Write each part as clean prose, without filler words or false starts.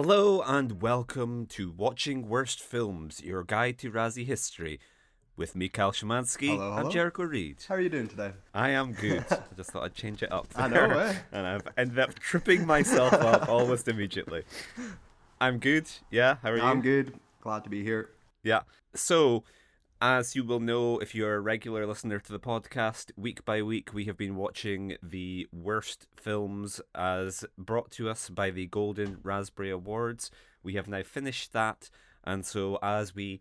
Hello and welcome to Watching Worst Films, your guide to Razzie history, with me, Kyle Szymanski, Hello. and Jericho Reed. How are you doing today? I am good. I just thought I'd change it up there. I know, eh? And I've ended up tripping myself up almost immediately. I'm good, yeah, how are you? I'm good. Glad to be here. Yeah. So, as you will know, if you're a regular listener to the podcast, week by week we have been watching the worst films as brought to us by the Golden Raspberry Awards. We have now finished that, and so as we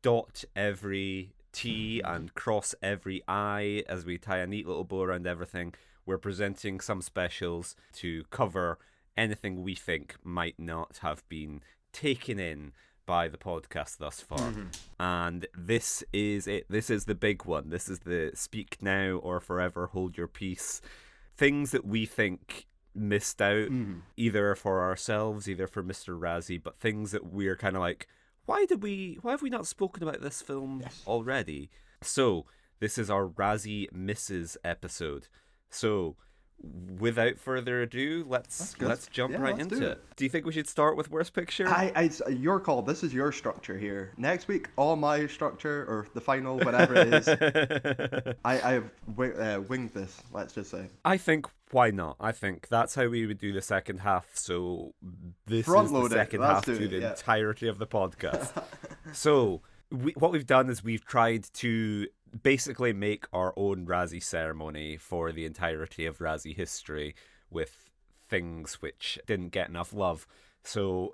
dot every T and cross every I, as we tie a neat little bow around everything, we're presenting some specials to cover anything we think might not have been taken in by the podcast thus far. And this is it. This is the big one. This is the speak now or forever hold your peace. Things that we think missed out, either for ourselves, either for Mr. Razzie, but things that we're kind of like, why have we not spoken about this film already? So this is our Razzie Misses episode. So without further ado, let's jump right into it. Do you think we should start with worst picture? Your call. This is your structure here. Next week, all my structure or the final, whatever it is. I've winged this. Let's just say. I think why not? I think that's how we would do the second half. So this Front is load the it. second Let's half do to it, the yeah. entirety of the podcast. So what we've done is we've tried to basically make our own Razzie ceremony for the entirety of Razzie history with things which didn't get enough love. So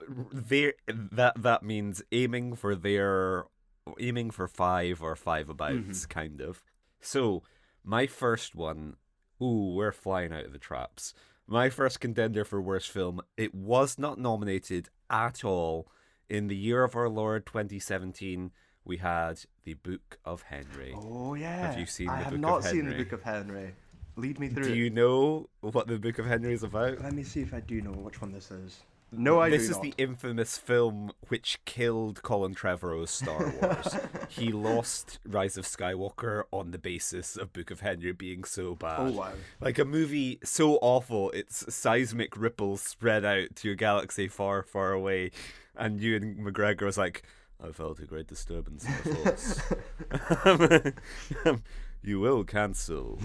that means aiming for 5 or 5 abouts, kind of. So my first one, we're flying out of the traps. My first contender for worst film, it was not nominated at all. In the year of our Lord 2017, we had The Book of Henry. Oh yeah. Have you seen I The have Book not of Henry? seen the Book of Henry. Lead me through Do it. you know what The Book of Henry is about? Let me see if I do know which one this is. No, I do not. This is the infamous film which killed Colin Trevorrow's Star Wars. He lost Rise of Skywalker on the basis of Book of Henry being so bad. Oh wow. Like a movie so awful, its seismic ripples spread out to a galaxy far, far away. And Ewan McGregor was like, I felt a great disturbance in the force. You will cancel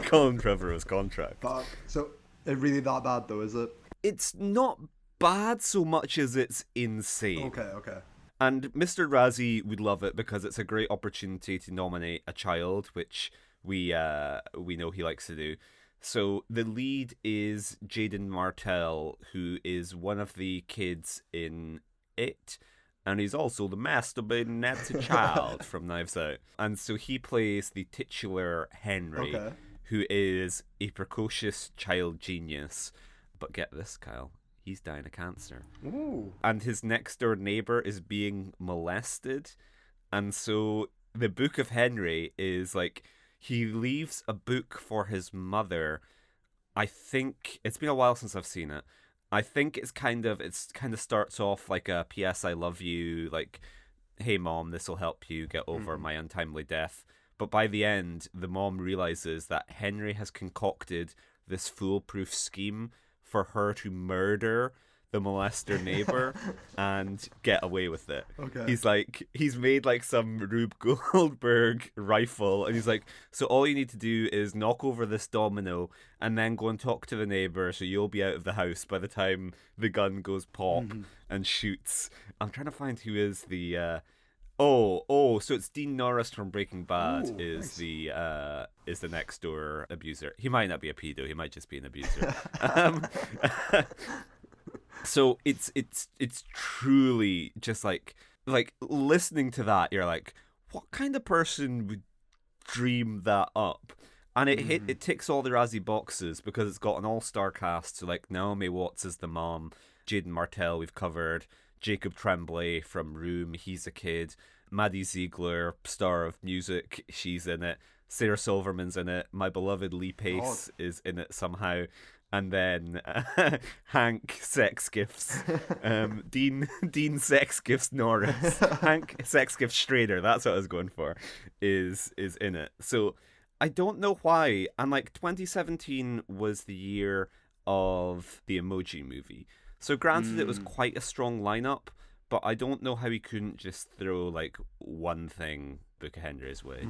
Colin Trevorrow's contract. Fuck. So, it really that bad though, is it? It's not bad so much as it's insane. Okay. And Mr. Razzie would love it because it's a great opportunity to nominate a child, which we know he likes to do. So the lead is Jaden Martell, who is one of the kids in It, and he's also the masturbating Nazi child from Knives Out. And so he plays the titular Henry, who is a precocious child genius. But get this, Kyle. He's dying of cancer. Ooh. And his next door neighbor is being molested. And so the Book of Henry is like, he leaves a book for his mother. I think it's been a while since I've seen it. I think it's kind of starts off like a P.S. I love you, like, hey mom, this will help you get over my untimely death. But by the end, the mom realizes that Henry has concocted this foolproof scheme for her to murder the molester neighbor and get away with it. Okay. He's made like some Rube Goldberg rifle, and he's like, so all you need to do is knock over this domino and then go and talk to the neighbor, so you'll be out of the house by the time the gun goes pop and shoots. I'm trying to find who is the so it's Dean Norris from Breaking Bad. Ooh, is nice. the next door abuser. He might not be a pedo, he might just be an abuser. So it's truly just like listening to that, you're like, what kind of person would dream that up? And it ticks all the Razzie boxes because it's got an all-star cast. So like Naomi Watts is the mom, Jaden Martell we've covered, Jacob Tremblay from Room, he's a kid, Maddie Ziegler, star of Music, she's in it, Sarah Silverman's in it, my beloved Lee Pace is in it somehow. And then Hank Sex Gifts, Dean Sex Gifts Norris, Hank Sex Gifts Schrader, that's what I was going for, is in it. So I don't know why. And like 2017 was the year of the Emoji Movie. So granted, it was quite a strong lineup, but I don't know how he couldn't just throw like one thing Book of Henry's way.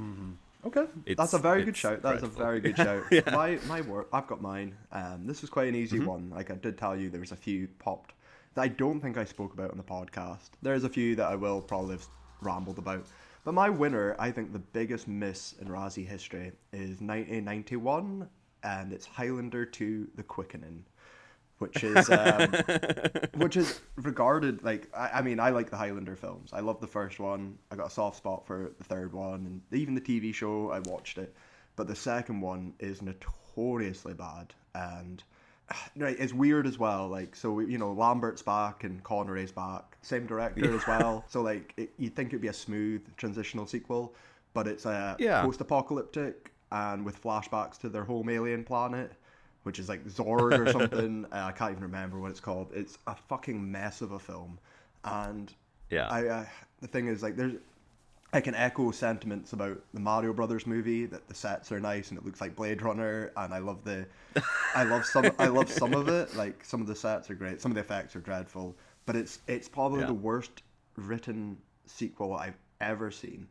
Okay, that's a very good shout. That's a very good shout. Yeah. My work, I've got mine. This was quite an easy one. Like I did tell you, there was a few popped that I don't think I spoke about on the podcast. There's a few that I will probably have rambled about. But my winner, I think the biggest miss in Razzie history is 1991, and it's Highlander 2: The Quickening, which is regarded like I mean I like the Highlander films. I love the first one. I got a soft spot for the third one, and even the TV show I watched it. But the second one is notoriously bad, and right, it's weird as well. Like so, Lambert's back and Connery's back, same director as well. So like you'd think it'd be a smooth transitional sequel, but it's post-apocalyptic and with flashbacks to their home alien planet, which is like Zorg or something. I can't even remember what it's called. It's a fucking mess of a film, and the thing is, like, I can echo sentiments about the Mario Brothers movie, that the sets are nice and it looks like Blade Runner, and I love some of it. Like some of the sets are great, some of the effects are dreadful, but it's probably the worst written sequel I've ever seen.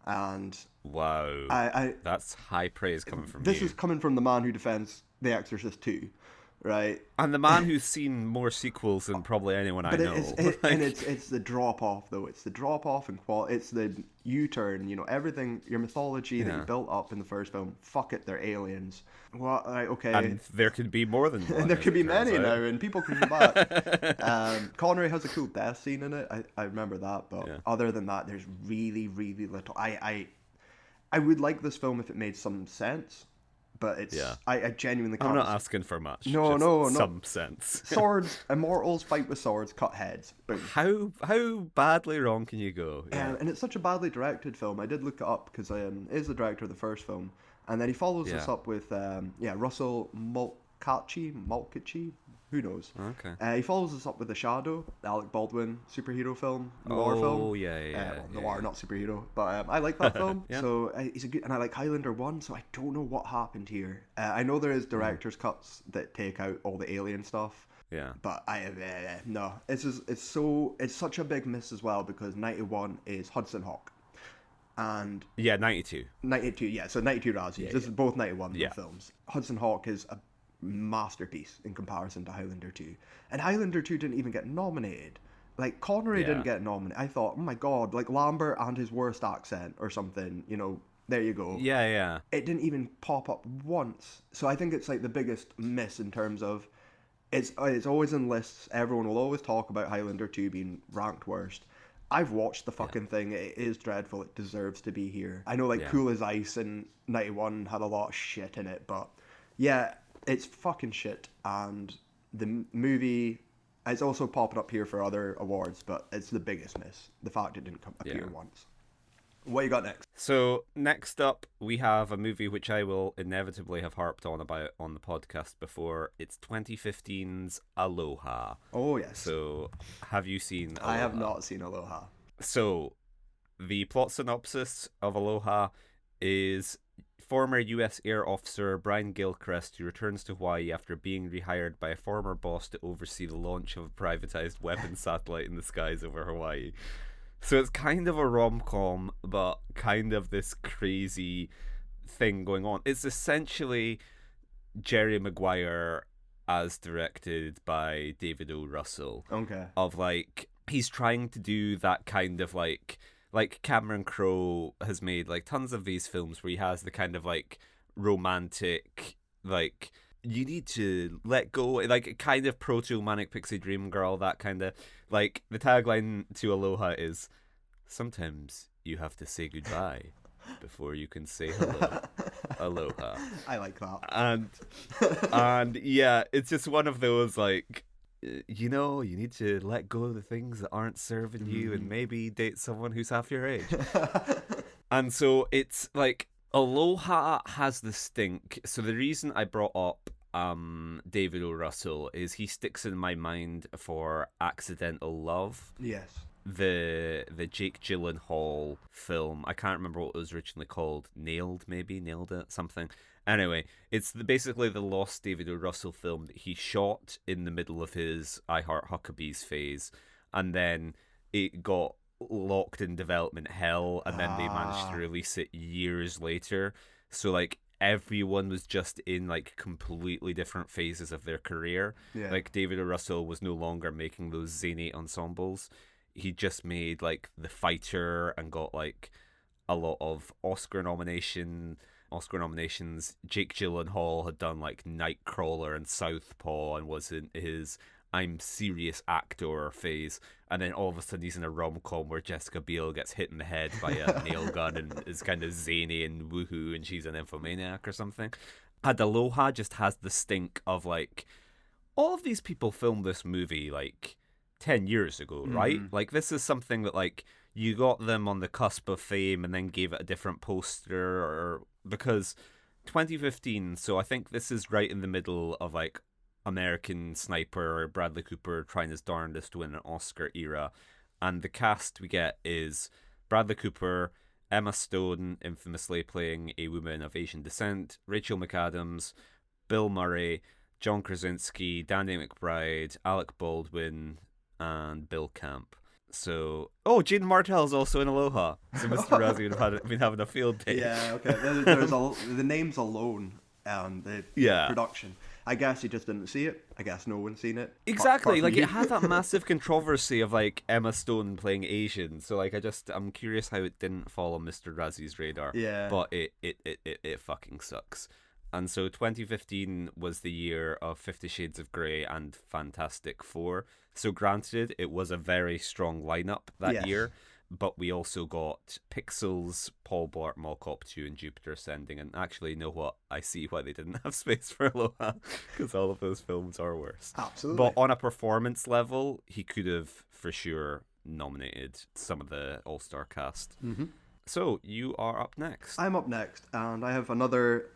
And wow, that's high praise coming from this you. is coming from the man who defends The Exorcist 2, right? And the man who's seen more sequels than probably anyone I know. And it's the drop off though. It's the drop off in quality. It's the U-turn. Everything, your mythology that you built up in the first film. Fuck it, they're aliens. Well, right, okay. And there could be more than one. And there could be many now, and people can come back. Connery has a cool death scene in it. I remember that, but other than that, there's really, really little. I would like this film if it made some sense. But it's I genuinely can't. I'm not asking for much. No. Some sense. Swords, immortals fight with swords, cut heads. Boom. How badly wrong can you go? Yeah. And it's such a badly directed film. I did look it up because is the director of the first film, and then he follows this up with Russell Mulcahy. Who knows? Okay. He follows us up with The Shadow, the Alec Baldwin superhero film, noir film. Oh yeah. Noir, not superhero, but I like that film. So he's a good, and I like Highlander 1. So I don't know what happened here. I know there is director's cuts that take out all the alien stuff. Yeah. But no, it's such a big miss as well because 91 is Hudson Hawk. And 92. 92, yeah. So 92 Razzies. Yeah, this is both 91 films. Hudson Hawk is a masterpiece in comparison to Highlander 2. And Highlander 2 didn't even get nominated. Like, Connery didn't get nominated. I thought, oh my god, like Lambert and his worst accent or something, there you go. Yeah. It didn't even pop up once. So I think it's like the biggest miss in terms of it's always in lists. Everyone will always talk about Highlander 2 being ranked worst. I've watched the fucking thing. It is dreadful. It deserves to be here. I know, like, Cool as Ice and 91 had a lot of shit in it, but yeah, it's fucking shit. And the movie is also popping up here for other awards, but it's the biggest miss. The fact it didn't appear once. What you got next? So next up, we have a movie which I will inevitably have harped on about on the podcast before. It's 2015's Aloha. Oh, yes. So have you seen Aloha? I have not seen Aloha. So the plot synopsis of Aloha is former U.S. Air Officer Brian Gilchrist, who returns to Hawaii after being rehired by a former boss to oversee the launch of a privatized weapons satellite in the skies over Hawaii. So it's kind of a rom-com, but kind of this crazy thing going on. It's essentially Jerry Maguire as directed by David O. Russell. Okay. Of like, he's trying to do that kind of like Cameron Crowe has made like tons of these films where he has the kind of like romantic, like, you need to let go, like kind of proto-manic pixie dream girl, that kind of, like, the tagline to Aloha is, sometimes you have to say goodbye before you can say hello. Aloha. I like that. And yeah, it's just one of those, like, you need to let go of the things that aren't serving you and maybe date someone who's half your age. And so it's like, Aloha has the stink. So the reason I brought up David O. Russell is he sticks in my mind for Accidental Love. Yes. the Jake Gyllenhaal film. I can't remember what it was originally called. Nailed it, something. Anyway, it's basically the lost David O. Russell film that he shot in the middle of his I Heart Huckabees phase, and then it got locked in development hell, and then they managed to release it years later. So like everyone was just in like completely different phases of their career. Yeah. Like David O. Russell was no longer making those zany ensembles. He just made like The Fighter and got like a lot of Oscar nominations. Jake Gyllenhaal had done like Nightcrawler and Southpaw and was in his I'm serious actor phase, and then all of a sudden he's in a rom-com where Jessica Biel gets hit in the head by a nail gun and is kind of zany and woohoo, and she's an infomaniac or something. Aloha just has the stink of like, all of these people filmed this movie like 10 years ago, right? Like this is something that like you got them on the cusp of fame and then gave it a different poster, or because 2015, so I think this is right in the middle of like American Sniper, Bradley Cooper trying his darndest to win an Oscar era, and the cast we get is Bradley Cooper, Emma Stone, infamously playing a woman of Asian descent, Rachel McAdams, Bill Murray, John Krasinski, Danny McBride, Alec Baldwin, and Bill Camp. So, Jaden Martell is also in Aloha. So Mr. Razzie would have been having a field day. Yeah, okay. There's the names alone, the production. I guess you just didn't see it. I guess no one's seen it. Exactly. Like, it had that massive controversy of, like, Emma Stone playing Asian. So, like, I'm curious how it didn't fall on Mr. Razzie's radar. Yeah. But it fucking sucks. And so 2015 was the year of 50 Shades of Grey and Fantastic Four. So granted, it was a very strong lineup that year. But we also got Pixels, Paul Blart Mall Cop 2, and Jupiter Ascending. And actually, you know what? I see why they didn't have space for Aloha, because all of those films are worse. Absolutely. But on a performance level, he could have, for sure, nominated some of the all-star cast. Mm-hmm. So, you are up next. I'm up next, and I have another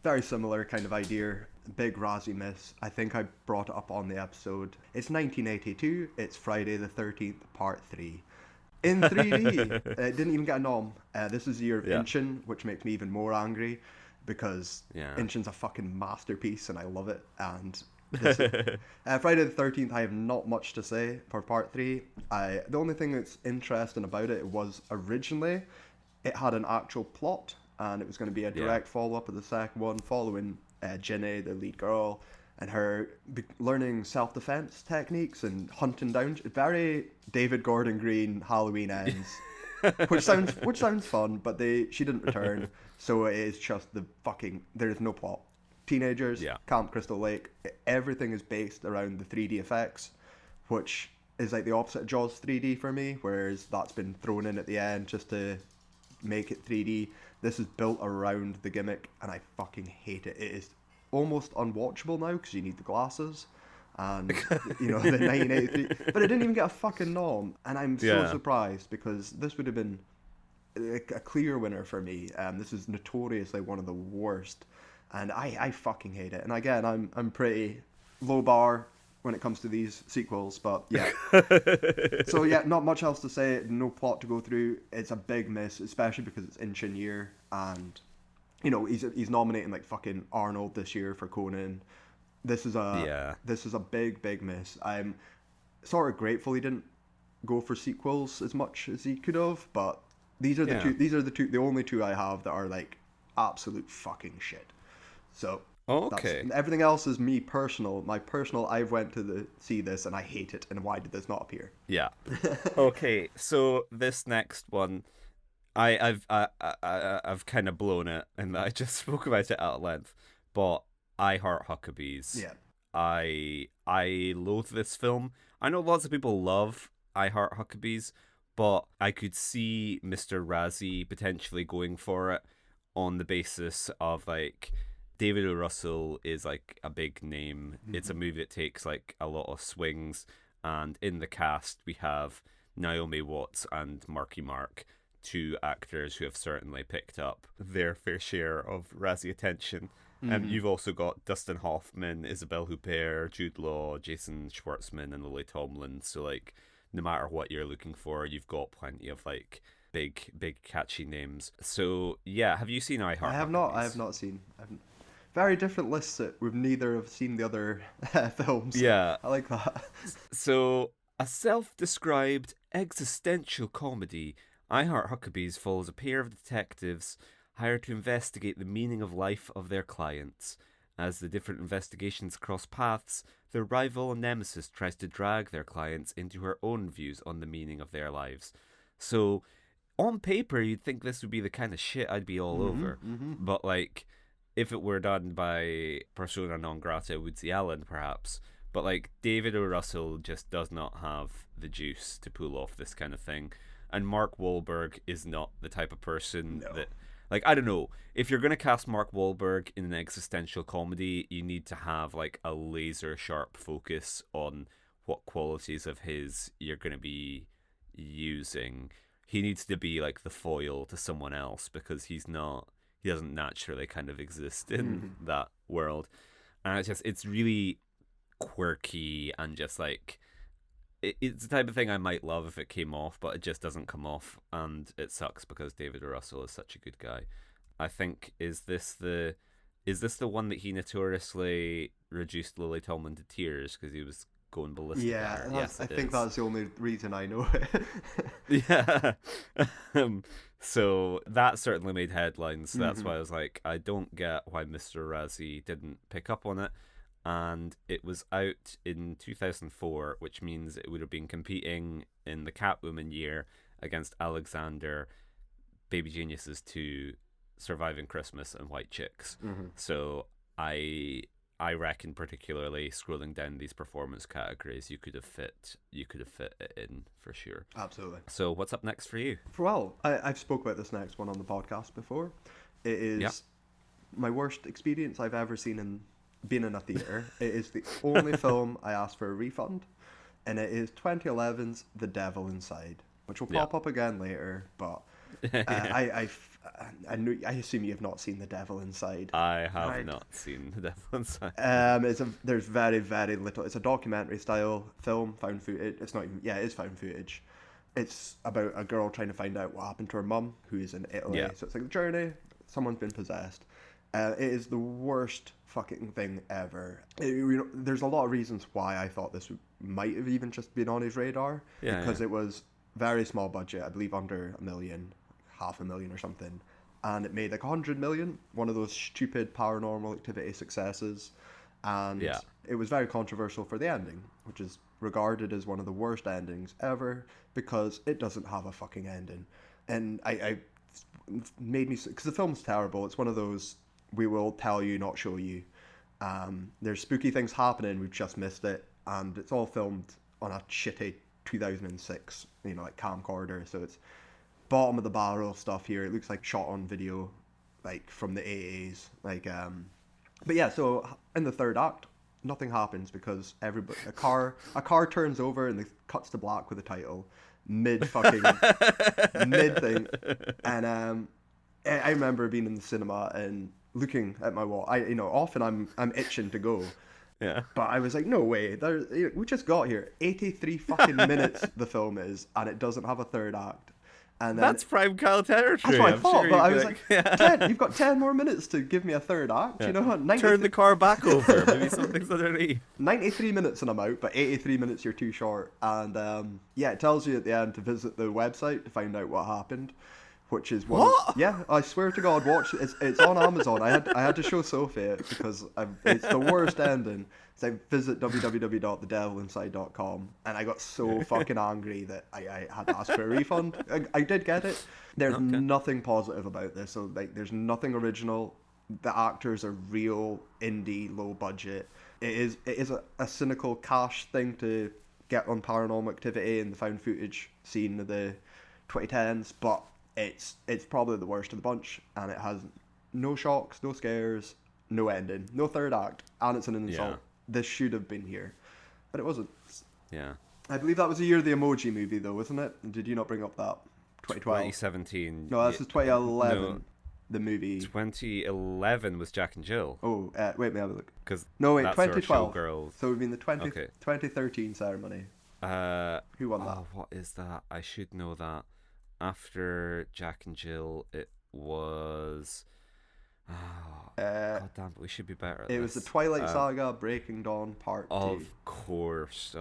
very similar kind of idea. Big Razzie miss. I think I brought it up on the episode. It's 1982. It's Friday the 13th, Part 3. In 3D. It didn't even get a nom. This is the year of Inchin, which makes me even more angry because Inchin's a fucking masterpiece and I love it. And this Friday the 13th, I have not much to say for Part 3. The only thing that's interesting about it was originally it had an actual plot and it was going to be a direct follow-up of the second one following Ginny, the lead girl, and her learning self-defense techniques and hunting down very David Gordon Green Halloween Ends, which sounds fun, but she didn't return, so it is just there is no plot. Teenagers, Camp Crystal Lake, everything is based around the 3D effects, which is like the opposite of Jaws 3D for me, whereas that's been thrown in at the end just to make it 3D. This is built around the gimmick, and I fucking hate it. It is almost unwatchable now because you need the glasses and the 1983, but it didn't even get a fucking nom, and I'm so surprised because this would have been a clear winner for me. This is notoriously one of the worst, and I fucking hate it. And again, I'm pretty low bar when it comes to these sequels, but so not much else to say. No plot to go through. It's a big miss, especially because it's Inchin year, and he's nominating like fucking Arnold this year for Conan. This is a big miss. I'm sort of grateful he didn't go for sequels as much as he could have, but these are the only two I have that are like absolute fucking shit. So everything else is my personal. I've went to see this and I hate it. And why did this not appear? Yeah. Okay. So this next one, I've kind of blown it, and I just spoke about it at length. But I Heart Huckabees. Yeah. I loathe this film. I know lots of people love I Heart Huckabees, but I could see Mr. Razzie potentially going for it on the basis of like David O. Russell is like a big name. Mm-hmm. It's a movie that takes like a lot of swings, and in the cast we have Naomi Watts and Marky Mark, two actors who have certainly picked up their fair share of Razzie attention. You've also got Dustin Hoffman, Isabelle Huppert, Jude Law, Jason Schwartzman, and Lily Tomlin. So like no matter what you're looking for, you've got plenty of like big catchy names. So yeah, have you seen I Heart I have not. I Huckabees? have not seen. Very different lists that we've neither have seen the other films. Yeah. I like that. So, a self-described existential comedy, I Heart Huckabees follows a pair of detectives hired to investigate the meaning of life of their clients. As the different investigations cross paths, their rival and nemesis tries to drag their clients into her own views on the meaning of their lives. So, on paper, you'd think this would be the kind of shit I'd be all over. But, like, if it were done by persona non grata, Woodsy Allen, perhaps. But, like, David O. Russell just does not have the juice to pull off this kind of thing. And Mark Wahlberg is not the type of person that... Like, I don't know. If you're going to cast Mark Wahlberg in an existential comedy, you need to have, like, a laser-sharp focus on what qualities of his you're going to be using. He needs to be, like, the foil to someone else because he doesn't naturally kind of exist in that world. And it's really quirky and just, like, it's the type of thing I might love if it came off, but it just doesn't come off, and it sucks because David O. Russell is such a good guy. I think is this the one that he notoriously reduced Lily Tomlin to tears because he was going ballistic? Yeah, yes, I think that's the only reason I know it. Yeah. So that certainly made headlines. That's why I was like, I don't get why Mr. Razzie didn't pick up on it. And it was out in 2004, which means it would have been competing in the Catwoman year against Alexander, Baby Geniuses 2, Surviving Christmas, and White Chicks. So I reckon, particularly scrolling down these performance categories, you could have fit it in for sure. Absolutely. So what's up next for you? Well, I've spoke about this next one on the podcast before. It is my worst experience I've ever seen been in a theater. It is the only film I asked for a refund, and it is 2011's The Devil Inside, which will pop up again later. But I assume you have not seen The Devil Inside. I have not seen The Devil Inside. There's very, very little. It's a documentary style film, found footage. It's not even. Yeah, it is found footage. It's about a girl trying to find out what happened to her mum, who is in Italy. So it's like the journey. Someone's been possessed. It is the worst fucking thing ever. There's a lot of reasons why I thought this might have even just been on his radar. Because it was very small budget, I believe under $1 million, $500,000 or something. And it made like 100 million, one of those stupid Paranormal Activity successes. And it was very controversial for the ending, which is regarded as one of the worst endings ever because it doesn't have a fucking ending. And I made me, because the film's terrible. It's one of those, we will tell you, not show you. There's spooky things happening, we've just missed it, and it's all filmed on a shitty 2006, like camcorder, so it's bottom of the barrel stuff here. It looks like shot on video, like from the 80s, but yeah. So in the third act, nothing happens because a car turns over and it cuts to black with the title mid thing, and I remember being in the cinema and looking at my wall. Often I'm itching to go. Yeah. But I was like, no way. We just got here. 83 fucking minutes the film is, and it doesn't have a third act. And then, that's prime Kyle territory. That's what I thought, sure but I was like, 10, you've got 10 more minutes to give me a third act. You know, turn the car back over. Maybe something's underneath. 93 minutes and I'm out, but 83 minutes you're too short. And it tells you at the end to visit the website to find out what happened. Which is what? Yeah, I swear to God, watch it. It's on Amazon. I had to show Sophie it because it's the worst ending. So I visit www.thedevilinside.com, and I got so fucking angry that I had to ask for a refund. I did get it. There's nothing positive about this. So there's nothing original. The actors are real indie, low budget. It is a cynical cash thing to get on Paranormal Activity and the found footage scene of the 2010s, but it's probably the worst of the bunch, and it has no shocks, no scares, no ending, no third act, and it's an insult. This should have been here, but it wasn't. Yeah. I believe that was the year of the Emoji Movie, though, wasn't it? Did you not bring up that? 2012. 2017. No, this is 2011. No, the movie. 2011 was Jack and Jill. Oh, wait, may I have a look? Because no, wait, that's 2012. Showgirls. So it would be in the 2013 ceremony. Who won that? Oh, what is that? I should know that. After Jack and Jill, it was. Oh, Uh, God damn, but we should be better at it was the this. Twilight Saga Breaking Dawn Part 2. Of course,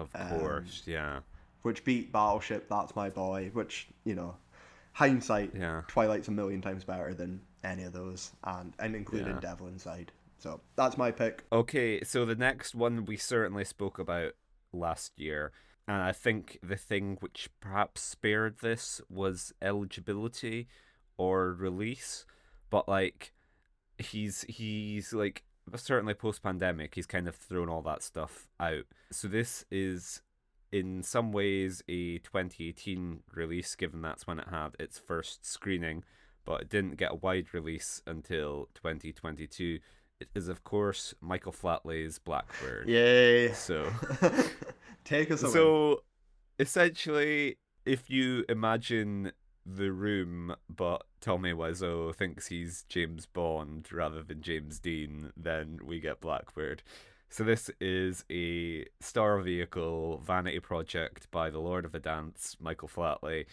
yeah. Which beat Battleship, That's My Boy, which, hindsight, Yeah. Twilight's a million times better than any of those, and including Yeah. Devil Inside. So that's my pick. Okay, so the next one we certainly spoke about last year, and I think the thing which perhaps spared this was eligibility or release, but like he's like certainly post pandemic he's kind of thrown all that stuff out. So this is in some ways a 2018 release, given that's when it had its first screening, but it didn't get a wide release until 2022. It is, of course, Michael Flatley's Blackbird. Yay. So, take us away. so essentially, if you imagine The Room, but Tommy Wiseau thinks he's James Bond rather than James Dean, then we get Blackbird. So this is a star vehicle vanity project by the Lord of the Dance, Michael Flatley,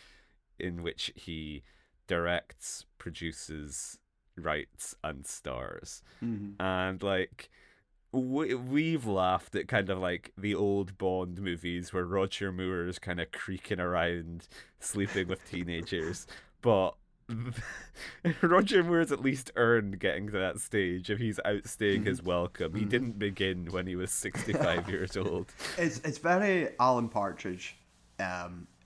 in which he directs, produces, writes, and stars. Mm-hmm. And like we've laughed at kind of like the old Bond movies where Roger Moore's kind of creaking around, sleeping with teenagers, but Roger Moore's at least earned getting to that stage if he's outstaying his welcome. He didn't begin when he was 65 years old. It's very Alan Partridge.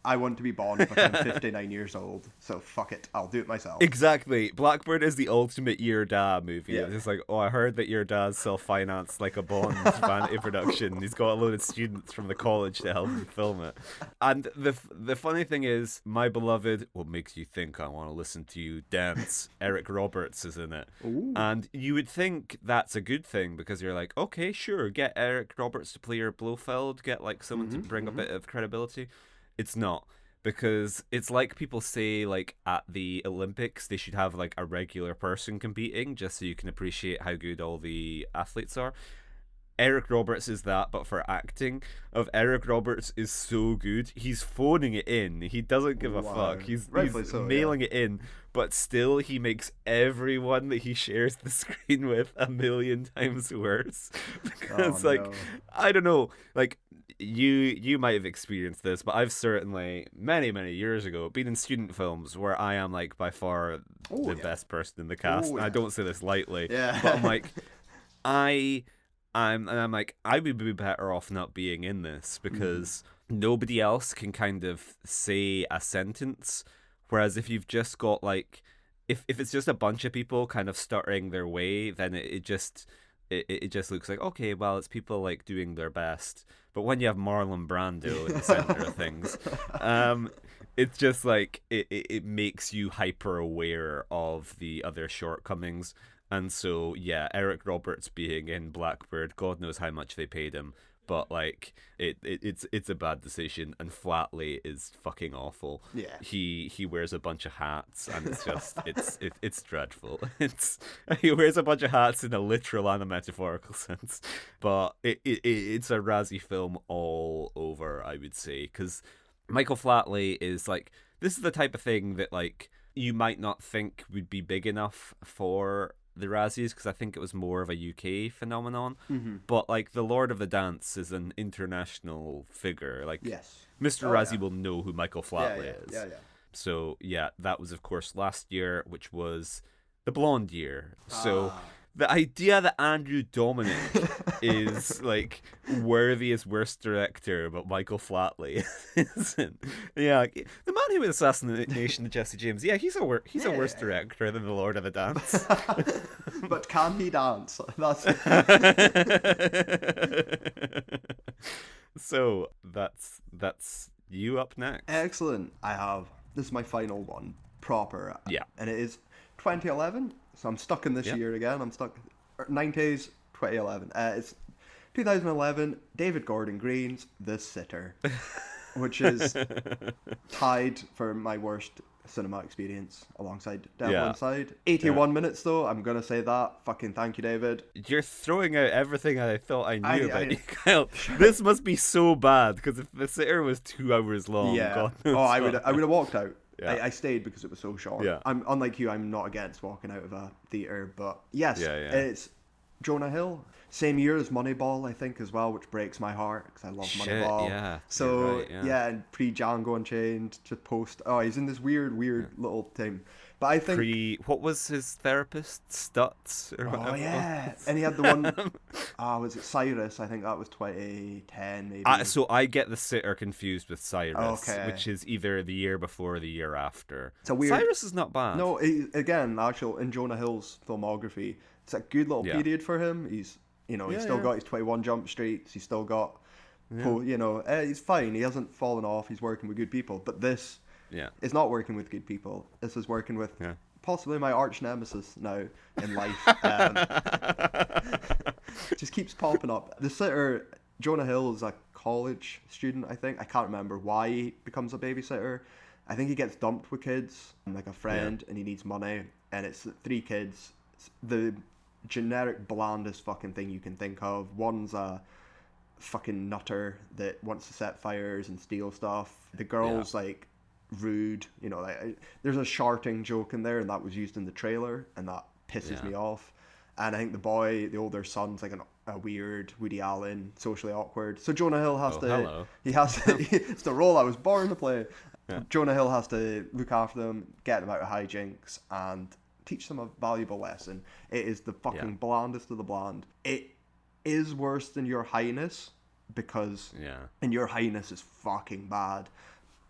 I want to be Bond, but I'm 59 years old, so fuck it, I'll do it myself. Exactly. Blackbird is the ultimate Your Da movie. Yeah. It's just like, oh, I heard that Your Da's self-financed like a Bond vanity production. He's got a load of students from the college to help him film it. And the funny thing is, my beloved, what makes you think I want to listen to you dance, Eric Roberts is in it. Ooh. And you would think that's a good thing because you're like, okay, sure, get Eric Roberts to play your Blofeld, get like someone to bring a bit of credibility. It's not, because it's like people say like at the Olympics they should have like a regular person competing just so you can appreciate how good all the athletes are. Eric Roberts is that, but for acting. Eric Roberts is so good. He's phoning it in. He doesn't give a fuck. He's mailing it in, but still he makes everyone that he shares the screen with a million times worse. Because I don't know, like you might have experienced this, but I've certainly many years ago been in student films where I am like by far the best person in the cast. And I don't say this lightly, but I'm like I'm like, I would be better off not being in this because nobody else can kind of say a sentence. Whereas if you've just got like, if it's just a bunch of people kind of stuttering their way, then it just looks like, okay, well, it's people like doing their best. But when you have Marlon Brando in the center of things, it's just like it makes you hyper aware of the other shortcomings. And so, yeah, Eric Roberts being in Blackbird, God knows how much they paid him, but like it's a bad decision. And Flatley is fucking awful. Yeah, he wears a bunch of hats, and it's just it's dreadful. He wears a bunch of hats in a literal and a metaphorical sense, but it's a Razzie film all over, I would say, because Michael Flatley is like, this is the type of thing that like you might not think would be big enough for the Razzies, because I think it was more of a UK phenomenon. But like the Lord of the Dance is an international figure. Like, yes, Mr. Razzie will know who Michael Flatley is. Yeah. So yeah, that was of course last year, which was the Blonde year. So the idea that Andrew Dominic is like worthy as worst director, but Michael Flatley isn't. Yeah, the man who assassination of Jesse James. Yeah, he's a worse director than the Lord of the Dance. But can he dance? That's So that's you up next. Excellent. This is my final one, proper. Yeah. And it is 2011. So I'm stuck in this year again. I'm stuck 90s, 2011. It's 2011, David Gordon Green's The Sitter, which is tied for my worst cinema experience alongside Devil Yeah. Inside. 81 minutes though, I'm gonna say that. Fucking thank you, David. You're throwing out everything I thought I knew about I- you, Kyle. This must be so bad, because if The Sitter was 2 hours long, Yeah. God knows Oh, I what. would have walked out. Yeah. I stayed because it was so short. Yeah. I'm unlike you. I'm not against walking out of a theater, but yes, Yeah. it's Jonah Hill. Same year as Moneyball, I think, as well, which breaks my heart because I love Shit, Moneyball. yeah, So you're right, yeah. and pre Django Unchained to post. Oh, he's in this weird little thing. But I think What was his therapist? Stutz? Or Oh whatever it yeah, was? and he had the one. Was it Cyrus? I think that was 2010, maybe. So I get The Sitter confused with Cyrus, Okay. which is either the year before or the year after. It's a weird. Cyrus is not bad. No, again, actual in Jonah Hill's filmography, it's a good little period for him. He's he's still got his 21 Jump Streets. He's still got, he's fine. He hasn't fallen off. He's working with good people. But this is not working with good people. This is working with possibly my arch nemesis now in life. Just keeps popping up. The Sitter, Jonah Hill is a college student, I think. I can't remember why he becomes a babysitter. I think he gets dumped with kids, like a friend, and he needs money. And it's 3 kids. It's the generic blandest fucking thing you can think of. One's a fucking nutter that wants to set fires and steal stuff. The girl's like rude, there's a sharting joke in there, and that was used in the trailer, and that pisses me off. And I think the boy, the older son's like a weird Woody Allen, socially awkward. So Jonah Hill has it's the role I was born to play. Jonah Hill has to look after them, get them out of hijinks, and teach them a valuable lesson. It is the fucking blandest of the bland. It is worse than Your Highness, because and Your Highness is fucking bad.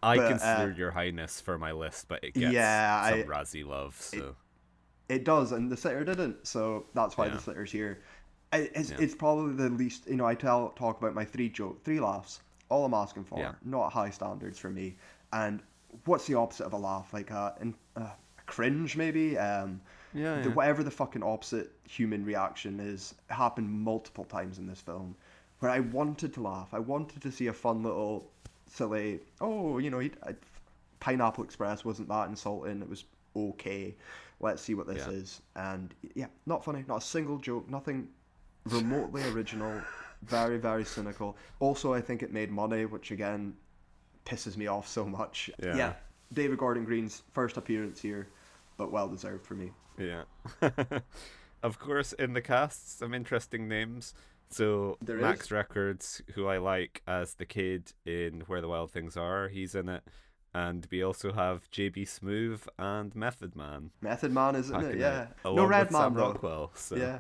I considered Your Highness for my list, but it gets some Razzie love. So it does, and The Sitter didn't. So that's why The Sitter's here. It's probably the least. I talk about my 3 laughs. All I'm asking for, not high standards for me. And what's the opposite of a laugh? Like a cringe, maybe. Whatever the fucking opposite human reaction is, happened multiple times in this film, where I wanted to laugh. I wanted to see a fun little silly. Pineapple Express wasn't that insulting. It was okay. Let's see what this is. And not funny. Not a single joke. Nothing remotely original. Very, very cynical. Also, I think it made money, which again pisses me off so much. David Gordon Green's first appearance here, but well deserved for me. Of course, in the cast, some interesting names. So Max Records, who I like as the kid in Where the Wild Things Are, he's in it. And we also have JB Smoove and Method Man. Method Man is in it, yeah. No Red Man, Sam though. Rockwell. So. Yeah.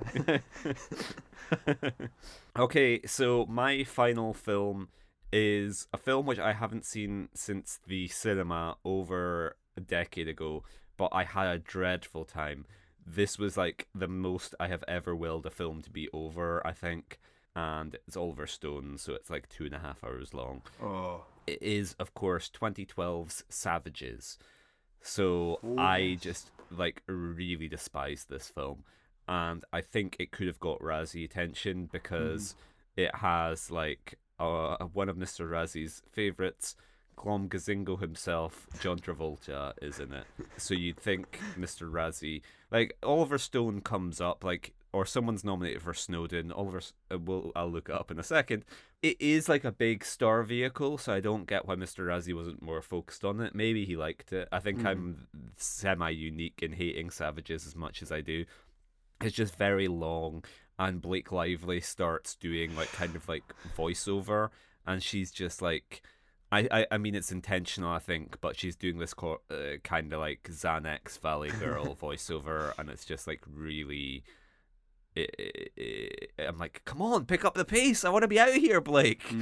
Okay, so my final film is a film which I haven't seen since the cinema over a decade ago, but I had a dreadful time. This was like the most I have ever willed a film to be over, I think. And it's Oliver Stone, so it's like 2.5 hours long. Oh. It is, of course, 2012's Savages. So I just really despise this film. And I think it could have got Razzie attention because it has one of Mr. Razzie's favourites, Glom Gazingo himself, John Travolta, is in it. So you'd think Mr. Razzie, Oliver Stone comes up, or someone's nominated for Snowden. I'll look it up in a second. It is like a big star vehicle, so I don't get why Mr. Razzie wasn't more focused on it. Maybe he liked it. I think I'm semi-unique in hating Savages as much as I do. It's just very long, and Blake Lively starts doing voiceover, and she's just I mean it's intentional, I think, but she's doing this kind of like Xanax Valley Girl voiceover, and it's just really. I'm like, come on, pick up the pace. I want to be out of here, Blake.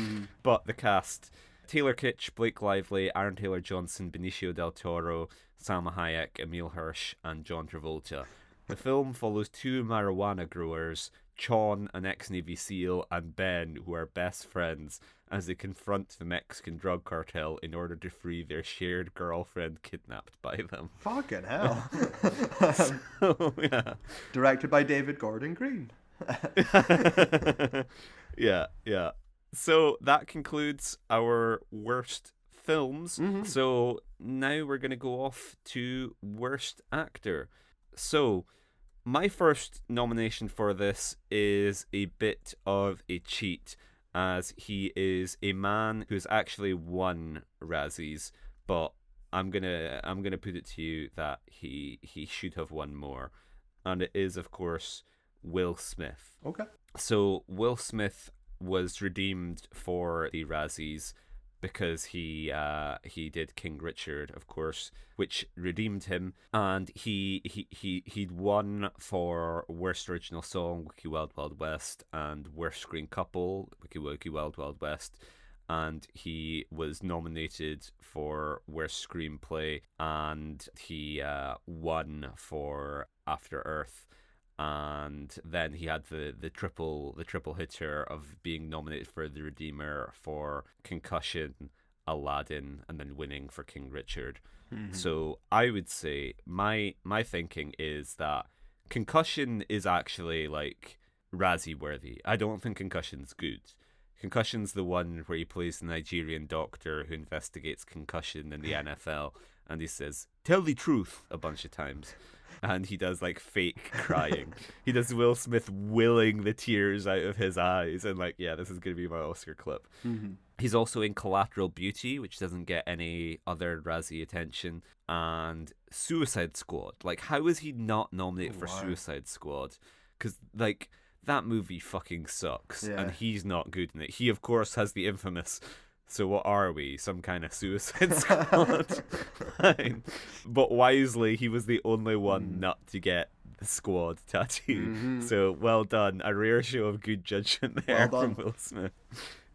But the cast: Taylor Kitsch, Blake Lively, Aaron Taylor Johnson, Benicio del Toro, Salma Hayek, Emile Hirsch, and John Travolta. The film follows 2 marijuana growers, Chon, an ex-Navy SEAL, and Ben, who are best friends, as they confront the Mexican drug cartel in order to free their shared girlfriend kidnapped by them. Fucking hell. So, yeah. Directed by David Gordon Green. Yeah. So that concludes our worst films. So now we're going to go off to worst actor. So my first nomination for this is a bit of a cheat, as he is a man who's actually won Razzies, but I'm gonna put it to you that he should have won more, and it is, of course, Will Smith. Okay. So Will Smith was redeemed for the Razzies because he did King Richard, of course, which redeemed him, and he'd won for worst original song, Wiki Wild Wild West, and worst screen couple, Wiki Wiki Wild Wild West, and he was nominated for worst screenplay, and he won for After Earth. And then he had the triple hitter of being nominated for the Redeemer, for Concussion, Aladdin, and then winning for King Richard. So I would say my thinking is that Concussion is actually like Razzie worthy. I don't think Concussion's good. Concussion's the one where he plays the Nigerian doctor who investigates concussion in the NFL, and he says, "Tell the truth," a bunch of times. And he does like fake crying. He does Will Smith willing the tears out of his eyes, and like, yeah, this is going to be my Oscar clip. He's also in Collateral Beauty, which doesn't get any other Razzie attention, and Suicide Squad. Like, how is he not nominated for Suicide Squad? Because like, that movie fucking sucks, and he's not good in it. He, of course, has the infamous, "So what are we? Some kind of Suicide Squad?" Fine. But wisely, he was the only one not to get the squad tattoo. So well done. A rare show of good judgment there from Will Smith.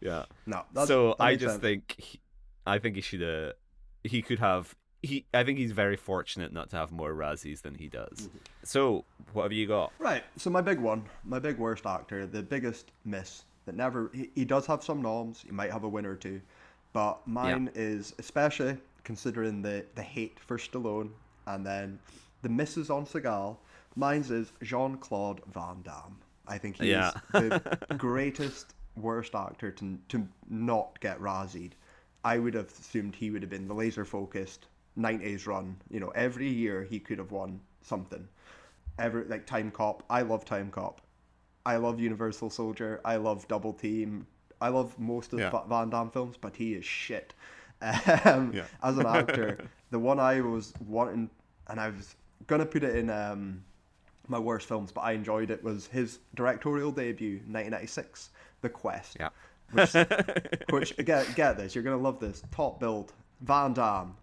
Yeah. No. So I just think, I think he should have. He could have. I think he's very fortunate not to have more Razzies than he does. So what have you got? Right. So my big one, my big worst actor, the biggest miss that never. He does have some noms. He might have a win or two, but mine is, especially considering the hate for Stallone and then the misses on Seagal. Mine's is Jean-Claude Van Damme. I think he is the greatest worst actor to not get Razzied. I would have assumed he would have been the laser focused 90s run. You know, every year he could have won something. Like Time Cop. I love Time Cop. I love Universal Soldier. I love Double Team. I love most of Van Damme films, but he is shit. As an actor, the one I was wanting, and I was gonna put it in my worst films, but I enjoyed it, was his directorial debut, 1996, The Quest. Yeah. Which get this, you're gonna love this. Top billed, Van Damme,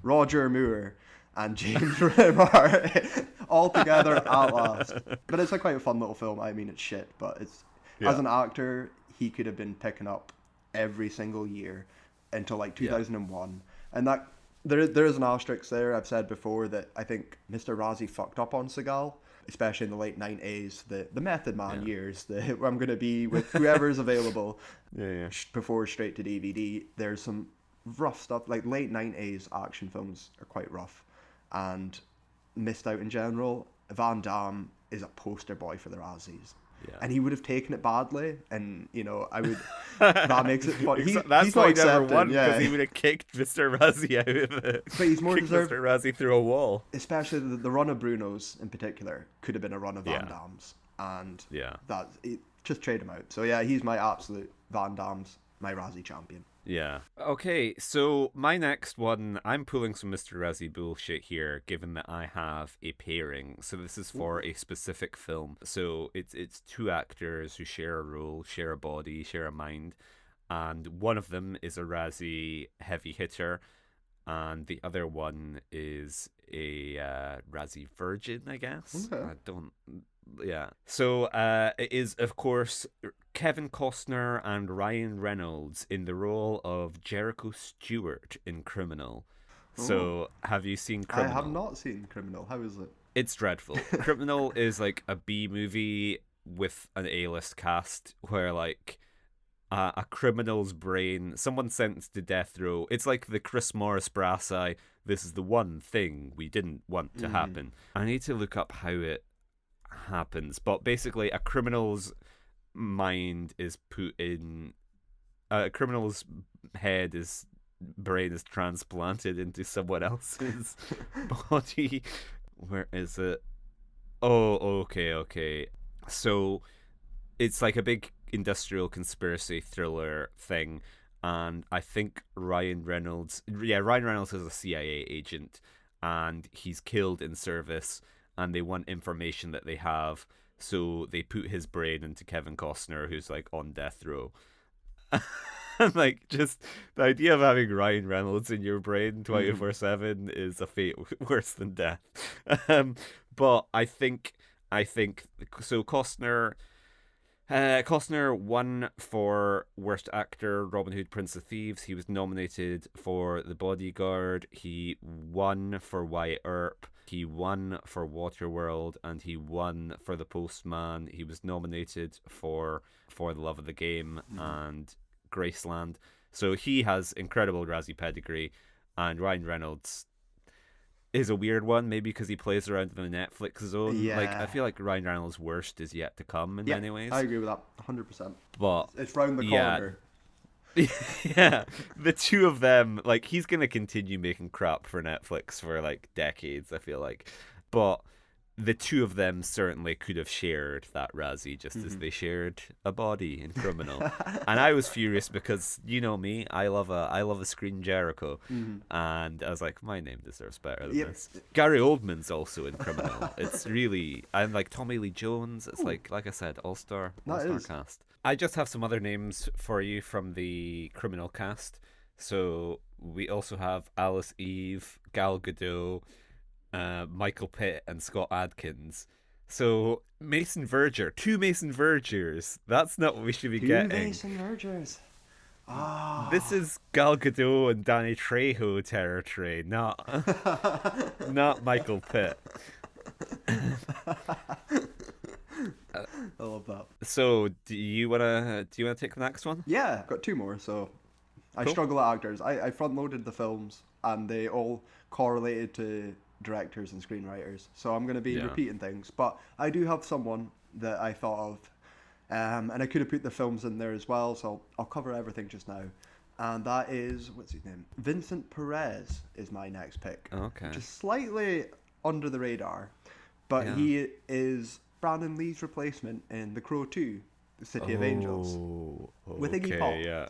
Roger Moore, and James Remar all together at last. But it's a quite a fun little film. I mean, it's shit, but it's as an actor, he could have been picking up every single year until like 2001, and that there is an asterisk there. I've said before that I think Mr. Razzie fucked up on Seagal, especially in the late 90s, the Method Man years. I'm going to be with whoever's available before straight to DVD. There's some rough stuff, like late 90s action films are quite rough and missed out in general. Van Damme is a poster boy for the Razzies. Yeah. And he would have taken it badly, and you know, I would. That makes it funny. That's why he never won, because he would have kicked Mr. Razzie out of it. But he's more deserved. Mr. Razzie through a wall. Especially the run of Bruno's in particular could have been a run of Van Damme's, and just trade him out. So yeah, he's my absolute Van Damme's my Razzie champion. Yeah. Okay, so my next one, I'm pulling some Mr. Razzie bullshit here, given that I have a pairing. So this is for a specific film. So it's two actors who share a role, share a body, share a mind, and one of them is a Razzie heavy hitter, and the other one is a Razzie virgin, I guess. Okay. I don't. Yeah. So it is, of course, Kevin Costner and Ryan Reynolds in the role of Jericho Stewart in Criminal. So have you seen Criminal? I have not seen Criminal. How is it? It's dreadful. Criminal is like a B movie with an A-list cast where like a criminal's brain, someone sentenced to death row. It's like the Chris Morris brass eye. This is the one thing we didn't want to happen. I need to look up how it happens, but basically a criminal's mind is put in, a criminal's head is brain is transplanted into someone else's body. Where is it? Oh, okay. So it's like a big industrial conspiracy thriller thing, and I think Ryan Reynolds is a CIA agent, and he's killed in service, and they want information that they have, so they put his brain into Kevin Costner, who's like on death row. And like, just the idea of having Ryan Reynolds in your brain 24/7 is a fate worse than death. But I think so. Costner won for Worst Actor, Robin Hood, Prince of Thieves. He was nominated for The Bodyguard. He won for Wyatt Earp. He won for Waterworld, and he won for The Postman. He was nominated for the Love of the Game and Graceland. So he has incredible Razzie pedigree, and Ryan Reynolds is a weird one, maybe because he plays around in the Netflix zone. Yeah. Like, I feel like Ryan Reynolds' worst is yet to come in many ways. I agree with that 100%. But it's round the corner. Yeah, the two of them, like, he's gonna continue making crap for Netflix for like decades, I feel like. But the two of them certainly could have shared that Razzie just as they shared a body in Criminal. And I was furious because, you know me, I love a screen Jericho, and I was like, my name deserves better than this. Gary Oldman's also in Criminal. It's really, and like Tommy Lee Jones. It's like I said, all-star cast. I just have some other names for you from the Criminal cast. So we also have Alice Eve, Gal Gadot, Michael Pitt, and Scott Adkins. So Mason Verger, two Mason Vergers. That's not what we should be getting. Two Mason Vergers. This is Gal Gadot and Danny Trejo territory, not Michael Pitt. I love that. So do you wanna take the next one? Yeah, got two more. So I struggle at actors. I front loaded the films, and they all correlated to directors and screenwriters, so I'm going to be repeating things, but I do have someone that I thought of, and I could have put the films in there as well, so I'll cover everything just now, and that is, what's his name? Vincent Perez is my next pick. Okay. Just slightly under the radar, but he is Brandon Lee's replacement in The Crow 2, The City of Angels, with Iggy Pop. Yeah.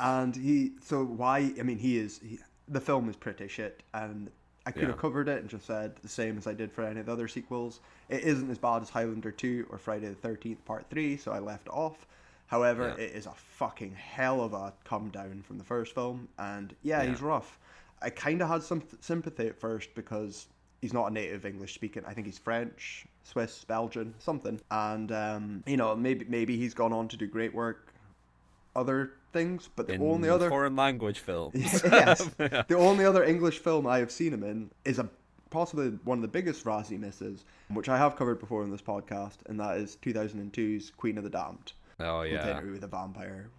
And the film is pretty shit, and I could have covered it and just said the same as I did for any of the other sequels. It isn't as bad as Highlander 2 or Friday the 13th Part 3, so I left it off. However, it is a fucking hell of a come down from the first film, and he's rough. I kind of had some sympathy at first because he's not a native English speaking. I think he's French, Swiss, Belgian, something. And maybe he's gone on to do great work, other things, but the only other foreign language films. The only other English film I have seen him in is possibly one of the biggest Razzie misses, which I have covered before in this podcast, and that is 2002's Queen of the Damned. Oh yeah. Interview with a Vampire.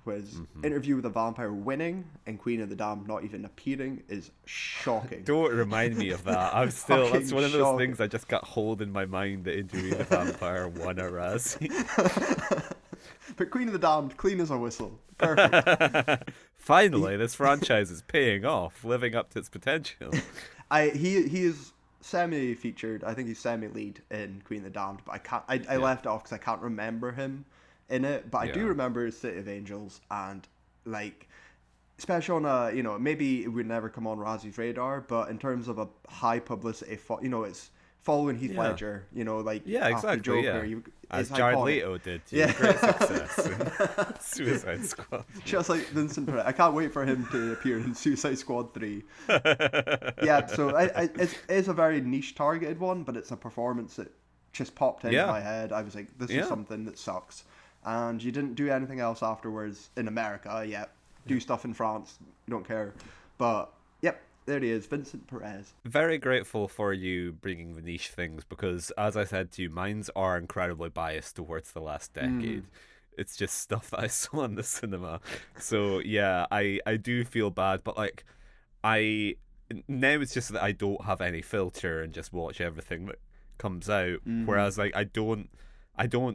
Interview with a Vampire winning and Queen of the Damned not even appearing is shocking. Don't remind me of that. That's one of those things I just got hold in my mind, that Interview with a Vampire won a Razzie. But Queen of the Damned, clean as a whistle. Perfect. Finally, this franchise is paying off, living up to its potential. He is semi-featured. I think he's semi-lead in Queen of the Damned, but I left it off because I can't remember him in it. But I do remember City of Angels, and like, especially on a, maybe it would never come on Razzie's radar, but in terms of a high publicity, it's following Heath Ledger, after Joker, as Jared Leto did. Great success in Suicide Squad. Just like Vincent Perez. I can't wait for him to appear in Suicide Squad 3. So it's a very niche targeted one, but it's a performance that just popped into my head. I was like, this is something that sucks. And you didn't do anything else afterwards in America. Do stuff in France, don't care. But there he is, Vincent Perez. Very grateful for you bringing the niche things, because, as I said to you, mines are incredibly biased towards the last decade. It's just stuff that I saw in the cinema. So, I do feel bad, but, like, now it's just that I don't have any filter and just watch everything that comes out, whereas, like, I don't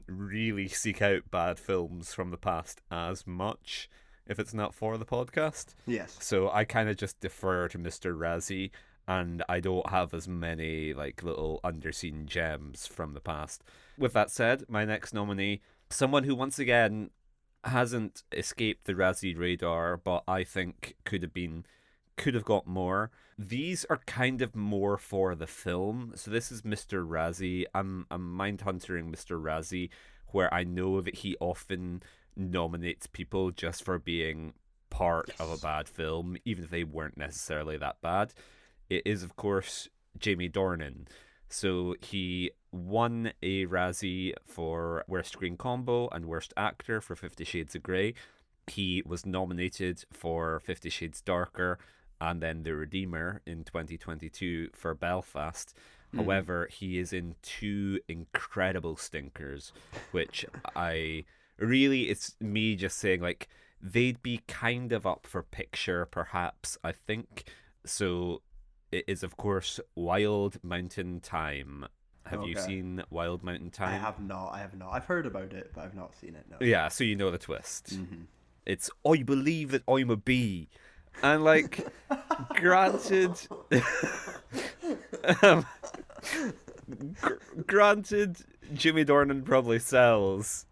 really seek out bad films from the past as much. if it's not for the podcast. Yes. So I kind of just defer to Mr. Razzie, and I don't have as many like little underseen gems from the past. With that said, my next nominee, someone who once again hasn't escaped the Razzie radar, but I think could have got more. These are kind of more for the film. So this is Mr. Razzie. I'm mindhuntering Mr. Razzie, where I know that he often nominates people just for being part of a bad film, even if they weren't necessarily that bad. It is, of course, Jamie Dornan. So he won a Razzie for Worst Screen Combo and Worst Actor for 50 Shades of Grey. He was nominated for 50 Shades Darker and then The Redeemer in 2022 for Belfast. However, he is in two incredible stinkers, which it's me just saying, like, they'd be kind of up for picture, perhaps, I think. So it is, of course, Wild Mountain Thyme. Have you seen Wild Mountain Thyme? I have not. I've heard about it, but I've not seen it, no. Yeah, so you know the twist. It's, I believe that I'm a bee. And, like, granted... granted, Jimmy Dornan probably sells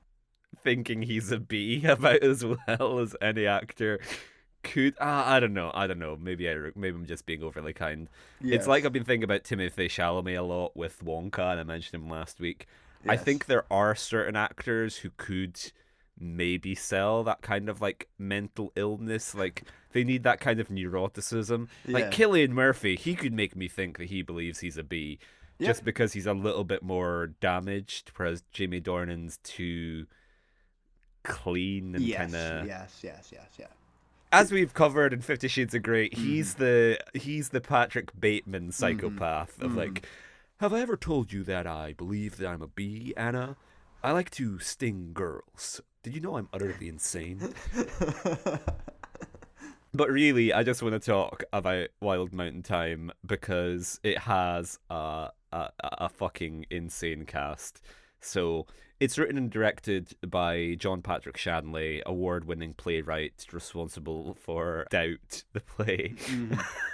thinking he's a bee about as well as any actor could. I don't know. Maybe I'm just being overly kind. Yes. It's like I've been thinking about Timothée Chalamet a lot with Wonka, and I mentioned him last week. Yes. I think there are certain actors who could maybe sell that kind of like mental illness. Like they need that kind of neuroticism. Yeah. Like Cillian Murphy, he could make me think that he believes he's a bee. Just because he's a little bit more damaged, whereas Jamie Dornan's too clean and kind of... Yes. As we've covered in 50 Shades of Grey, he's the Patrick Bateman psychopath of like, have I ever told you that I believe that I'm a bee, Anna? I like to sting girls. Did you know I'm utterly insane? But really, I just want to talk about Wild Mountain Thyme because it has a fucking insane cast. So it's written and directed by John Patrick Shanley, award-winning playwright responsible for Doubt, the play.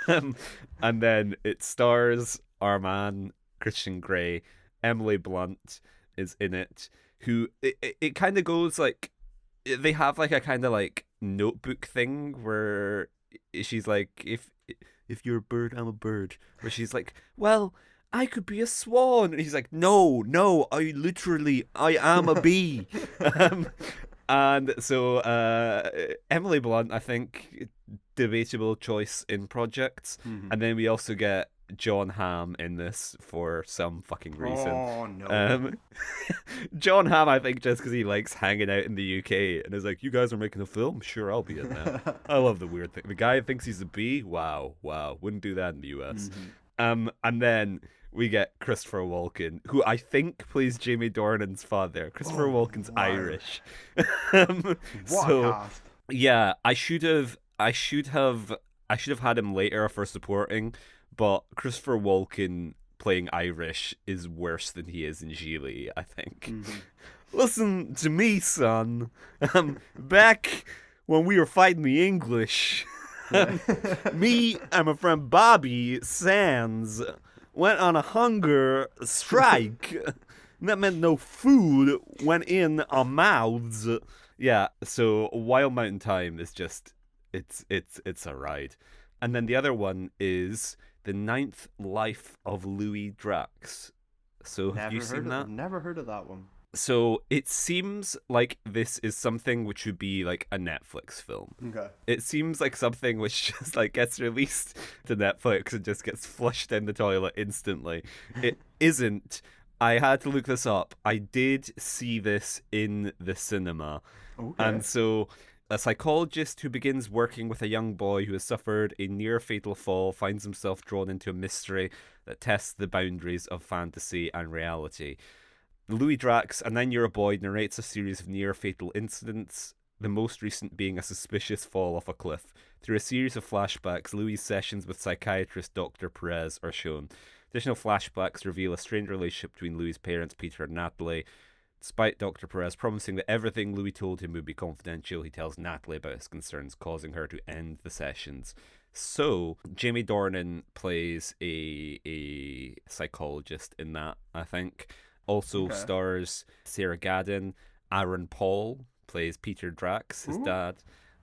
And then it stars our man, Christian Grey. Emily Blunt is in it, who it kind of goes like, they have like a kind of like notebook thing where she's like, if you're a bird, I'm a bird. Where she's like, well, I could be a swan. And he's like, no, I am a bee. And so Emily Blunt, I think, debatable choice in projects. And then we also get John Hamm in this for some fucking reason. Oh, no. John Hamm, I think, just because he likes hanging out in the UK and is like, you guys are making a film? Sure, I'll be in that. I love the weird thing. The guy thinks he's a bee? Wow. Wouldn't do that in the US. And then we get Christopher Walken, who I think plays Jamie Dornan's father. Christopher Walken's Irish. Cast. Yeah, I should have had him later for supporting, but Christopher Walken playing Irish is worse than he is in Gigli, I think. Listen to me, son. Back when we were fighting the English, me and my friend Bobby Sands went on a hunger strike. That meant no food went in our mouths. Yeah, so Wild Mountain Thyme is just, it's a ride. And then the other one is The Ninth Life of Louis Drax. So have you seen that? Never heard of that one. So it seems like this is something which would be like a Netflix film. Okay. It seems like something which just like gets released to Netflix and just gets flushed in the toilet instantly. It isn't. I had to look this up. I did see this in the cinema. Okay. And so a psychologist who begins working with a young boy who has suffered a near-fatal fall finds himself drawn into a mystery that tests the boundaries of fantasy and reality. Louis Drax, a 9-year-old boy, narrates a series of near-fatal incidents, the most recent being a suspicious fall off a cliff. Through a series of flashbacks, Louis' sessions with psychiatrist Dr. Perez are shown. Additional flashbacks reveal a strained relationship between Louis' parents, Peter and Natalie. Despite Dr. Perez promising that everything Louis told him would be confidential, he tells Natalie about his concerns, causing her to end the sessions. So, Jamie Dornan plays a psychologist in that, I think. Also stars Sarah Gadon. Aaron Paul plays Peter Drax, his dad.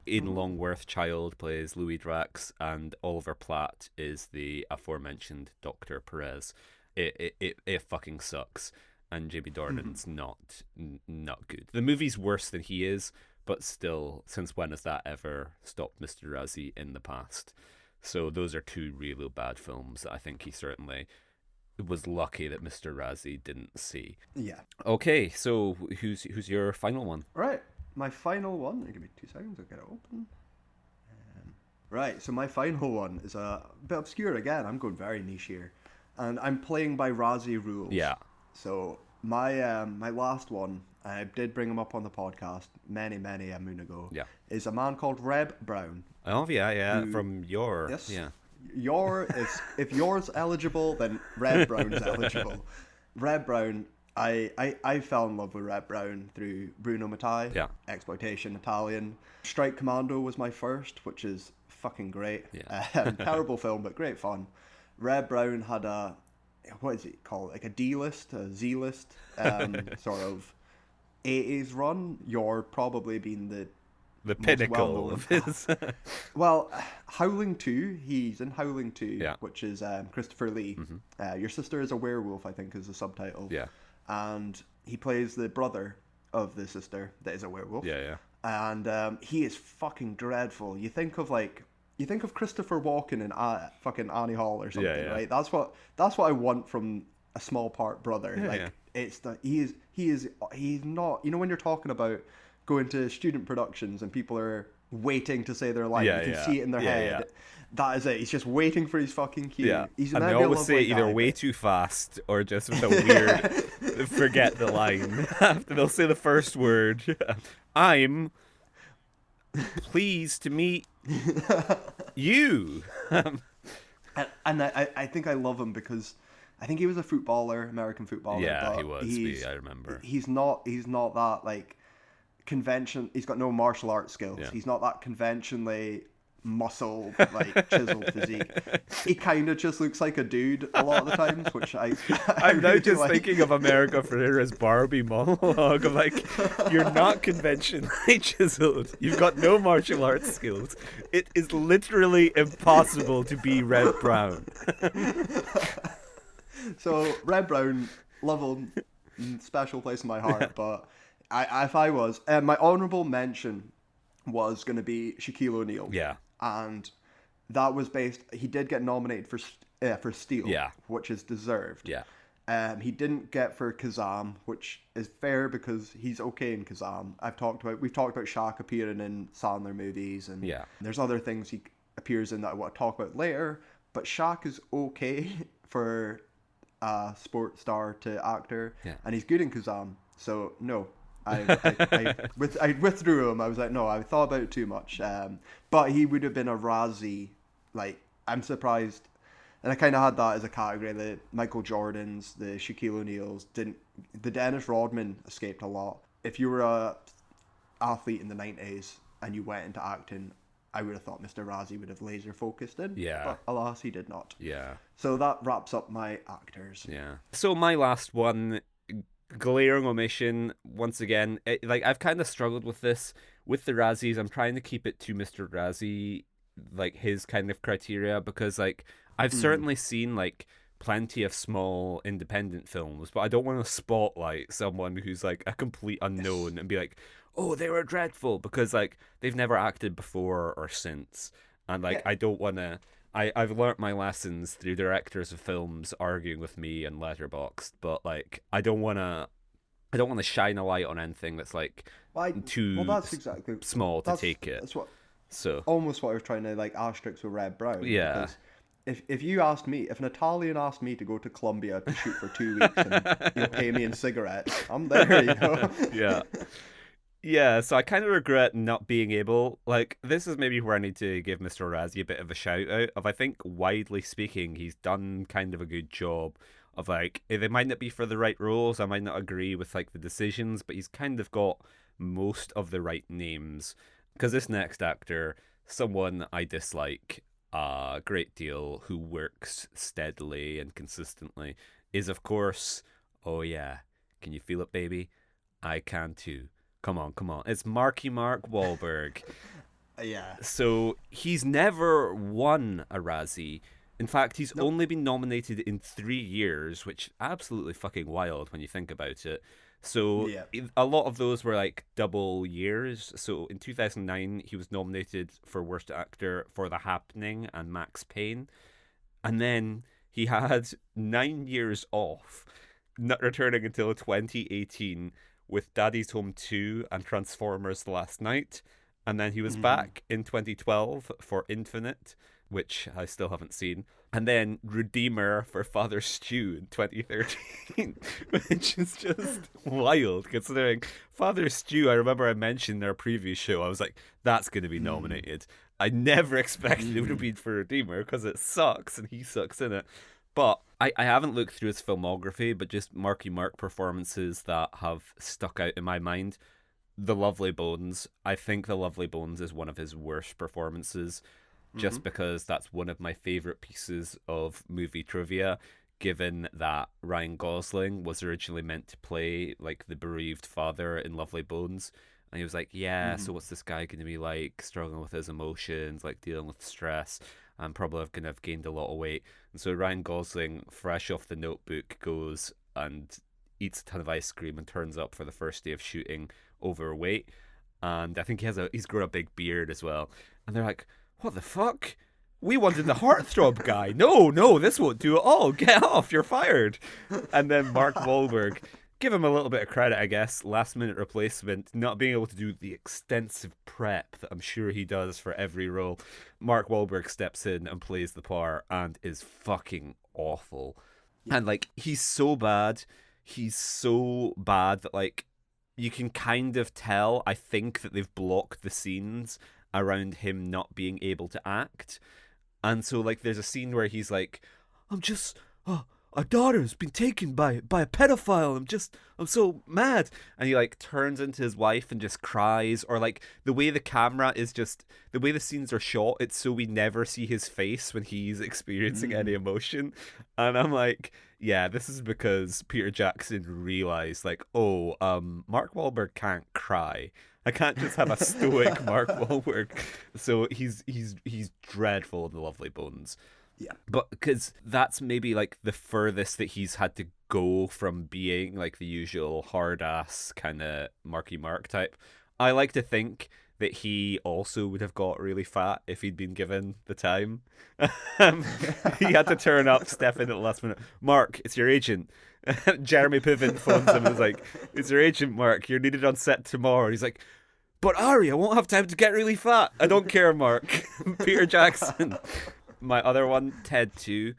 Aidan Longworth Child plays Louis Drax, and Oliver Platt is the aforementioned Dr. Perez. It fucking sucks, and Jamie Dornan's not good. The movie's worse than he is, but still, since when has that ever stopped Mr. Razzie in the past? So those are two really bad films that I think he certainly was lucky that Mr. Razzie didn't see. Yeah. Okay, so who's your final one? Right. My final one, give me 2 seconds, I'll get it open. Right, so my final one is a bit obscure again. I'm going very niche here. And I'm playing by Razzie rules. Yeah. So my my last one, I did bring him up on the podcast many a moon ago. Yeah. Is a man called Reb Brown. Oh yeah, from your Yes. yeah. Your is if yours eligible, then Reb Brown's eligible. Reb Brown, I fell in love with Reb Brown through Bruno Mattei. Yeah. Exploitation Italian. Strike Commando was my first, which is fucking great. Yeah. Terrible film, but great fun. Reb Brown had a, what is it called? Like a D-list, a Z-list, sort of 80s run. You're probably being the pinnacle of his. Well, Howling 2, he's in Howling 2, Yeah. which is Christopher Lee. Your Sister is a Werewolf, I think, is the subtitle. Yeah. And he plays the brother of the sister that is a werewolf. Yeah. And he is fucking dreadful. You think of Christopher Walken in fucking Annie Hall or something, right? That's what I want from a small part brother. It's that he's not. You know when you're talking about going to student productions and people are waiting to say their line, you can see it in their head. Yeah. That is it. He's just waiting for his fucking cue. Yeah. He's and they always say it either way too fast or just with a weird forget the line. They'll say the first word. I'm pleased to meet you. And I think I love him because I think he was a footballer, American footballer. Yeah, he was. I remember. He's not that like convention. He's got no martial arts skills. Yeah. He's not that conventionally muscle like chiseled physique. He kind of just looks like a dude a lot of the times, which I'm now really just like. thinking of America Ferrera's Barbie monologue of like, you're not conventionally chiseled, you've got no martial arts skills, it is literally impossible to be Red Brown. So Red Brown, love him, special place in my heart. But if I was, my honourable mention was going to be Shaquille O'Neal. Yeah. And that was based. He did get nominated for Steel. Yeah. Which is deserved. Yeah. He didn't get for Kazam, which is fair because he's okay in Kazam. We've talked about Shaq appearing in Sandler movies, and there's other things he appears in that I want to talk about later. But Shaq is okay for a sports star to actor, and he's good in Kazam. So no. I withdrew him. I was like, no, I thought about it too much. But he would have been a Razzie. Like, I'm surprised. And I kind of had that as a category. The Michael Jordans, the Shaquille O'Neals, didn't. The Dennis Rodman escaped a lot. If you were a athlete in the 90s and you went into acting, I would have thought Mr. Razzie would have laser focused in. Yeah. But alas, he did not. Yeah. So that wraps up my actors. Yeah. So my last one, glaring omission once again. I've kind of struggled with this with the Razzies. I'm trying to keep it to Mr. Razzie, like his kind of criteria, because like I've certainly seen like plenty of small independent films, but I don't want to spotlight someone who's like a complete unknown and be like, oh, they were dreadful, because like they've never acted before or since, and like I don't want to. I've learnt my lessons through directors of films arguing with me and Letterboxd, but like I don't want to shine a light on anything that's like too small to take it. That's what. So almost what I was trying to like asterisk with Red Brown. Yeah. Because if you asked me, if an Italian asked me to go to Colombia to shoot for 2 weeks and pay me in cigarettes, I'm there. You know. Yeah. Yeah, so I kind of regret not being able, like, this is maybe where I need to give Mr. Razzie a bit of a shout out of, I think, widely speaking, he's done kind of a good job of like, they might not be for the right roles, I might not agree with like the decisions, but he's kind of got most of the right names. Because this next actor, someone I dislike a great deal, who works steadily and consistently, is of course, oh yeah, can you feel it, baby? I can too. Come on, come on. It's Marky Mark Wahlberg. Yeah. So he's never won a Razzie. In fact, he's Nope. only been nominated in 3 years, which absolutely fucking wild when you think about it. So Yeah. a lot of those were like double years. So in 2009, he was nominated for Worst Actor for The Happening and Max Payne. And then he had 9 years off, not returning until 2018 with Daddy's Home 2 and Transformers The Last Night. And then he was back in 2012 for Infinite, which I still haven't seen. And then Redeemer for Father Stew in 2013, which is just wild considering Father Stew, I remember I mentioned in our previous show, I was like, that's going to be nominated. I never expected it would have been for Redeemer because it sucks and he sucks in it. But I haven't looked through his filmography, but just Marky Mark performances that have stuck out in my mind. The Lovely Bones. I think The Lovely Bones is one of his worst performances, just because that's one of my favorite pieces of movie trivia, given that Ryan Gosling was originally meant to play like the bereaved father in Lovely Bones. And he was like, yeah, so what's this guy going to be like, struggling with his emotions, like dealing with stress, and probably going to have gained a lot of weight. And so Ryan Gosling, fresh off The Notebook, goes and eats a ton of ice cream and turns up for the first day of shooting overweight. And I think he's grown a big beard as well. And they're like, what the fuck? We wanted the heartthrob guy. No, this won't do at all. Get off, you're fired. And then Mark Wahlberg, give him a little bit of credit, I guess. Last minute replacement, not being able to do the extensive prep that I'm sure he does for every role. Mark Wahlberg steps in and plays the part and is fucking awful. Yeah. And like, he's so bad that like you can kind of tell, I think, that they've blocked the scenes around him not being able to act. And so like there's a scene where he's like, our daughter's been taken by a pedophile. I'm so mad. And he like turns into his wife and just cries. Or like the way the camera is just, the way the scenes are shot, it's so we never see his face when he's experiencing any emotion. And I'm like, yeah, this is because Peter Jackson realized like, Mark Wahlberg can't cry. I can't just have a stoic Mark Wahlberg. So he's dreadful in The Lovely Bones. Yeah. But because that's maybe like the furthest that he's had to go from being like the usual hard ass kind of Marky Mark type. I like to think that he also would have got really fat if he'd been given the time. He had to turn up, step in at the last minute. Mark, it's your agent. Jeremy Piven phones him and is like, it's your agent, Mark. You're needed on set tomorrow. He's like, but Ari, I won't have time to get really fat. I don't care, Mark. Peter Jackson. My other one, Ted 2.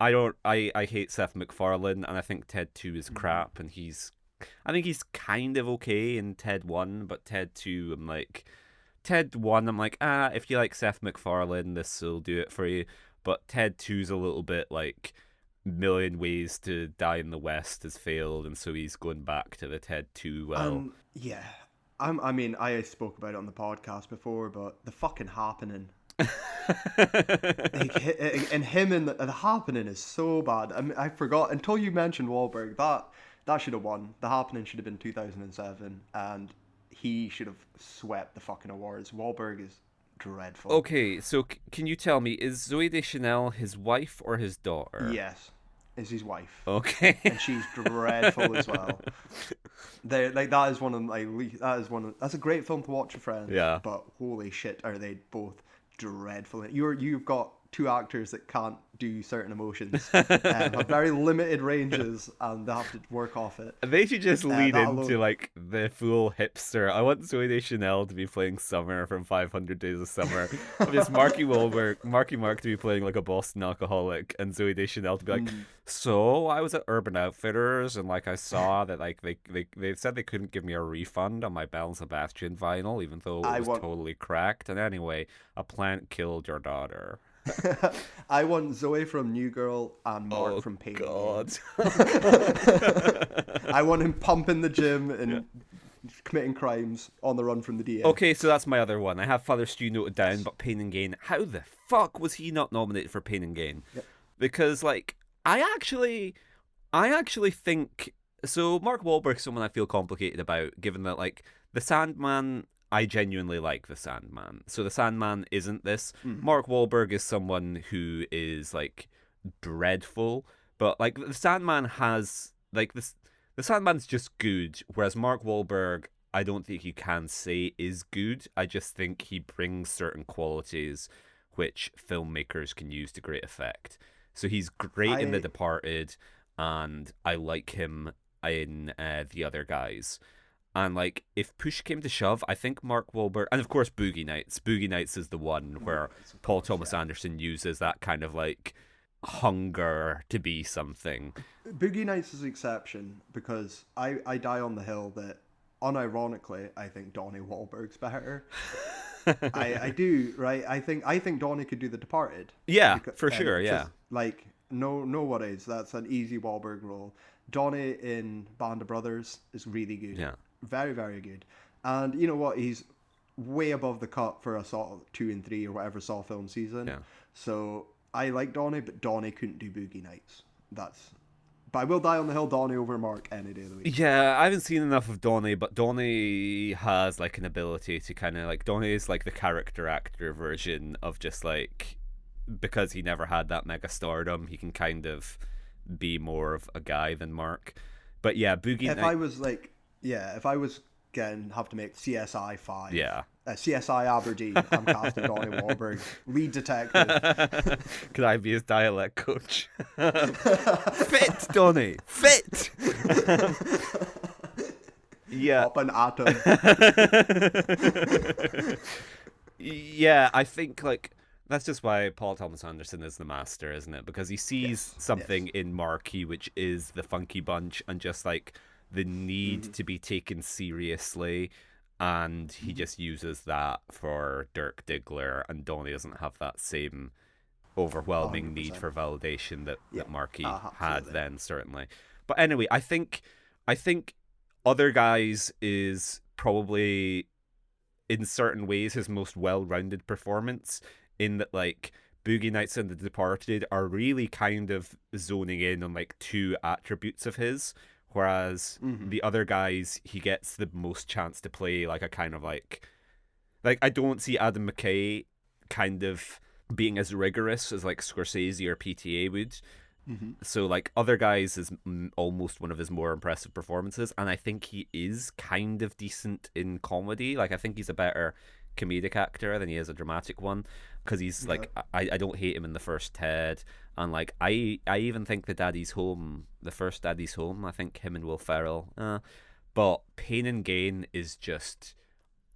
I hate Seth MacFarlane, and I think Ted 2 is crap, and I think he's kind of okay in Ted 1, but Ted 2, I'm like, if you like Seth MacFarlane, this will do it for you. But Ted 2's a little bit like Million Ways to Die in the West has failed, and so he's going back to the Ted 2 well. Yeah. I mean, I spoke about it on the podcast before, but The Fucking Happening. And him in the Happening is so bad. I mean, I forgot until you mentioned Wahlberg. That should have won. The Happening should have been 2007, and he should have swept the fucking awards. Wahlberg is dreadful. Okay, so can you tell me, is Zooey Deschanel his wife or his daughter? Yes, is his wife. Okay, and she's dreadful as well. They like that is one of my that's a great film to watch with friends. Yeah, but holy shit, are they both dreadful? You've got two actors that can't do certain emotions, have very limited ranges, and they have to work off it. They should just lean into like the full hipster. I want Zooey Deschanel to be playing Summer from 500 Days of Summer. Just Marky Mark to be playing like a Boston alcoholic, and Zooey Deschanel to be like, so I was at Urban Outfitters and like I saw that like they said they couldn't give me a refund on my Belle Sebastian vinyl, even though it was totally cracked. And anyway, a plant killed your daughter. I want Zoe from New Girl and Mark Oh from Pain and God. Gain. I want him pumping the gym and committing crimes on the run from the DA. Okay, so that's my other one. I have Father Stew noted down, but Pain and Gain. How the fuck was he not nominated for Pain and Gain? Yep. Because like I actually think so. Mark Wahlberg's someone I feel complicated about, given that like the Sandman. I genuinely like the Sandman. So the Sandman isn't this. Mark Wahlberg is someone who is like dreadful, but like the Sandman has like this. The Sandman's just good, whereas Mark Wahlberg, I don't think you can say is good. I just think he brings certain qualities which filmmakers can use to great effect. So he's great in The Departed, and I like him in The Other Guys. And like, if push came to shove, I think Mark Wahlberg, and of course Boogie Nights. Boogie Nights is the one where Paul Thomas Anderson uses that kind of like hunger to be something. Boogie Nights is an exception because I die on the hill that, unironically, I think Donnie Wahlberg's better. I do, right? I think Donnie could do The Departed. Yeah, for sure, yeah. Just, like, no worries. That's an easy Wahlberg role. Donnie in Band of Brothers is really good. Yeah. Very, very good. And you know what? He's way above the cut for a Saw 2 and 3 or whatever Saw film season. Yeah. So I like Donnie, but Donnie couldn't do Boogie Nights. But I will die on the hill Donnie over Mark any day of the week. Yeah, I haven't seen enough of Donnie, but Donnie has like an ability to kind of like Donnie is like the character actor version of just like, because he never had that mega stardom, he can kind of be more of a guy than Mark. But yeah, Boogie Nights. If I was have to make CSI 5. Yeah. CSI Aberdeen. I'm casting Donnie Wahlberg, lead detective. Could I be his dialect coach? Fit, Donnie, fit. Yeah. Up an atom. Yeah, I think like that's just why Paul Thomas Anderson is the master, isn't it? Because he sees something in Marky, which is the Funky Bunch, and just like the need to be taken seriously, and he just uses that for Dirk Diggler, and Donnie doesn't have that same overwhelming 100%. need for validation that Marky had absolutely. then, certainly. But anyway, I think Other Guys is probably in certain ways his most well-rounded performance, in that like Boogie Nights and The Departed are really kind of zoning in on like two attributes of his, whereas The Other Guys, he gets the most chance to play like a kind of like I don't see Adam McKay kind of being as rigorous as like Scorsese or PTA would. So like Other Guys is almost one of his more impressive performances, and I think he is kind of decent in comedy. Like I think he's a better comedic actor than he is a dramatic one, because he's like I don't hate him in the first Ted, and like I even think the first Daddy's Home, I think him and Will Ferrell, but Pain and Gain is just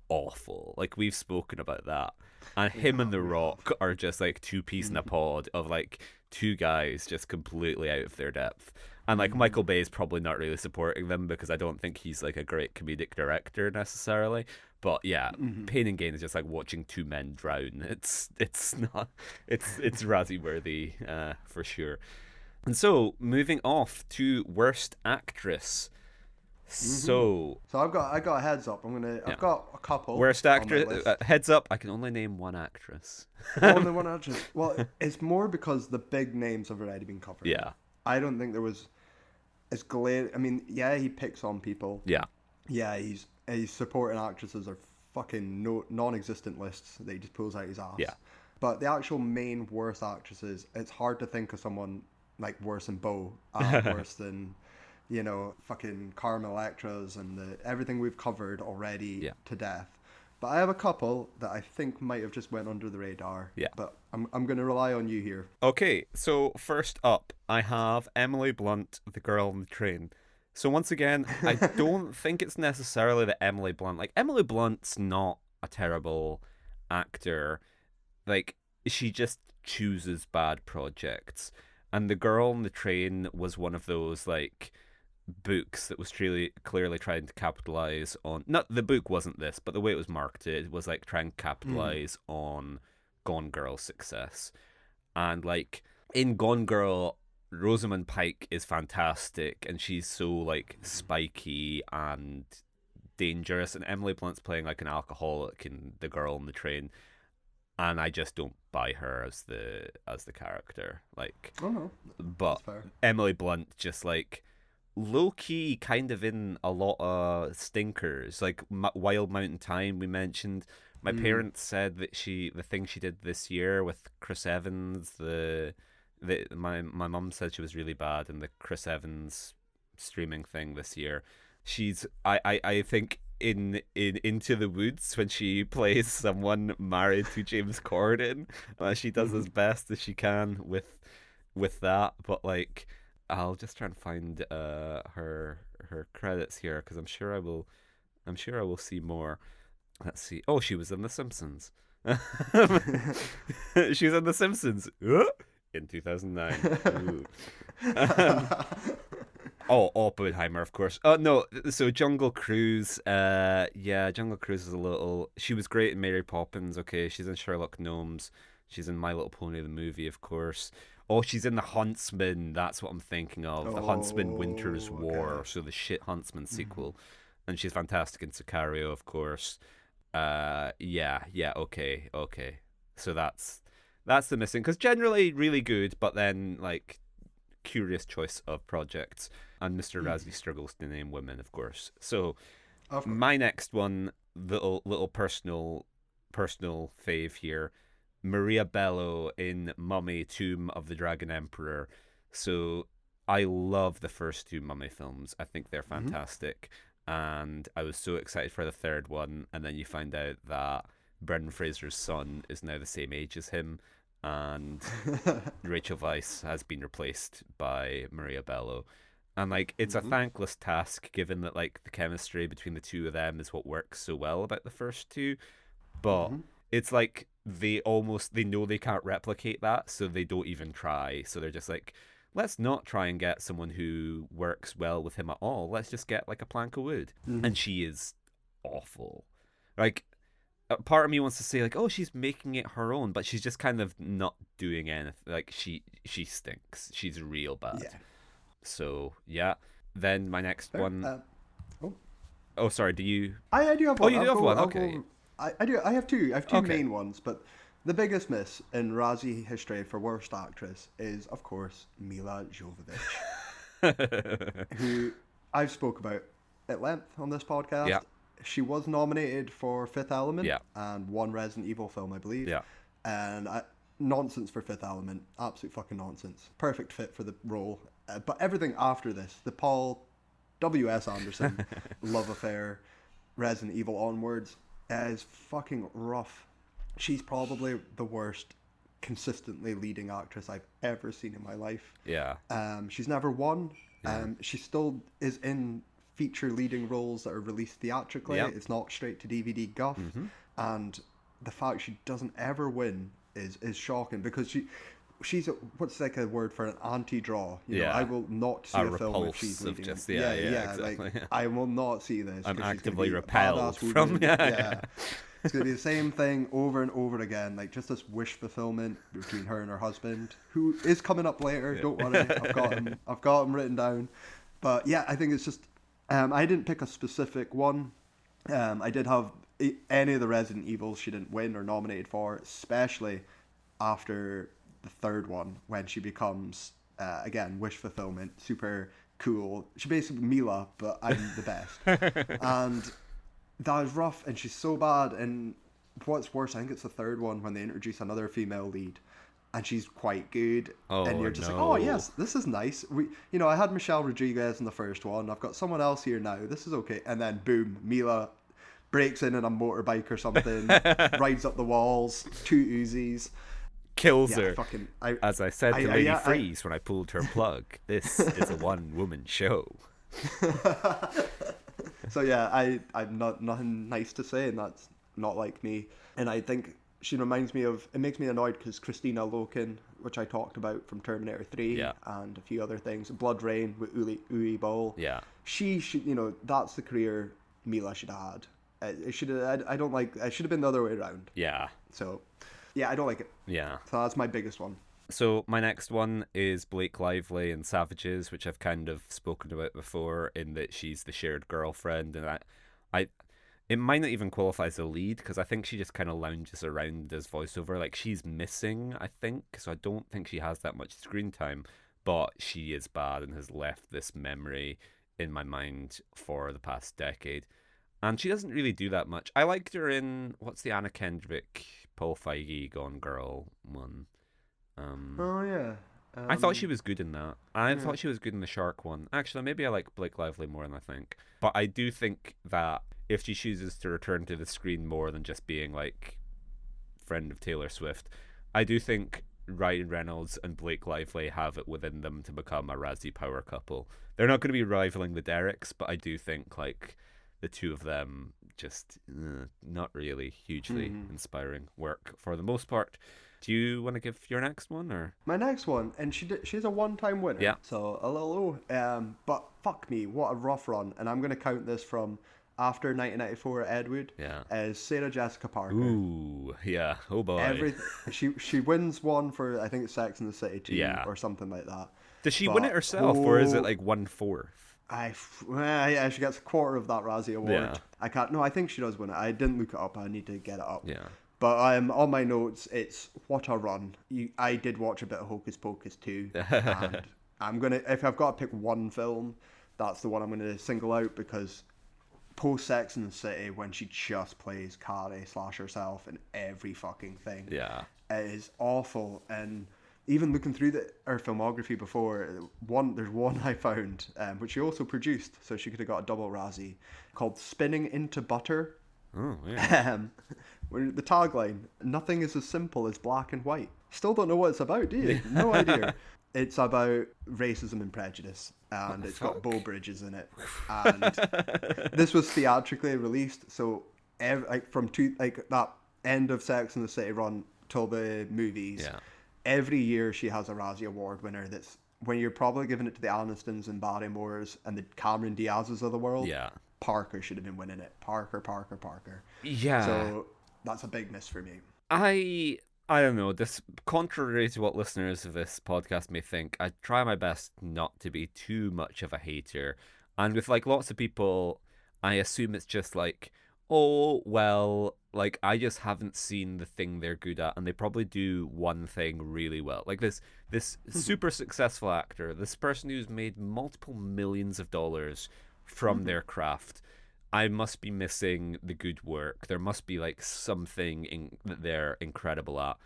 awful. Like we've spoken about that, and him and The Rock are just like two peas in a pod of like two guys just completely out of their depth. And like Michael Bay is probably not really supporting them, because I don't think he's like a great comedic director necessarily. But yeah, Pain and Gain is just like watching two men drown. It's Razzie worthy for sure. And so moving off to worst actress. So I got a heads up. I've got a couple. Worst actress. Heads up, I can only name one actress. Only one actress. Well, it's more because the big names have already been covered. Yeah. I don't think there was as glaring. I mean, yeah, he picks on people. Yeah. Yeah, his supporting actresses are fucking non-existent lists that he just pulls out his ass. Yeah. But the actual main worst actresses, it's hard to think of someone like worse than Bo, worse than, you know, fucking Carmen Electras and everything we've covered already to death. But I have a couple that I think might have just went under the radar. Yeah. But I'm going to rely on you here. Okay, so first up, I have Emily Blunt, The Girl on the Train. So once again, I don't think it's necessarily that Emily Blunt's not a terrible actor. Like, she just chooses bad projects. And The Girl on the Train was one of those, like, books that was clearly trying to capitalize on, not the book wasn't this, but the way it was marketed was like trying to capitalize on Gone Girl's success. And like in Gone Girl, Rosamund Pike is fantastic, and she's so like spiky and dangerous, and Emily Blunt's playing like an alcoholic in The Girl on the Train, and I just don't buy her as the character. Like, Oh no, but that's fair. Emily Blunt just like low key kind of in a lot of stinkers, like Wild Mountain Thyme we mentioned. My parents said that the thing she did this year with Chris Evans, my mum said she was really bad in the Chris Evans streaming thing this year. I think in Into the Woods, when she plays someone married to James Corden, she does as best as she can with that. But like, I'll just try and find her credits here, because I'm sure I will see more. Let's see. Oh, she was in The Simpsons. She was in The Simpsons in 2009. Oh, Oppenheimer, of course. Oh no, so Jungle Cruise. Yeah, Jungle Cruise is a little. She was great in Mary Poppins. Okay, she's in Sherlock Gnomes. She's in My Little Pony the movie, of course. Oh, she's in The Huntsman. That's what I'm thinking of. The Huntsman: Winter's War. So the shit Huntsman sequel, and she's fantastic in Sicario, of course. Yeah, okay. So that's the missing, because generally really good, but then like curious choice of projects, and Mr. Razzie struggles to name women, of course. So my next one, little personal fave here, Maria Bello in Mummy: Tomb of the Dragon Emperor. So I love the first two Mummy films. I think they're fantastic. And I was so excited for the third one, and then you find out that Brendan Fraser's son is now the same age as him, and Rachel Weisz has been replaced by Maria Bello. And like, it's a thankless task, given that like the chemistry between the two of them is what works so well about the first two. But it's like they know they can't replicate that, so they don't even try. So they're just like, let's not try and get someone who works well with him at all. Let's just get like a plank of wood. And she is awful. Like, a part of me wants to say like, oh, she's making it her own, but she's just kind of not doing anything. Like, she stinks. She's real bad. Yeah. So yeah. Then my next one. Oh, Oh, sorry. Do you? I do have Oh, one. you do have one. Okay. I do. I have two. I have two Okay. main ones, but the biggest miss in Razzie history for worst actress is, of course, Mila Jovovich, who I've spoke about at length on this podcast. Yeah. She was nominated for Fifth Element Yeah. and one Resident Evil film, I believe. Yeah. And nonsense for Fifth Element. Absolute fucking nonsense. Perfect fit for the role. But everything after this, the Paul W.S. Anderson love affair, Resident Evil onwards, is fucking rough. She's probably the worst consistently leading actress I've ever seen in my life. Yeah. She's never won. She still is in feature leading roles that are released theatrically. Yep. It's not straight to DVD guff. And the fact she doesn't ever win is shocking, because she's what's like a word for an anti-draw. You know, I will not see a film if she's leading. Just, exactly. Like, I will not see this. I'm 'cause she's gonna actively be a repelled badass from woman. It's going to be the same thing over and over again, like just this wish fulfillment between her and her husband, who is coming up later. Don't worry, I've got him written down. But yeah, I think it's just I didn't pick a specific one. I did have any of the Resident Evils she didn't win or nominated for, especially after the third one, when she becomes again wish fulfillment, super cool. She basically Mila, but I'm the best. And that was rough, and she's so bad. And what's worse, I think it's the third one when they introduce another female lead, and she's quite good. And you're just like, oh yes, this is nice. I had Michelle Rodriguez in the first one. I've got someone else here now. This is okay. And then boom, Mila breaks in a motorbike or something, rides up the walls, 2 Uzis. Kills her. As I said to Lady Freeze when I pulled her plug, this is a one-woman show. So yeah, I'm nothing nice to say, and that's not like me. And I think she reminds me of, it makes me annoyed because Christina Loken, which I talked about from Terminator 3 and a few other things, Blood Rain with Uwe Boll. Yeah. She should, that's the career Mila should have had. It should have, I don't like, it should have been the other way around. Yeah. So, yeah, I don't like it. Yeah. So that's my biggest one. So my next one is Blake Lively in Savages, which I've kind of spoken about before, in that she's the shared girlfriend, and I it might not even qualify as a lead because I think she just kind of lounges around as voiceover. Like she's missing, I think, so I don't think she has that much screen time, but she is bad and has left this memory in my mind for the past decade. And she doesn't really do that much. I liked her in what's the Anna Kendrick, Paul Feige Gone Girl one. Oh yeah. I thought she was good in that. I Yeah. thought she was good in the Shark one. Actually, maybe I like Blake Lively more than I think. But I do think that if she chooses to return to the screen more than just being like friend of Taylor Swift, I do think Ryan Reynolds and Blake Lively have it within them to become a Razzie power couple. They're not going to be rivaling the Derricks, but I do think like the two of them just not really hugely inspiring work for the most part. Do you want to give your next one or? My next one, and she's a one-time winner. Yeah. So a little low. But fuck me, what a rough run. And I'm gonna count this from after 1994 at Edwood. Yeah. As Sarah Jessica Parker. Ooh, yeah. Oh boy. She wins one for I think it's Sex and the City 2 Yeah. or something like that. Does she win it herself, or is it like 1/4? Yeah, she gets a quarter of that Razzie award. Yeah. I can't. No, I think she does win it. I didn't look it up. I need to get it up. Yeah. But on my notes, it's what a run. I did watch a bit of Hocus Pocus too, and if I've got to pick one film, that's the one I'm gonna single out because post Sex and the City, when she just plays Carrie / herself in every fucking thing, Yeah. it is awful. And even looking through her filmography before, there's one I found, which she also produced, so she could have got a double Razzie, called "Spinning into Butter." Oh, yeah. Where the tagline, "Nothing is as simple as black and white." Still don't know what it's about, do you? No idea. It's about racism and prejudice, and it's got Beau Bridges in it. And this was theatrically released, so that end of Sex and the City run till the movies. Yeah. Every year she has a Razzie Award winner. That's when you're probably giving it to the Anistons and Barrymores and the Cameron Diaz's of the world. Yeah. Parker should have been winning it. Parker. Yeah. So that's a big miss for me. I don't know. This, contrary to what listeners of this podcast may think, I try my best not to be too much of a hater. And with like lots of people, I assume it's just like, oh well, like I just haven't seen the thing they're good at, and they probably do one thing really well. Like this super successful actor, this person who's made multiple millions of dollars from their craft. I must be missing the good work. There must be like something that they're incredible at.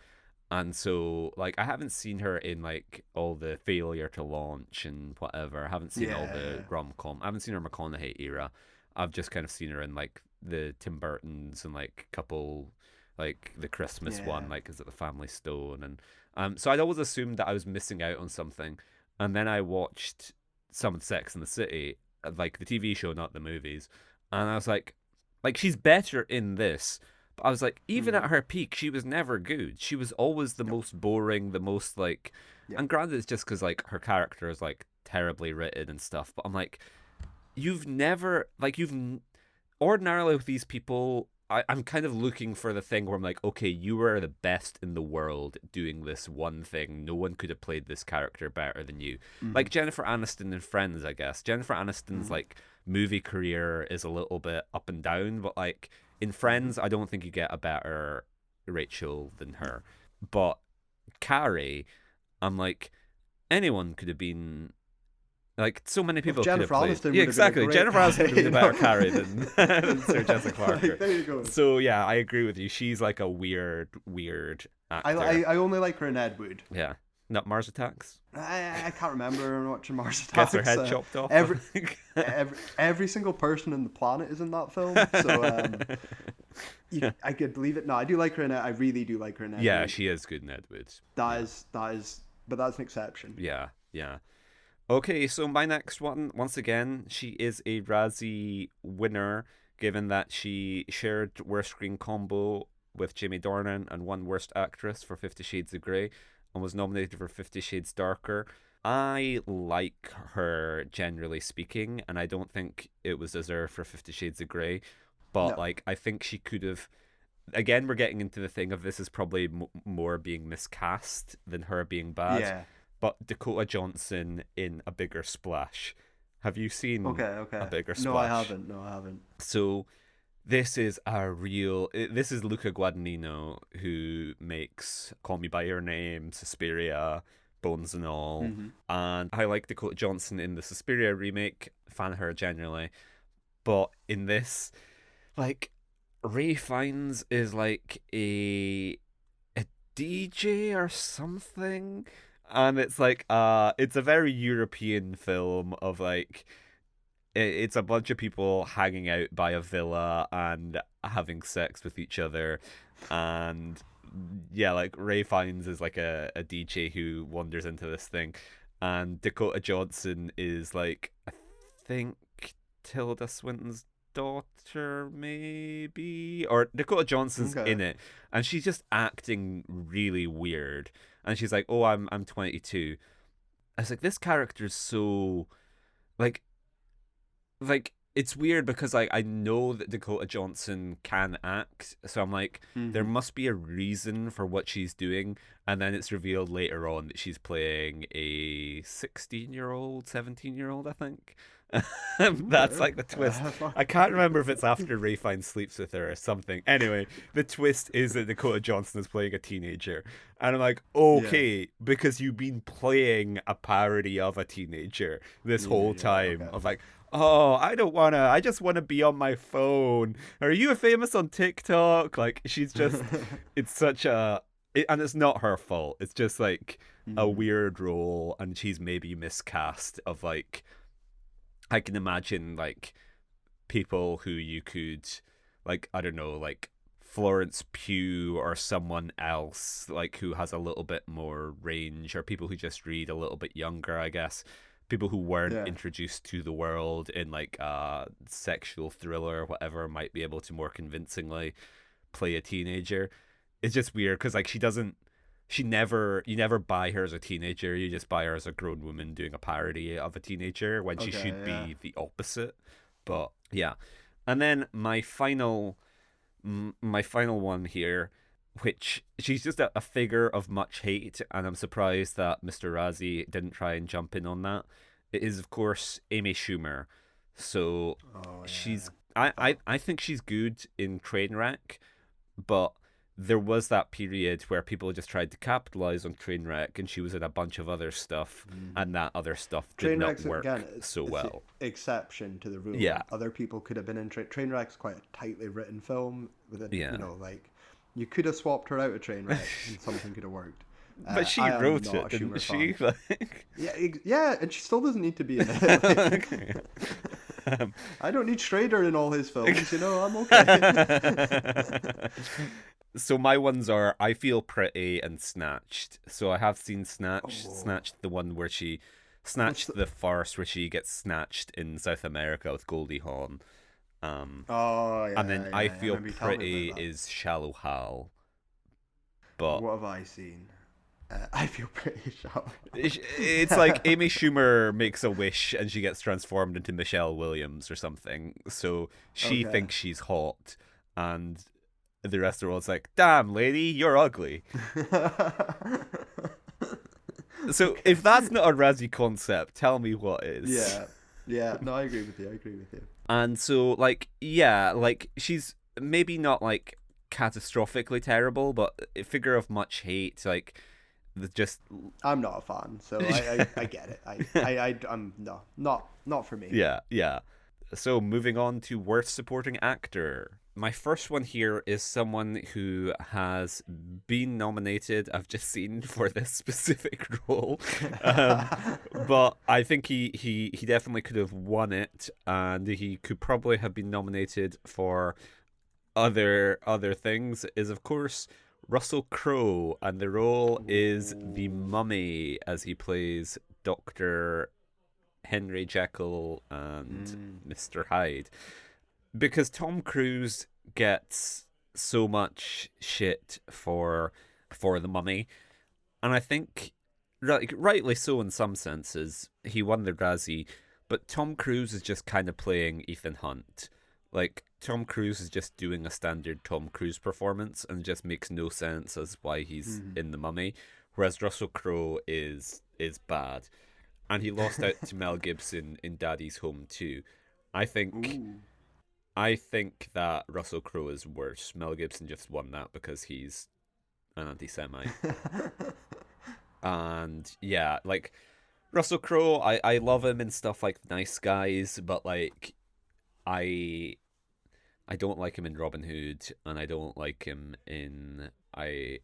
And so, like, I haven't seen her in like all the failure to launch and whatever. I haven't seen all the rom-com. I haven't seen her McConaughey era. I've just kind of seen her in like the Tim Burtons and like couple, like the Christmas one, like is it the Family Stone, and so I'd always assumed that I was missing out on something. And then I watched some of Sex and the City, like the TV show, not the movies. And I was like she's better in this. But I was like, even at her peak, she was never good. She was always the most boring, the most like, and granted, it's just because like her character is like terribly written and stuff. But I'm like, ordinarily with these people, I'm kind of looking for the thing where I'm like, okay, you were the best in the world doing this one thing. No one could have played this character better than you. Like Jennifer Aniston in Friends, I guess. Jennifer Aniston's like movie career is a little bit up and down, but like in Friends, I don't think you get a better Rachel than her. But Carrie, I'm like, anyone could have been. Like, so many people could have played. Aniston Yeah, exactly. Jennifer Aniston would have been a better Carrie than Sarah Jessica Parker. Like, there you go. So, yeah, I agree with you. She's like a weird actor. I only like her in Ed Wood. Yeah. Not Mars Attacks? I can't remember watching Mars Gets Attacks. her head chopped off. Every single person in the planet is in that film. So I could believe it. No, I do like her in it. I really do like her in Ed Yeah, Wood. she is good in Ed Wood. That is, but that's an exception. Yeah. Okay, so my next one, once again, she is a Razzie winner, given that she shared Worst Screen Combo with Jamie Dornan and won Worst Actress for 50 Shades of Grey, and was nominated for 50 Shades Darker. I like her, generally speaking, and I don't think it was deserved for 50 Shades of Grey, but No. like I think she could have again, we're getting into the thing of this is probably more being miscast than her being bad. Yeah. But Dakota Johnson in A Bigger Splash. Have you seen A Okay. Bigger No, I Splash? haven't. No, I haven't. So this is Luca Guadagnino, who makes Call Me by Your Name, Suspiria, Bones and All, Hmm. and I like Dakota Johnson in the Suspiria remake. Fan of her generally, but in this, like, Ray Fiennes is like a DJ or something, and it's like it's a very European film of like it's a bunch of people hanging out by a villa and having sex with each other, and yeah, like Ray Fiennes is like a DJ who wanders into this thing, and Dakota Johnson is like, I think, Tilda Swinton's daughter, maybe, or Dakota Johnson's Okay. in it, and she's just acting really weird, and she's like, "Oh, I'm 22." I was like, this character's so like it's weird because like I know that Dakota Johnson can act, so I'm like, there Hmm. must be a reason for what she's doing, and then it's revealed later on that she's playing a 16-year-old, 17-year-old, I think. That's Okay. like the twist. I can't remember if it's after Ray Fiennes sleeps with her or something. Anyway, the twist is that Dakota Johnson is playing a teenager, and I'm like, Yeah. okay, because you've been playing a parody of a teenager this whole Teenager. time. Okay. Of like, oh, I don't wanna. I just want to be on my phone. Are you famous on TikTok? Like, she's just. It's such a. And it's not her fault. It's just like a Hmm. weird role, and she's maybe miscast. Of like, I can imagine like people who you could, like, I don't know, like Florence Pugh or someone else, like who has a little bit more range, or people who just read a little bit younger, I guess. People who weren't Yeah. introduced to the world in like a sexual thriller or whatever might be able to more convincingly play a teenager. It's just weird because like you never buy her as a teenager. You just buy her as a grown woman doing a parody of a teenager when she Okay. should Yeah. be the opposite. But yeah, and then my final one here, which she's just a figure of much hate, and I'm surprised that Mr. Razzie didn't try and jump in on that. It is, of course, Amy Schumer. So Oh she's yeah. Oh. I think she's good in Trainwreck, but there was that period where people just tried to capitalize on Trainwreck, and she was in a bunch of other stuff, Hmm. and that other stuff did not Trainwreck's again. work so It's the well. exception to the rule. Yeah, Other people could have been in Trainwreck's quite a tightly written film with a yeah. like you could have swapped her out of Trainwreck and something could have worked. But she I am wrote not it, a didn't Schumer she? fan. Like, Yeah, yeah, and she still doesn't need to be in it. Like, okay. Um, I don't need Schrader in all his films. I'm okay. so my ones are I Feel Pretty and Snatched. So I have seen Snatched. Oh, Snatched, the one where she what's snatched the farce where she gets snatched in South America with Goldie Hawn. Oh And yeah, then yeah, I yeah. I Feel remember you telling me Pretty about that. is Shallow Hal. But What have I seen? I feel pretty shallow. it's like Amy Schumer makes a wish and she gets transformed into Michelle Williams or something. So she Okay. thinks she's hot, and the rest of the world's like, "Damn, lady, you're ugly." So if that's not a Razzie concept, tell me what is. Yeah, yeah. No, I agree with you. I agree with you. And so, like, yeah, like she's maybe not like catastrophically terrible, but a figure of much hate. Like, just I'm not a fan, so I get it. I'm no, not for me. yeah, yeah. So moving on to worst supporting actor. My first one here is someone who has been nominated. I've just seen for this specific role, um, but I think he definitely could have won it, and he could probably have been nominated for other things. Is of course Russell Crowe, and the role is the Ooh. Mummy as he plays Doctor Henry Jekyll and Mm. Mr. Hyde, because Tom Cruise gets so much shit for the Mummy, and I think rightly so in some senses. He won the Razzie, but Tom Cruise is just kind of playing Ethan Hunt. Like, Tom Cruise is just doing a standard Tom Cruise performance and just makes no sense as why he's in The Mummy, whereas Russell Crowe is bad. And he lost out to Mel Gibson in Daddy's Home too. I think Ooh. I think that Russell Crowe is worse. Mel Gibson just won that because he's an anti-Semite. And yeah, like Russell Crowe, I love him in stuff like Nice Guys, but like I I don't like him in Robin Hood, and I don't like him in I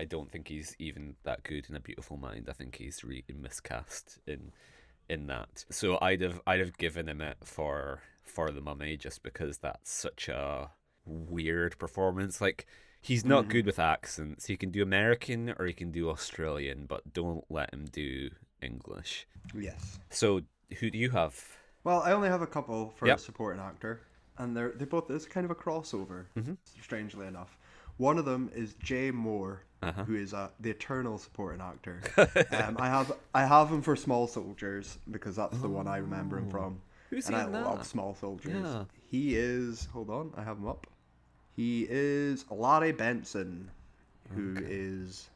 don't think he's even that good in A Beautiful Mind. I think he's really miscast in that. So I'd have given him it for The Mummy just because that's such a weird performance. Like, he's not good with accents. He can do American or he can do Australian, but don't let him do English. Yes. So who do you have? Well, I only have a couple for Yep. a supporting actor, and they both it's kind of a crossover. Mm-hmm. Strangely enough, one of them is Jay Moore, Uh-huh. who is the eternal supporting actor. I have him for Small Soldiers because that's the one I remember him from. Who's and he I in that? love Small Soldiers. Yeah. He is. Hold on, I have him up. He is Larry Benson, who is.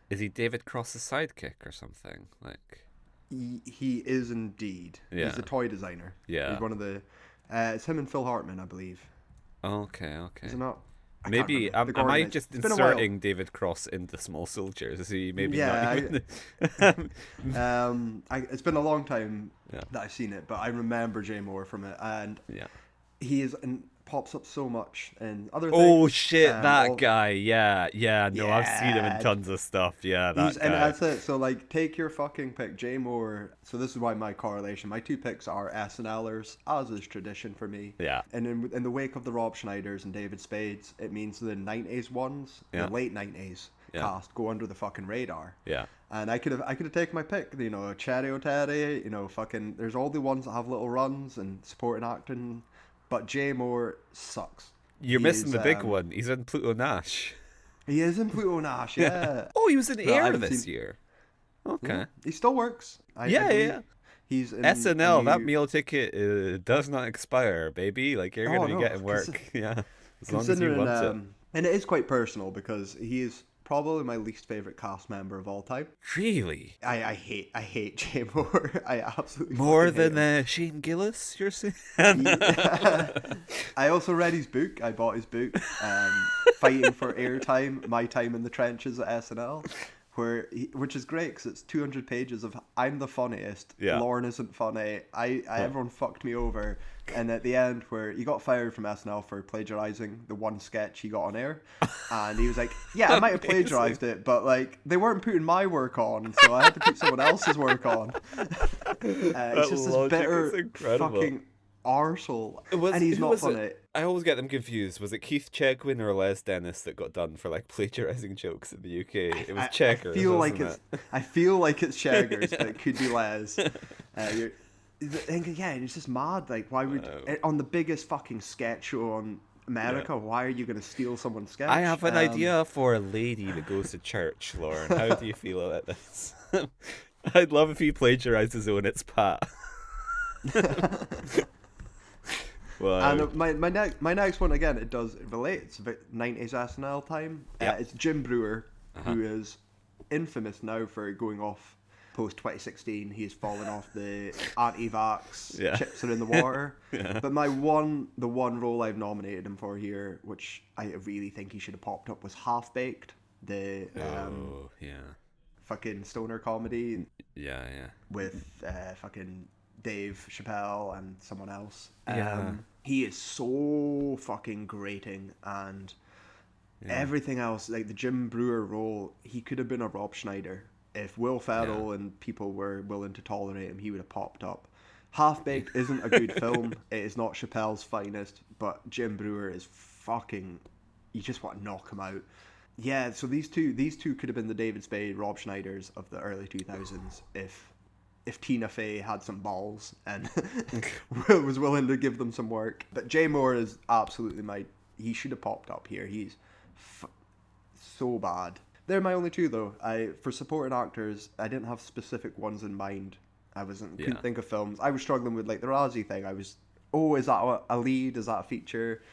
Is he David Cross's sidekick or something? Like, He is indeed. Yeah. He's a toy designer. Yeah. He's one of the. It's him and Phil Hartman, I believe. okay. Is it not? I can't Maybe remember. am The I Gordonites. just It's been a while. inserting David Cross into Small Soldiers? Is he maybe Yeah, not even? It's been a long time Yeah. that I've seen it, but I remember Jay Moore from it, and Yeah. he is and pops up so much in other Oh things. shit, that all- guy. Yeah. No, I've seen him in Yeah. tons of stuff. Yeah, that And guy. that's it. So like, take your fucking pick, Jay Moore. So this is why my correlation. My two picks are SNLers, as is tradition for me. Yeah. And in the wake of the Rob Schneiders and David Spades, it means the '90s ones, Yeah. the late '90s Yeah. cast, go under the fucking radar. Yeah. And I could have taken my pick. You know, Cherry O'Terry. You know, fucking. There's all the ones that have little runs and supporting acting, but Jay Moore sucks. You're He missing is, the big one. He's in Pluto Nash. He is in Pluto Nash. Yeah. Oh, he was in I Air haven't this seen- year. Okay. He still works. I Yeah, believe. yeah. He's in SNL, that new- meal ticket does not expire, baby. Like, you're Oh, going to no, get in work. Yeah. As long as you Considering, want it. and it is quite personal because he is probably my least favorite cast member of all time. Really? I hate Jay Moore. I absolutely More fucking than hate Shane Gillis, you're saying? him. I also read his book. I bought his book, Fighting for Airtime: My Time in the Trenches at SNL. Which is great because it's 200 pages of I'm the funniest. Yeah. Lauren isn't funny. Everyone fucked me over. And at the end, where he got fired from SNL for plagiarizing the one sketch he got on air, and he was like, "Yeah, I might have plagiarized it, but like they weren't putting my work on, so I had to put someone else's work on." It's just this logic is bitter incredible. fucking arsehole, Was- and he's who not was it? funny. I always get them confused. Was it Keith Chegwin or Les Dennis that got done for like plagiarizing jokes in the UK? It was Checkers. I feel like wasn't it's. I feel like it's Shaggers, but it could be Les. It's just mad. Like, why would on the biggest fucking sketch show on America? Why are you going to steal someone's sketch? I have an idea for a lady that goes to church, Lauren. How do you feel about this? I'd love if he plagiarized his own It's Pat. Wow. And my next one again, it relate. It's about 90s SNL time. Yeah. It's Jim Brewer, who is infamous now for going off post 2016. He's fallen off the anti-vax. Yeah. Chips are in the water. Yeah. But the one role I've nominated him for here, which I really think he should have popped up, was Half Baked, the Oh, yeah. fucking stoner comedy Yeah. with fucking Dave Chappelle and someone else. Yeah. He is so fucking grating, and everything else, like the Jim Brewer role, he could have been a Rob Schneider. If Will Ferrell and people were willing to tolerate him, he would have popped up. Half Baked isn't a good film. It is not Chappelle's finest, but Jim Brewer is fucking. You just want to knock him out. Yeah, so these two could have been the David Spade, Rob Schneiders of the early 2000s if Tina Fey had some balls and was willing to give them some work. But Jay Moore is absolutely he should have popped up here. He's so bad. They're my only two though. For supporting actors, I didn't have specific ones in mind. Couldn't think of films. I was struggling with like the Razzie thing. I was, oh, is that a lead? Is that a feature?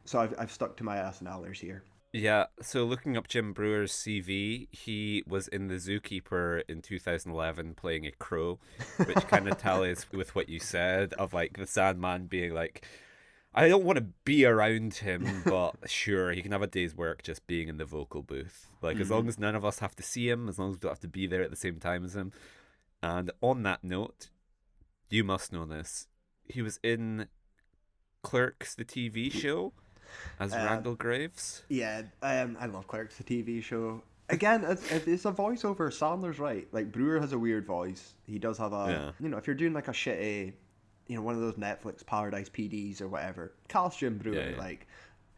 So I've stuck to my SNLers here. Yeah, so looking up Jim Brewer's CV, he was in The Zookeeper in 2011 playing a crow, which kind of tallies with what you said of like the Sandman being like, I don't want to be around him, but sure, he can have a day's work just being in the vocal booth. Like, as long as none of us have to see him, as long as we don't have to be there at the same time as him. And on that note, you must know this. He was in Clerks, the TV show, as Randall Graves. Yeah, I love Clerks, the TV show. Again, it's a voiceover. Sandler's right. Like, Brewer has a weird voice. He does have a, if you're doing like a shitty, one of those Netflix Paradise PDs or whatever, cast Jim Brewer. Yeah. Like,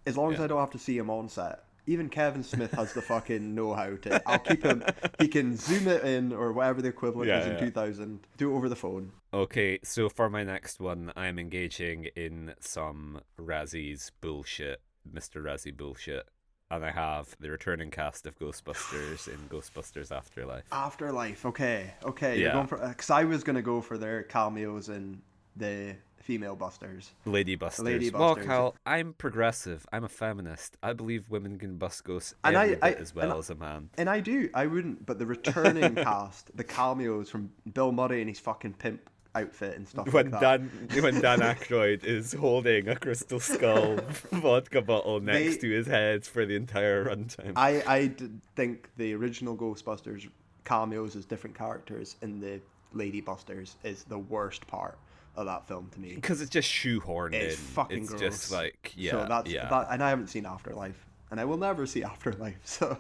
as long as I don't have to see him on set. Even Kevin Smith has the fucking know-how to. I'll keep him. He can zoom it in or whatever the equivalent is in 2000. Do it over the phone. Okay, so for my next one, I'm engaging in some Razzies bullshit, Mr. Razzie bullshit, and I have the returning cast of Ghostbusters in Ghostbusters Afterlife. Afterlife, okay. You're going for, because I was gonna go for their cameos in the female Busters. Lady Busters. Well, Kyle, I'm progressive. I'm a feminist. I believe women can bust ghosts every bit as well as a man. And I do. I wouldn't. But the returning cast, the cameos from Bill Murray and his fucking pimp outfit and stuff like that. When Dan Aykroyd is holding a Crystal Skull vodka bottle next to his head for the entire runtime. I think the original Ghostbusters cameos as different characters in the Lady Busters is the worst part of that film to me, because it's just shoehorned it's in. Fucking it's gross. Just like So that, and I haven't seen Afterlife, and I will never see Afterlife. So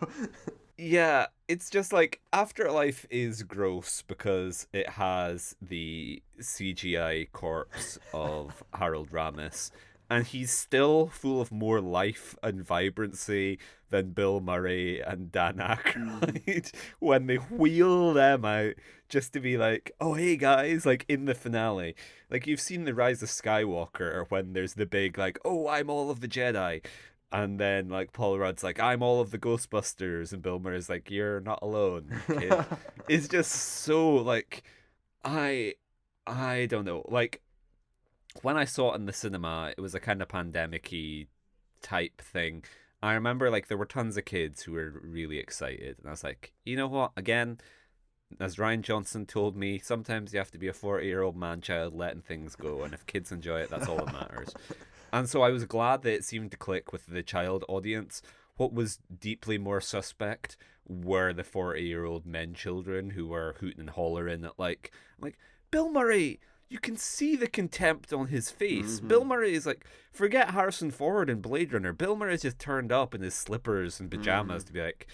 yeah, it's just like Afterlife is gross because it has the CGI corpse of Harold Ramis, and he's still full of more life and vibrancy than Bill Murray and Dan Aykroyd when they wheel them out just to be like, oh, hey, guys, like in the finale. Like, you've seen The Rise of Skywalker when there's the big, like, oh, I'm all of the Jedi. And then, like, Paul Rudd's like, I'm all of the Ghostbusters. And Bill Murray's like, you're not alone, kid. It's just so, like, I don't know. Like, when I saw it in the cinema, it was a kind of pandemic-y type thing. I remember, like, there were tons of kids who were really excited. And I was like, you know what? Again, as Ryan Johnson told me, sometimes you have to be a 40-year-old man-child letting things go. And if kids enjoy it, that's all that matters. And so I was glad that it seemed to click with the child audience. What was deeply more suspect were the 40-year-old men children who were hooting and hollering at, like, Bill Murray, you can see the contempt on his face. Mm-hmm. Bill Murray is like, forget Harrison Ford and Blade Runner. Bill Murray's just turned up in his slippers and pajamas to be like,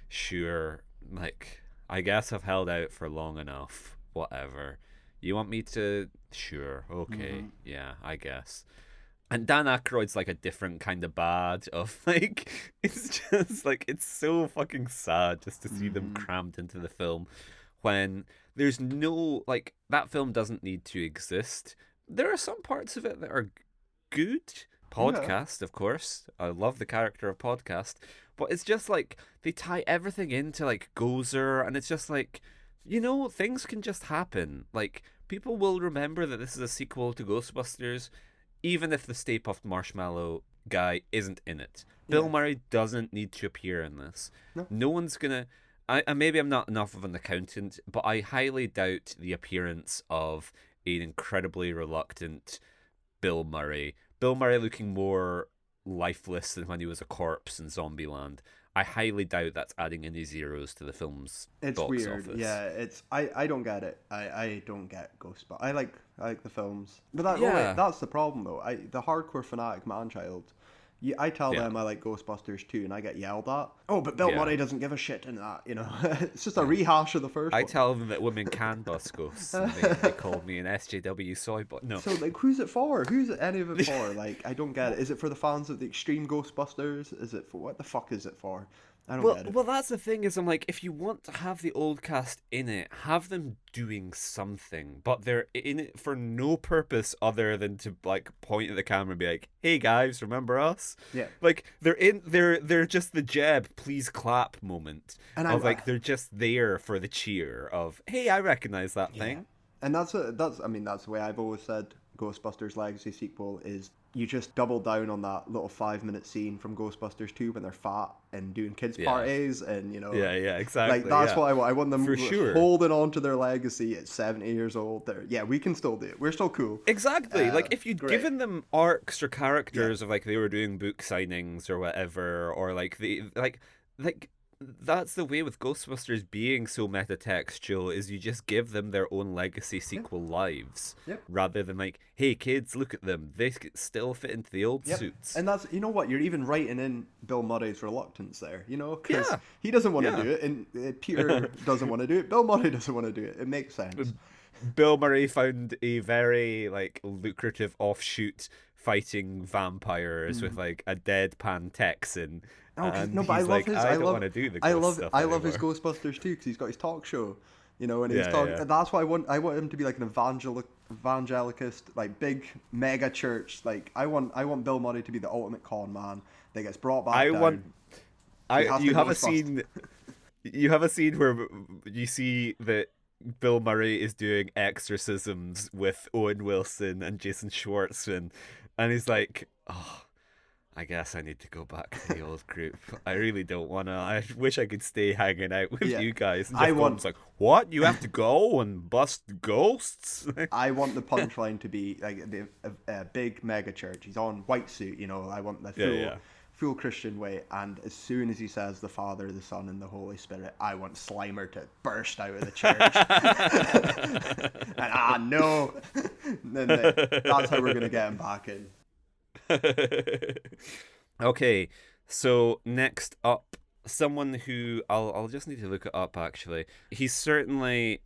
sure, like, I guess I've held out for long enough. Whatever. You want me to? Sure. Okay. Yeah, I guess. And Dan Aykroyd's like a different kind of bad of like, it's just like, it's so fucking sad just to see them crammed into the film when there's no, like, that film doesn't need to exist. There are some parts of it that are good. Podcast, of course. I love the character of Podcast. But it's just like, they tie everything into like Gozer, and it's just like, things can just happen. Like, people will remember that this is a sequel to Ghostbusters, even if the Stay Puft Marshmallow guy isn't in it. Bill Murray doesn't need to appear in this. No one's gonna... maybe I'm not enough of an accountant, but I highly doubt the appearance of an incredibly reluctant Bill Murray. Bill Murray looking more lifeless than when he was a corpse in Zombieland. I highly doubt that's adding any zeros to the film's box weird. Office. Yeah, it's I don't get it. I don't get Ghostbusters. I like the films, but that's the problem though. The hardcore fanatic man-child. I tell them I like Ghostbusters too, and I get yelled at. Oh, but Bill Murray doesn't give a shit in that, It's just a rehash of the first one. I tell them that women can bust ghosts, and they call me an SJW soy boy. No. So, like, who's it for? Who's any of it for? Like, I don't get it. Is it for the fans of the Extreme Ghostbusters? Is it for... What the fuck is it for? I don't get it. Well, that's the thing is, I'm like, if you want to have the old cast in it, have them doing something, but they're in it for no purpose other than to, like, point at the camera and be like, hey guys, remember us? Yeah. Like, they're just the Jeb, please clap moment. And they're just there for the cheer of, hey, I recognize that thing. And that's the way I've always said Ghostbusters Legacy sequel is you just double down on that little 5-minute scene from Ghostbusters 2 when they're fat and doing kids parties and Yeah, exactly. like that's what I want. I want them for sure holding on to their legacy at 70 years old. We can still do it. We're still cool. Exactly. Like if you'd great. given them arcs or characters of like they were doing book signings or whatever, or like they like that's the way with Ghostbusters being so metatextual is you just give them their own legacy sequel lives rather than like, hey kids, look at them, they still fit into the old suits. And that's, you know what, you're even writing in Bill Murray's reluctance there, because he doesn't want to do it, and Peter doesn't want to do it, Bill Murray doesn't want to do it. It makes sense. Bill Murray found a very like lucrative offshoot fighting vampires with like a deadpan Texan. No, but I love his. I love his Ghostbusters too, because he's got his talk show, and he's talking. And that's why I want him to be like an evangelicist, like big mega church. Like I want Bill Murray to be the ultimate con man that gets brought back. You have a scene where you see that Bill Murray is doing exorcisms with Owen Wilson and Jason Schwartzman, and he's like, oh, I guess I need to go back to the old group. I really don't want to. I wish I could stay hanging out with you guys. And Jeff Goldblum's like, what? You have to go and bust ghosts? I want the punchline to be like a big mega church. He's on white suit, I want the full Christian way. And as soon as he says the Father, the Son, and the Holy Spirit, I want Slimer to burst out of the church. And no. Then that's how we're going to get him back in. Okay, so next up, someone who I'll just need to look it up actually. He's certainly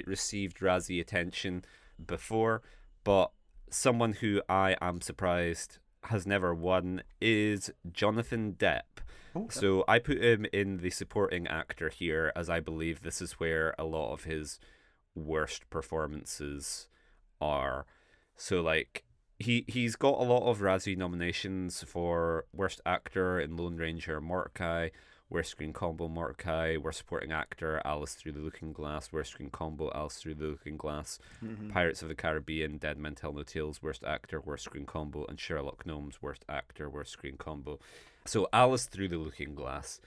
received Razzie attention before, but someone who I am surprised has never won is Jonathan Depp. Okay. So I put him in the supporting actor here, as I believe this is where a lot of his worst performances are. So like he's got a lot of Razzie nominations for Worst Actor in Lone Ranger Mordecai, Worst Screen Combo Mordecai, Worst Supporting Actor Alice Through the Looking Glass, Worst Screen Combo Alice Through the Looking Glass, Pirates of the Caribbean, Dead Men Tell No Tales, Worst Actor, Worst Screen Combo, and Sherlock Gnomes, Worst Actor, Worst Screen Combo. So Alice Through the Looking Glass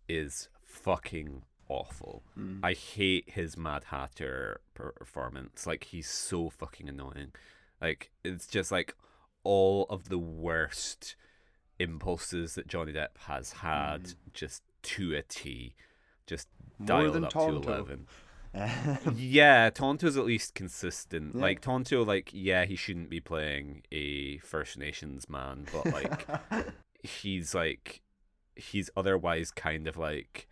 is fucking awful. I hate his Mad Hatter performance. Like, he's so fucking annoying. Like, it's just like all of the worst impulses that Johnny Depp has had, just to a T, just dialed up Tonto. To 11. Yeah, Tonto's at least consistent. Yeah. Like Tonto, like he shouldn't be playing a First Nations man, but like he's otherwise kind of like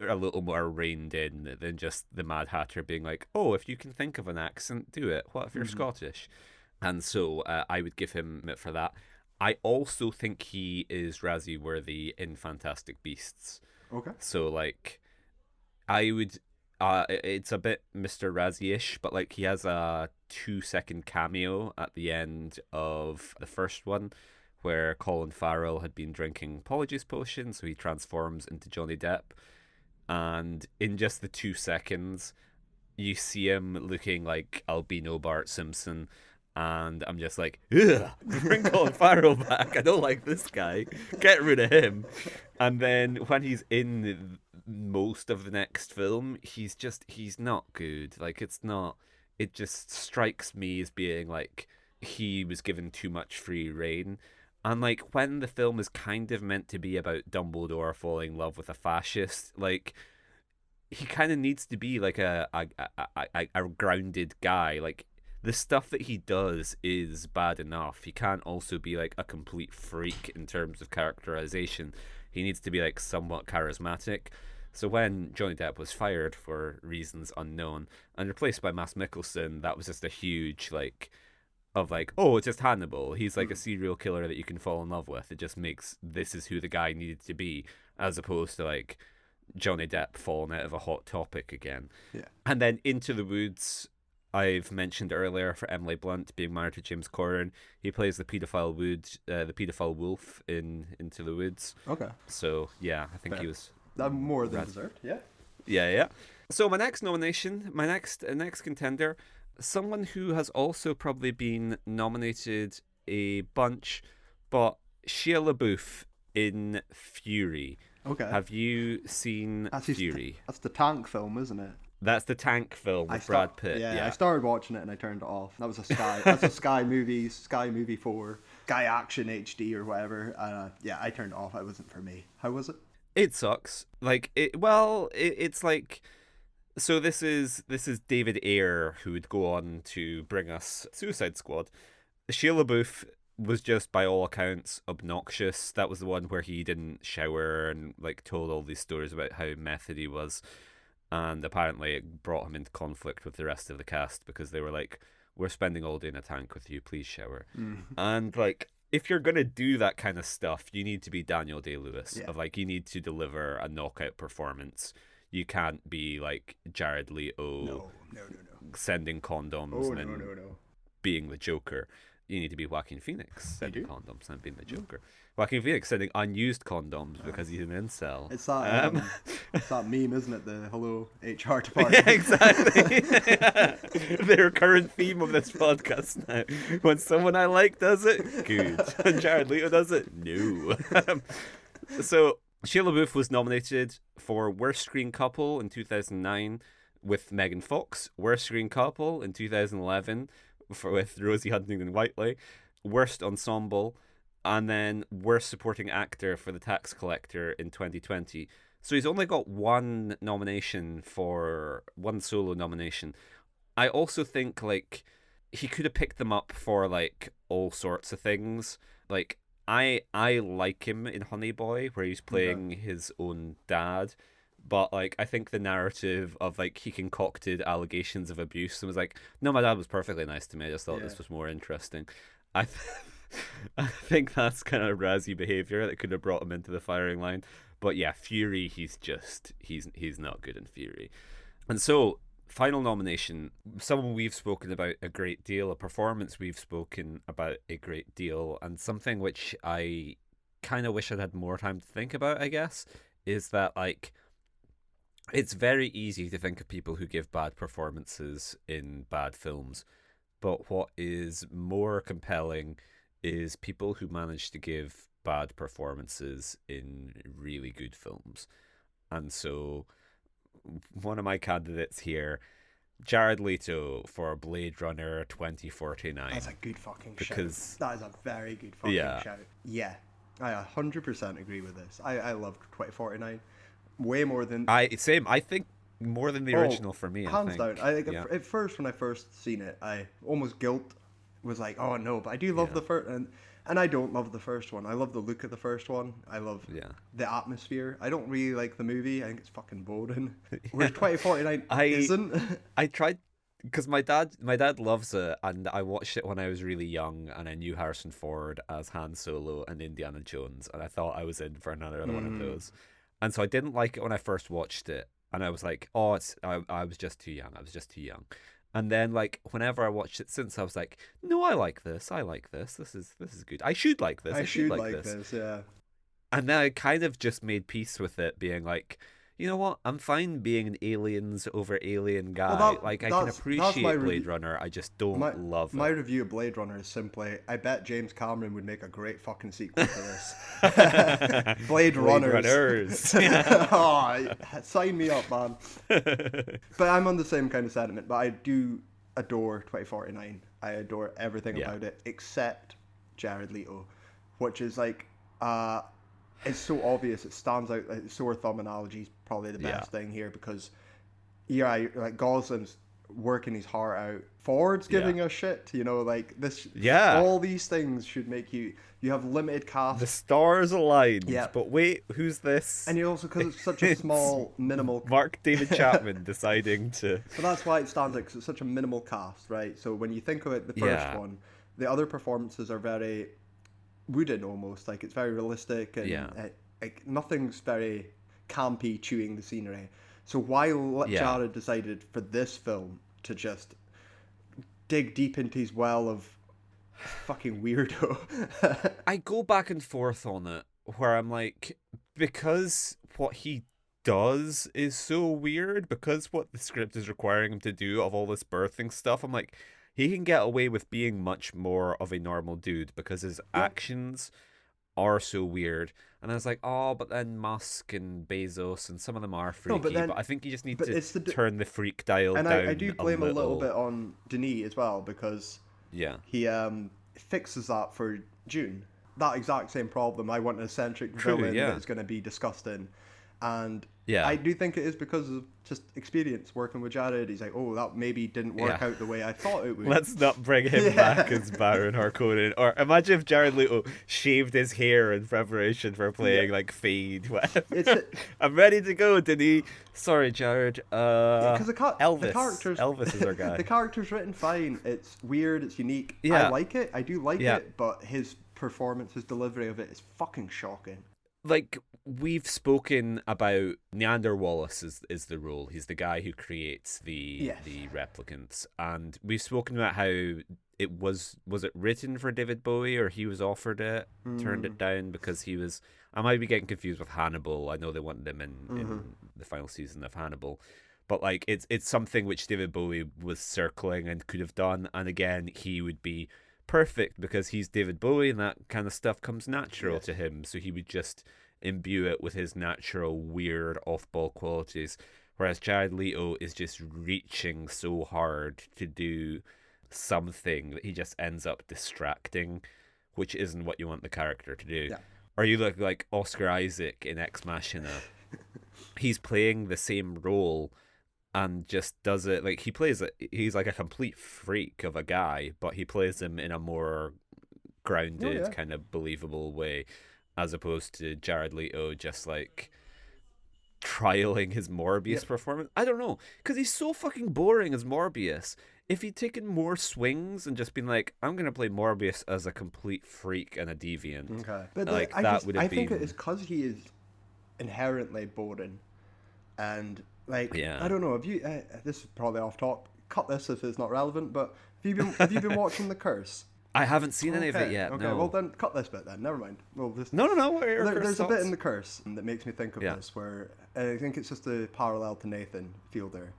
a little more reined in than just the Mad Hatter being like, oh, if you can think of an accent, do it. What if you're Scottish? And so I would give him for that. I also think he is Razzie worthy in Fantastic Beasts. Okay. So like, I would. It's a bit Mr. Razzie-ish, but like he has a 2-second cameo at the end of the first one, where Colin Farrell had been drinking Polyjuice potion, so he transforms into Johnny Depp, and in just the 2 seconds, you see him looking like albino Bart Simpson. And I'm just like, ugh, bring Colin Farrell back. I don't like this guy. Get rid of him. And then when he's in most of the next film, he's not good. Like, it just strikes me as being like he was given too much free rein. And like when the film is kind of meant to be about Dumbledore falling in love with a fascist, like he kind of needs to be like a grounded guy. Like, the stuff that he does is bad enough. He can't also be like a complete freak in terms of characterization. He needs to be like somewhat charismatic. So when Johnny Depp was fired for reasons unknown and replaced by Mads Mikkelsen, that was just a huge oh, it's just Hannibal. He's like a serial killer that you can fall in love with. It just makes this is who the guy needed to be, as opposed to like Johnny Depp falling out of a Hot Topic again. Yeah. And then Into the Woods, I've mentioned earlier, for Emily Blunt being married to James Corden. He plays the paedophile wolf in Into the Woods. Okay. So yeah, I think he was more than deserved. Yeah. Yeah. So my next nomination, my next contender, someone who has also probably been nominated a bunch, but Shia LaBeouf in Fury. Okay. Have you seen Fury? That's the tank film, isn't it? That's the tank film with Brad Pitt. Yeah, Yeah, I started watching it and I turned it off. That was a Sky. That's a Sky Movie 4, Sky Action HD or whatever. Yeah, I turned it off. It wasn't for me. How was it? it sucks. Like it. Well, it's like. So this is David Ayer, who would go on to bring us Suicide Squad. Shia LaBeouf was just, by all accounts, obnoxious. That was the one where he didn't shower and like told all these stories about how method he was, and apparently it brought him into conflict with the rest of the cast because they were like, "We're spending all day in a tank with you. Please shower." And like, if you're gonna do that kind of stuff, you need to be Daniel Day-Lewis. Yeah. Of like, you need to deliver a knockout performance. You can't be like Jared Leto No. sending condoms Oh, and then no. being the Joker. You need to be Joaquin Phoenix sending do? condoms and being the Joker. Joaquin Phoenix sending unused condoms because he's an incel. It's that meme, isn't it? The hello HR department. Yeah, exactly. The recurrent theme of this podcast now. When someone I like does it, good. When Jared Leto does it, no. So Shia LaBeouf was nominated for Worst Screen Couple in 2009 with Megan Fox, Worst Screen Couple in 2011 with Rosie Huntington-Whiteley, Worst Ensemble, and then Worst Supporting Actor for The Tax Collector in 2020. So he's only got one solo nomination. I also think like he could have picked them up for like all sorts of things. Like I like him in Honey Boy, where he's playing his own dad, but like I think the narrative of like he concocted allegations of abuse and was like, no, my dad was perfectly nice to me. I just thought this was more interesting. I think that's kind of Razzie behavior that could have brought him into the firing line. But yeah, Fury, he's not good in Fury. And so, final nomination, someone we've spoken about a great deal, a performance we've spoken about a great deal, and something which I kind of wish I'd had more time to think about, I guess, is that, like, it's very easy to think of people who give bad performances in bad films, but what is more compelling is people who manage to give bad performances in really good films. And so one of my candidates here, Jared Leto for Blade Runner 2049. That's a good fucking because shout. That is a very good fucking shout. Yeah, I 100% agree with this. I loved 2049 way more than... I think more than the original for me. Hands down. At first, when I first seen it, I almost was like, oh no, but I do love the first... And I don't love the first one. I love the look of the first one. I love the atmosphere. I don't really like the movie. I think it's fucking boring. Whereas 2049 isn't. I tried, because my dad loves it, and I watched it when I was really young, and I knew Harrison Ford as Han Solo and Indiana Jones, and I thought I was in for another one of those. And so I didn't like it when I first watched it, and I was like, oh, I was just too young. And then, like, whenever I watched it since, I was like, no, I like this. This is good. I should like this. I should like this. Yeah. And then I kind of just made peace with it, being like, you know what? I'm fine being an aliens over alien guy. Well, I can appreciate Blade Runner. I just don't love it. My review of Blade Runner is simply, I bet James Cameron would make a great fucking sequel to this. Blade Runners. Oh, sign me up, man. But I'm on the same kind of sentiment. But I do adore 2049. I adore everything about it except Jared Leto, which is like... it's so obvious, it stands out. Like, sore thumb analogy is probably the best thing here, because like Gosling's working his heart out, Ford's giving a shit, like this. All these things should make you have limited cast, the stars aligned. But wait, who's this? And you also, because it's such a small minimal Mark David Chapman deciding to, but that's why it stands out, because it's such a minimal cast, right? So when you think of it, the first one, the other performances are very wooden almost, like it's very realistic, and like nothing's very campy chewing the scenery. So while Jared decided for this film to just dig deep into his well of fucking weirdo, I go back and forth on it, where I'm like, because what he does is so weird, because what the script is requiring him to do of all this birthing stuff. I'm like, he can get away with being much more of a normal dude because his actions are so weird. And I was like, oh, but then Musk and Bezos and some of them are freaky. But I think you just need to turn the freak dial down. And I do blame a little bit on Denis as well, because he fixes that for June. That exact same problem. I want an eccentric villain that's going to be disgusting. And I do think it is because of just experience working with Jared. He's like, oh, that maybe didn't work out the way I thought it would. Let's not bring him back as Baron Harkonnen. Or imagine if Jared Leto shaved his hair in preparation for playing like Fade. I'm ready to go, Denis. Sorry, Jared. Because Elvis is our guy. The character's written fine. It's weird. It's unique. I like it. I do like it. But his performance, his delivery of it is fucking shocking. Like, we've spoken about Neander Wallace is the role. He's the guy who creates the replicants, and we've spoken about how it was it written for David Bowie, or he was offered it, turned it down because he was. I might be getting confused with Hannibal. I know they wanted him in the final season of Hannibal, but like it's something which David Bowie was circling and could have done, and again he would be perfect because he's David Bowie and that kind of stuff comes natural to him, so he would just imbue it with his natural weird off-ball qualities, whereas Jared Leto is just reaching so hard to do something that he just ends up distracting, which isn't what you want the character to do. Or you look like Oscar Isaac in Ex Machina. He's playing the same role and just does it like he's like a complete freak of a guy, but he plays him in a more grounded kind of believable way, as opposed to Jared Leto just like trialing his Morbius performance. I don't know, because he's so fucking boring as Morbius. If he'd taken more swings and just been like, I'm gonna play Morbius as a complete freak and a deviant, but like I think it is because he is inherently boring. And like, I don't know. Have you? This is probably off top. Cut this if it's not relevant. But have you been watching The Curse? I haven't seen any of it yet. Okay, no. well then cut this bit then. Never mind. Well, No. There's a bit in The Curse that makes me think of this, where I think it's just a parallel to Nathan Fielder,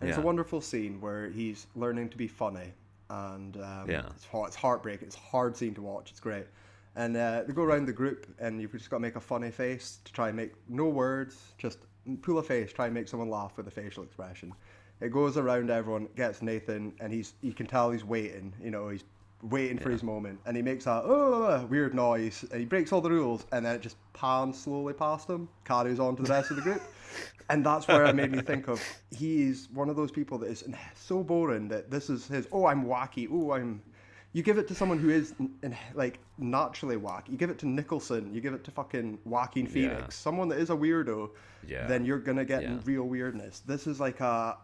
and it's a wonderful scene where he's learning to be funny, and it's heartbreaking. It's a hard scene to watch. It's great. And they go around the group, and you've just got to make a funny face to try and make no words, just pull a face, try and make someone laugh with a facial expression. It goes around everyone, gets Nathan, and you can tell he's waiting. You know, he's waiting for his moment, and he makes that weird noise, and he breaks all the rules, and then it just pans slowly past him, carries on to the rest of the group. And that's where it made me think of, he's one of those people that is so boring that this is his, I'm wacky, you give it to someone who is like naturally wacky. You give it to Nicholson. You give it to fucking Joaquin Phoenix. Someone that is a weirdo. Then you're gonna get real weirdness. This is like a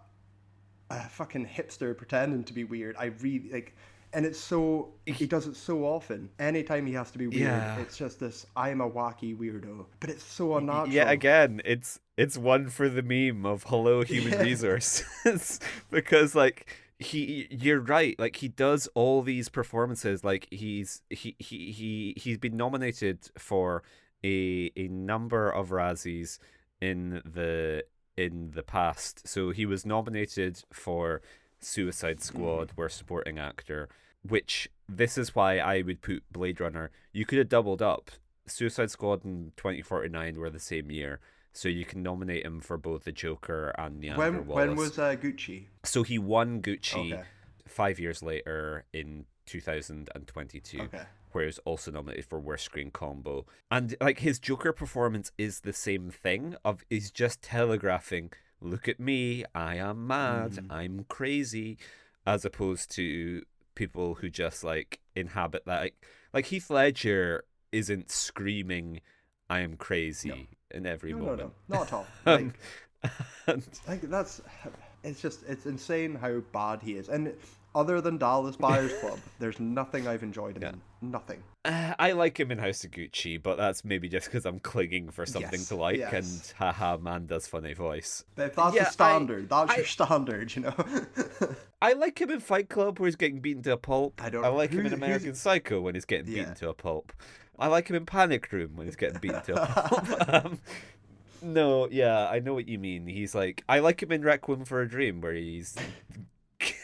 fucking hipster pretending to be weird. I really like, and it's so he does it so often. Anytime he has to be weird, it's just this. I am a wacky weirdo, but it's so unnatural. Yeah, again, it's one for the meme of hello human resources, because like. You're right. Like, he does all these performances. Like, he's been nominated for a number of Razzies in the past. So he was nominated for Suicide Squad, Worst Supporting Actor, which this is why I would put Blade Runner. You could have doubled up. Suicide Squad and 2049 were the same year. So you can nominate him for both the Joker and Neander Wallace. When was Gucci? So he won Gucci 5 years later in 2022, where he was also nominated for Worst Screen Combo. And like, his Joker performance is the same thing. He's just telegraphing, look at me, I am mad, I'm crazy, as opposed to people who just like inhabit that. Like Heath Ledger isn't screaming, I am crazy in every moment. No, not at all. It's insane how bad he is. And other than Dallas Buyers Club, there's nothing I've enjoyed him in. Nothing. I like him in House of Gucci, but that's maybe just because I'm clinging for something to like, and haha, man does funny voice. But if that's the standard, that's your standard, you know? I like him in Fight Club where he's getting beaten to a pulp. I like him in American Psycho when he's getting beaten to a pulp. I like him in Panic Room when he's getting beaten to a pulp. No, yeah, I know what you mean. He's like, I like him in Requiem for a Dream, where he's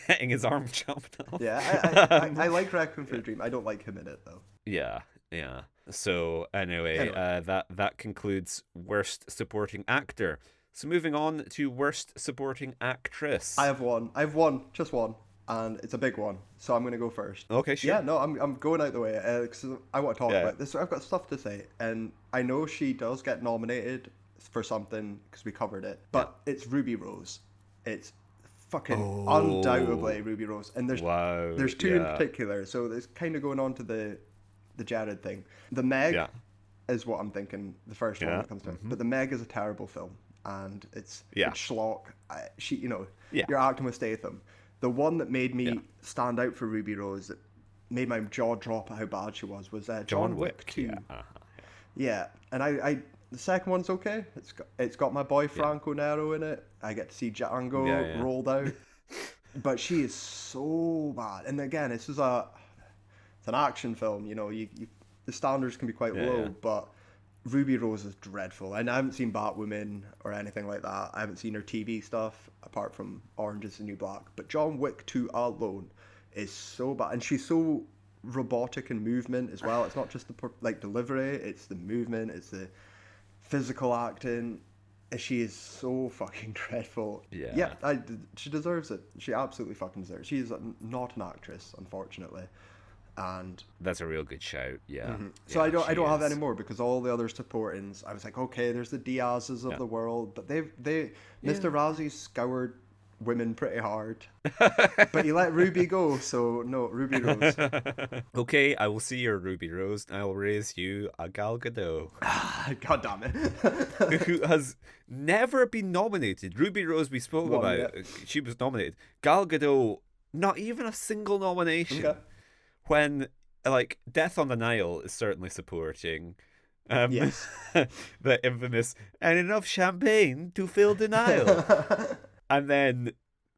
getting his arm chopped off. Yeah, I um, like Requiem for a Dream. I don't like him in it though. yeah, yeah. So anyway, Anyway, that concludes worst supporting actor. So moving on to worst supporting actress. I have one, just one, and it's a big one. So I'm gonna go first. Okay, sure. Yeah, no, I'm going out the way because I want to talk Yeah, about this. I've got stuff to say, and I know she does get nominated for something because we covered it, yeah. but it's Ruby Rose. It's fucking Oh, undoubtedly Ruby Rose, and wow. there's two in Yeah, particular. So it's kind of going on to the Jared thing. The Meg yeah, is what I'm thinking. The first one yeah. that comes to, Hmm. but the Meg is a terrible film, and Yeah, it's schlock. She, yeah, you're acting with Statham. The one that made yeah. me stand out for Ruby Rose, that made my jaw drop at how bad she was John John Wick Wick. 2. Yeah, Yeah, and I the second one's okay. It's got my boy yeah, Franco Nero in it. I get to see yeah, Django yeah. rolled out, but she is so bad. And again, it's an action film. The standards can be quite Yeah, low, yeah. but Ruby Rose is dreadful. And I haven't seen Batwoman or anything like that. I haven't seen her TV stuff apart from Orange is the New Black. But John Wick 2 alone is so bad, and she's so robotic in movement as well. It's not just the delivery; it's the movement, it's the physical acting. And she is so fucking dreadful. Yeah, Yeah, she deserves it. She absolutely fucking deserves it. She is not an actress, unfortunately. And that's a real good shout. Yeah, so yeah, I she don't have any is. more because all the other supportings, I was like, okay, there's the Diaz's of Yeah. the world, but Yeah. Mr. Razzie scoured women pretty hard, but he let Ruby go, so no, Ruby Rose. Okay, I will see your Ruby Rose, and I will raise you a Gal Gadot, God damn it. who has never been nominated. Ruby Rose, we spoke One about, yet. she was nominated. Gal Gadot, not even a single Okay. nomination. When, like, Death on the Nile is certainly supporting. Um, Yes. the infamous, and enough champagne to fill the Nile. And then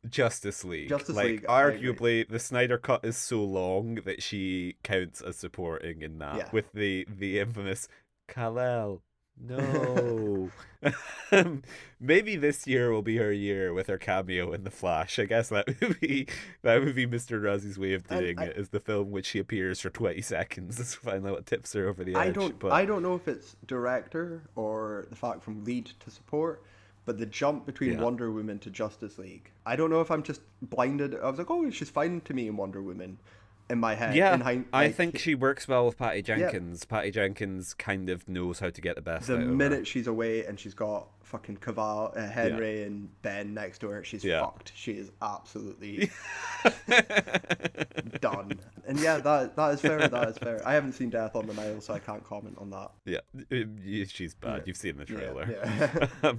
Justice League. Justice Like, League, I agree. arguably, the Snyder Cut is so long that she counts as supporting in Yeah. that. With the infamous Kal-El. No. Maybe this year will be her year with her cameo in The Flash. I guess that would be Mr. Razzie's way of And doing it, is the film which she appears for 20 seconds. That's finally what tips her over the edge. I don't know if it's director or the fact from lead to support, but the jump between Yeah. Wonder Woman to Justice League. I don't know if I'm just blinded. I was like, oh, she's fine to me in Wonder Woman, in my head. Yeah, I Like, think she works well with Patty Jenkins. Patty Jenkins kind of knows how to get the best the out of minute her. she's away and she's got fucking Henry and Ben next to her, she's Yeah. fucked. She is absolutely done. And yeah, that is fair. That is fair. I haven't seen Death on the Nile, so I can't comment on that. Yeah, she's bad. Yeah. You've seen the trailer. Yeah.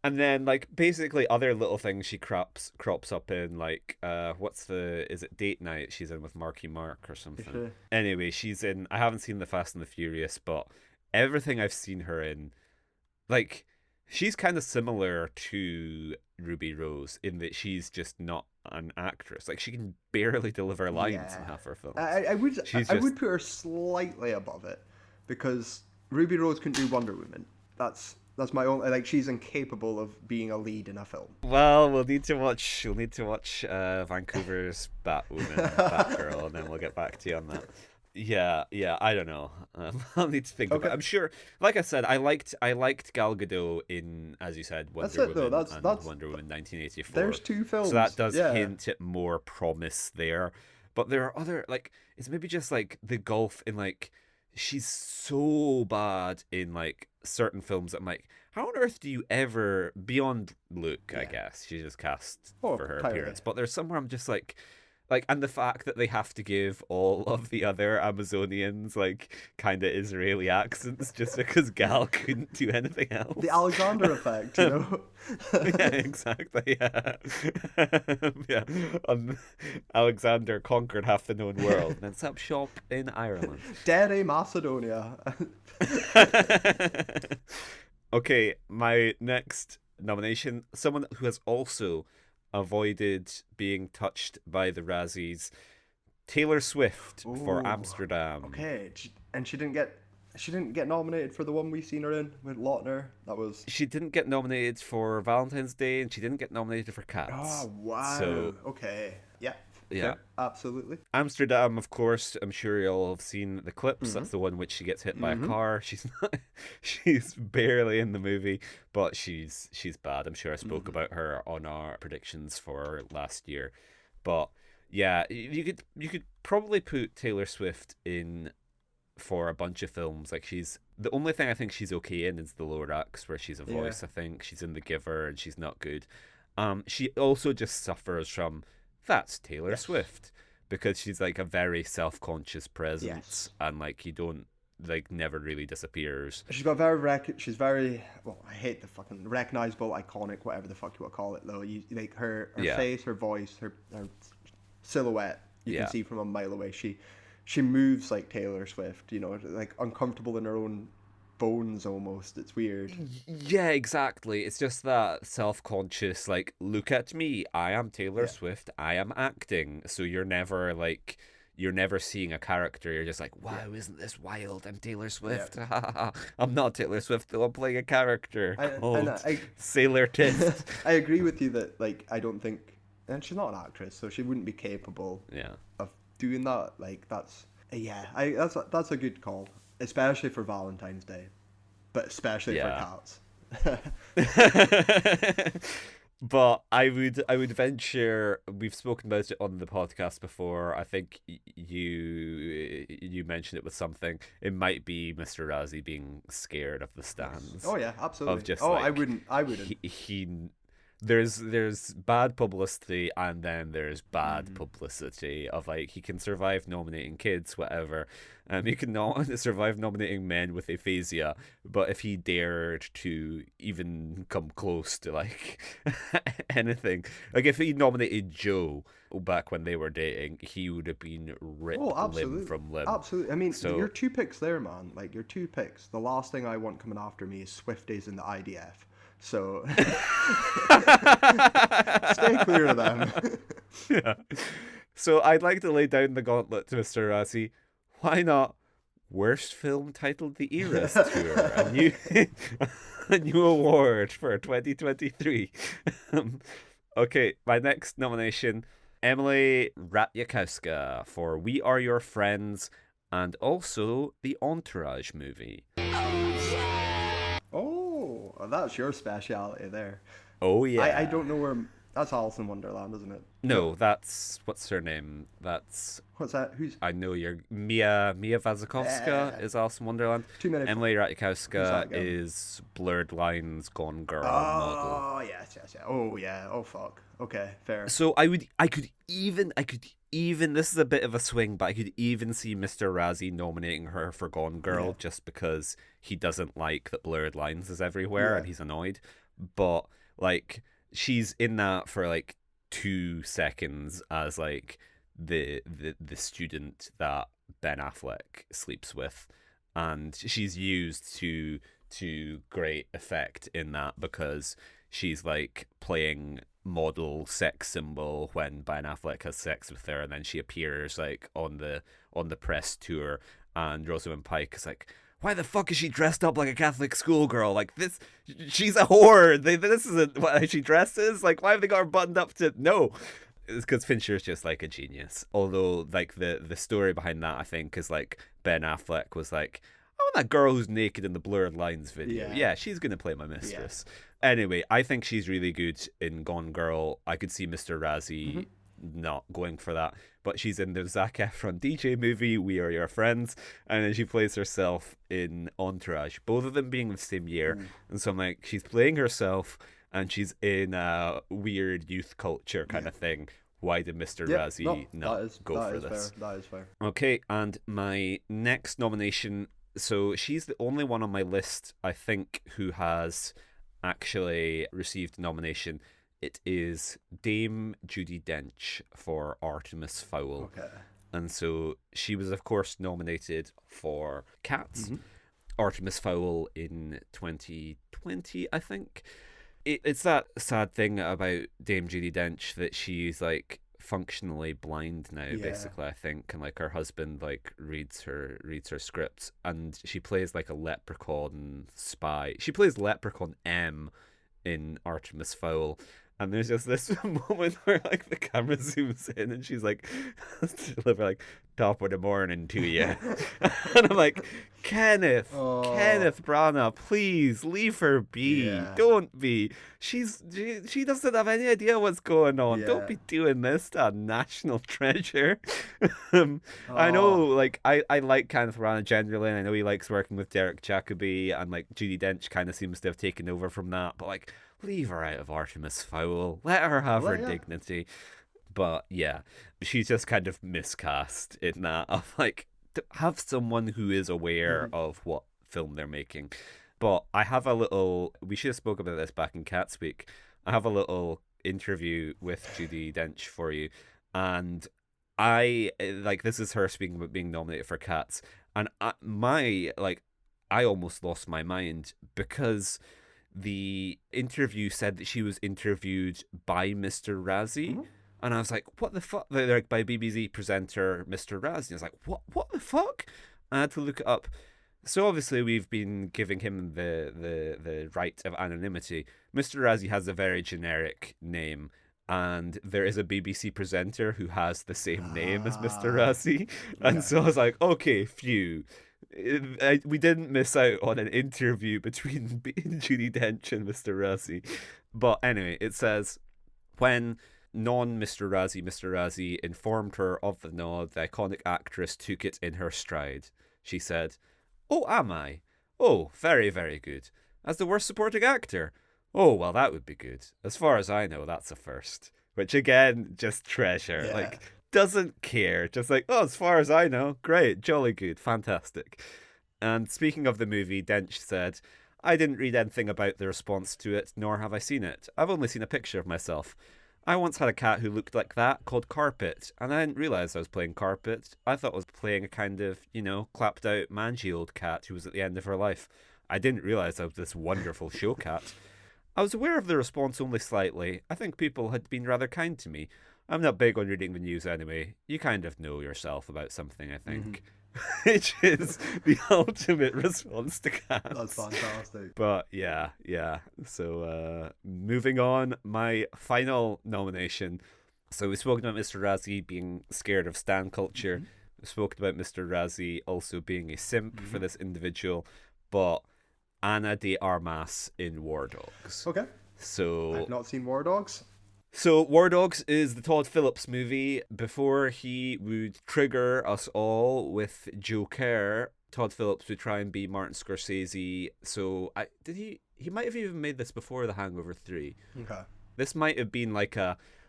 And then, like, basically other little things she crops up in, like, is it Date Night she's in with Marky Mark or something? Sure. Anyway, she's in, I haven't seen The Fast and the Furious, but everything I've seen her in, like, she's kind of similar to Ruby Rose in that she's just not an actress. Like, she can barely deliver lines in Yeah. half her films. I would She's I just, would put her slightly above it because Ruby Rose couldn't do Wonder Woman. That's my own, like, she's incapable of being a lead in a film. well, we'll need to watch Vancouver's Batgirl, and then we'll get back to you on that. Yeah, I don't know. I'll need to think about Okay. it. I'm sure, like I said, I liked Gal Gadot in, as you said, That's Wonder it, though. Woman That's- and Wonder Woman 1984. There's two films. So that does yeah. hint at more promise there. But there are other, like, it's maybe just like the gulf in, like, she's so bad in, like, certain films that I'm like, how on earth do you ever, beyond Luke, I Yeah. guess, she's just cast Oh, for her entirely. appearance. But there's somewhere I'm just like, and the fact that they have to give all of the other Amazonians, like, kind of Israeli accents just because Gal couldn't do anything else. The Alexander effect, you know? Yeah, exactly. Yeah, yeah. Alexander conquered half the known world and then set up shop in Ireland. Derry, Macedonia. Okay, my next nomination, someone who has also avoided being touched by the Razzies, Taylor Swift for Ooh, Amsterdam. Okay, and she didn't get She didn't get nominated for the one we seen her in with Lautner. That was. She didn't get nominated for Valentine's Day, and she didn't get nominated for Cats. Oh wow. So Okay. Yeah. yeah. Fair. Absolutely. Amsterdam, of course, I'm sure you'll have seen the clips. That's the one in which she gets hit by a car. She's not, she's barely in the movie, but she's bad. I'm sure I spoke about her on our predictions for last year. But yeah, you could probably put Taylor Swift in for a bunch of films. Like, she's the only thing I think she's okay in is The Lorax, where she's a voice. I think she's in The Giver and she's not good. She also just suffers from that's Taylor Swift, because she's like a very self-conscious presence, and like you don't like never really disappears. She's got she's very, well, I hate the fucking recognizable, iconic, whatever the fuck you want to call it though. You like her face, her voice, her silhouette. You can see from a mile away. She moves like Taylor Swift, you know, like uncomfortable in her own bones almost. It's weird. Yeah, exactly. It's just that self-conscious, like, look at me, I am Taylor Swift, I am acting. So you're never seeing a character. You're just like, wow, isn't this wild? I'm Taylor Swift. I'm not Taylor Swift though. I'm playing a character called Sailor Tits. I agree with you that, like, I don't think, and she's not an actress, so she wouldn't be capable of doing that. Like, that's a good call, especially for Valentine's Day, but especially for Cats. But I would venture, we've spoken about it on the podcast before. I think you mentioned it with something. It might be Mr. Razzie being scared of the stands. Oh yeah, absolutely. Of just I wouldn't. He there's bad publicity, and then there's bad publicity of, like, he can survive nominating kids, whatever. He can not survive nominating men with aphasia, but if he dared to even come close to, like, anything, like if he nominated Joe back when they were dating, he would have been ripped limb from limb. Absolutely. I mean, your two picks there, man. Like, your two picks. The last thing I want coming after me is Swifties in the IDF. So stay clear of them. Yeah. So I'd like to lay down the gauntlet to Mr. Razzie. Why not worst film titled The Eras Tour? A new award for 2023. Okay, my next nomination, Emily Ratajkowski for We Are Your Friends, and also the Entourage movie. Oh, that's your speciality there. Oh yeah. I don't know where. That's Alice in Wonderland, isn't it? No, that's, what's her name? That's, what's that? Who's? I know you're Mia Wasikowska is Alice in Wonderland. Too many. Emily Ratajkowski is Blurred Lines Gone Girl model. Oh yes. Oh yeah. Oh fuck. Okay, fair. So I could even this is a bit of a swing, but I could even see Mr. Razzie nominating her for Gone Girl just because he doesn't like that Blurred Lines is everywhere and he's annoyed. But like, she's in that for like 2 seconds as like the student that Ben Affleck sleeps with, and she's used to great effect in that because she's like playing model sex symbol when Ben Affleck has sex with her, and then she appears like on the press tour, and Rosamund Pike is like, why the fuck is she dressed up like a Catholic schoolgirl? Like, this, she's a whore. This isn't what she dresses. Like, why have they got her buttoned up to? No, it's because Fincher's just like a genius. Although, like, the story behind that, I think, is like Ben Affleck was like, I want that girl who's naked in the Blurred Lines video. Yeah, she's gonna play my mistress. Anyway, I think she's really good in Gone Girl. I could see Mr. Razzie not going for that, but she's in the Zac Efron DJ movie We Are Your Friends, and then she plays herself in Entourage, both of them being the same year. And so I'm like, she's playing herself and she's in a weird youth culture kind of thing. Why did Mr. Razzie not go for this? Fair. That is fair. Okay, and my next nomination, so she's the only one on my list, I think, who has actually received a nomination. It is Dame Judi Dench for Artemis Fowl. Okay. And so she was, of course, nominated for Cats. Artemis Fowl in 2020, I think. It's that sad thing about Dame Judi Dench that she's like functionally blind now, basically, I think, and like her husband like reads her scripts, and she plays like a leprechaun spy. She plays Leprechaun M in Artemis Fowl. And there's just this moment where like the camera zooms in and she's like deliver like top of the morning to you. And I'm like, Kenneth Branagh, please leave her be. Yeah. Don't be. She doesn't have any idea what's going on. Yeah. Don't be doing this to a national treasure. I know, like I like Kenneth Branagh generally, and I know he likes working with Derek Jacobi, and like Judi Dench kind of seems to have taken over from that, but like, leave her out of Artemis Fowl. Let her have her dignity. But yeah, she's just kind of miscast in that of like, have someone who is aware of what film they're making. But I have a little, we should have spoke about this back in Cats Week. I have a little interview with Judi Dench for you. And I, like, this is her speaking about being nominated for Cats. And I almost lost my mind because the interview said that she was interviewed by Mr. Razzie. And I was like, what the fuck? They're like, by BBC presenter Mr. Razzie. I was like, what the fuck? I had to look it up. So obviously we've been giving him the right of anonymity. Mr. Razzie has a very generic name, and there is a BBC presenter who has the same name as Mr. Razzie. And so I was like, okay, phew. We didn't miss out on an interview between Judi Dench and Mr. Razzie. But anyway, it says, when non-Mr. Razzie informed her of the nod, the iconic actress took it in her stride. She said, "Oh, am I? Oh, very, very good. As the worst supporting actor? Oh, well, that would be good. As far as I know, that's a first." Which, again, just treasure. Yeah. Like, doesn't care. Just like, oh, as far as I know, great, jolly good, fantastic. And speaking of the movie, Dench said, "I didn't read anything about the response to it, nor have I seen it. I've only seen a picture of myself. I once had a cat who looked like that, called Carpet, and I didn't realise I was playing Carpet. I thought I was playing a kind of, clapped out, mangy old cat who was at the end of her life. I didn't realise I was this wonderful show cat. I was aware of the response only slightly. I think people had been rather kind to me. I'm not big on reading the news anyway. You kind of know yourself about something, I think." Which is the ultimate response to cats. That's fantastic. But yeah. So moving on, my final nomination. So we've spoken about Mr. Razzie being scared of stan culture. We've spoken about Mr. Razzie also being a simp for this individual. But Ana de Armas in War Dogs. Okay. So I've not seen War Dogs. So War Dogs is the Todd Phillips movie. Before he would trigger us all with Joker, Todd Phillips would try and be Martin Scorsese. So he might have even made this before The Hangover 3. Okay. This might have been like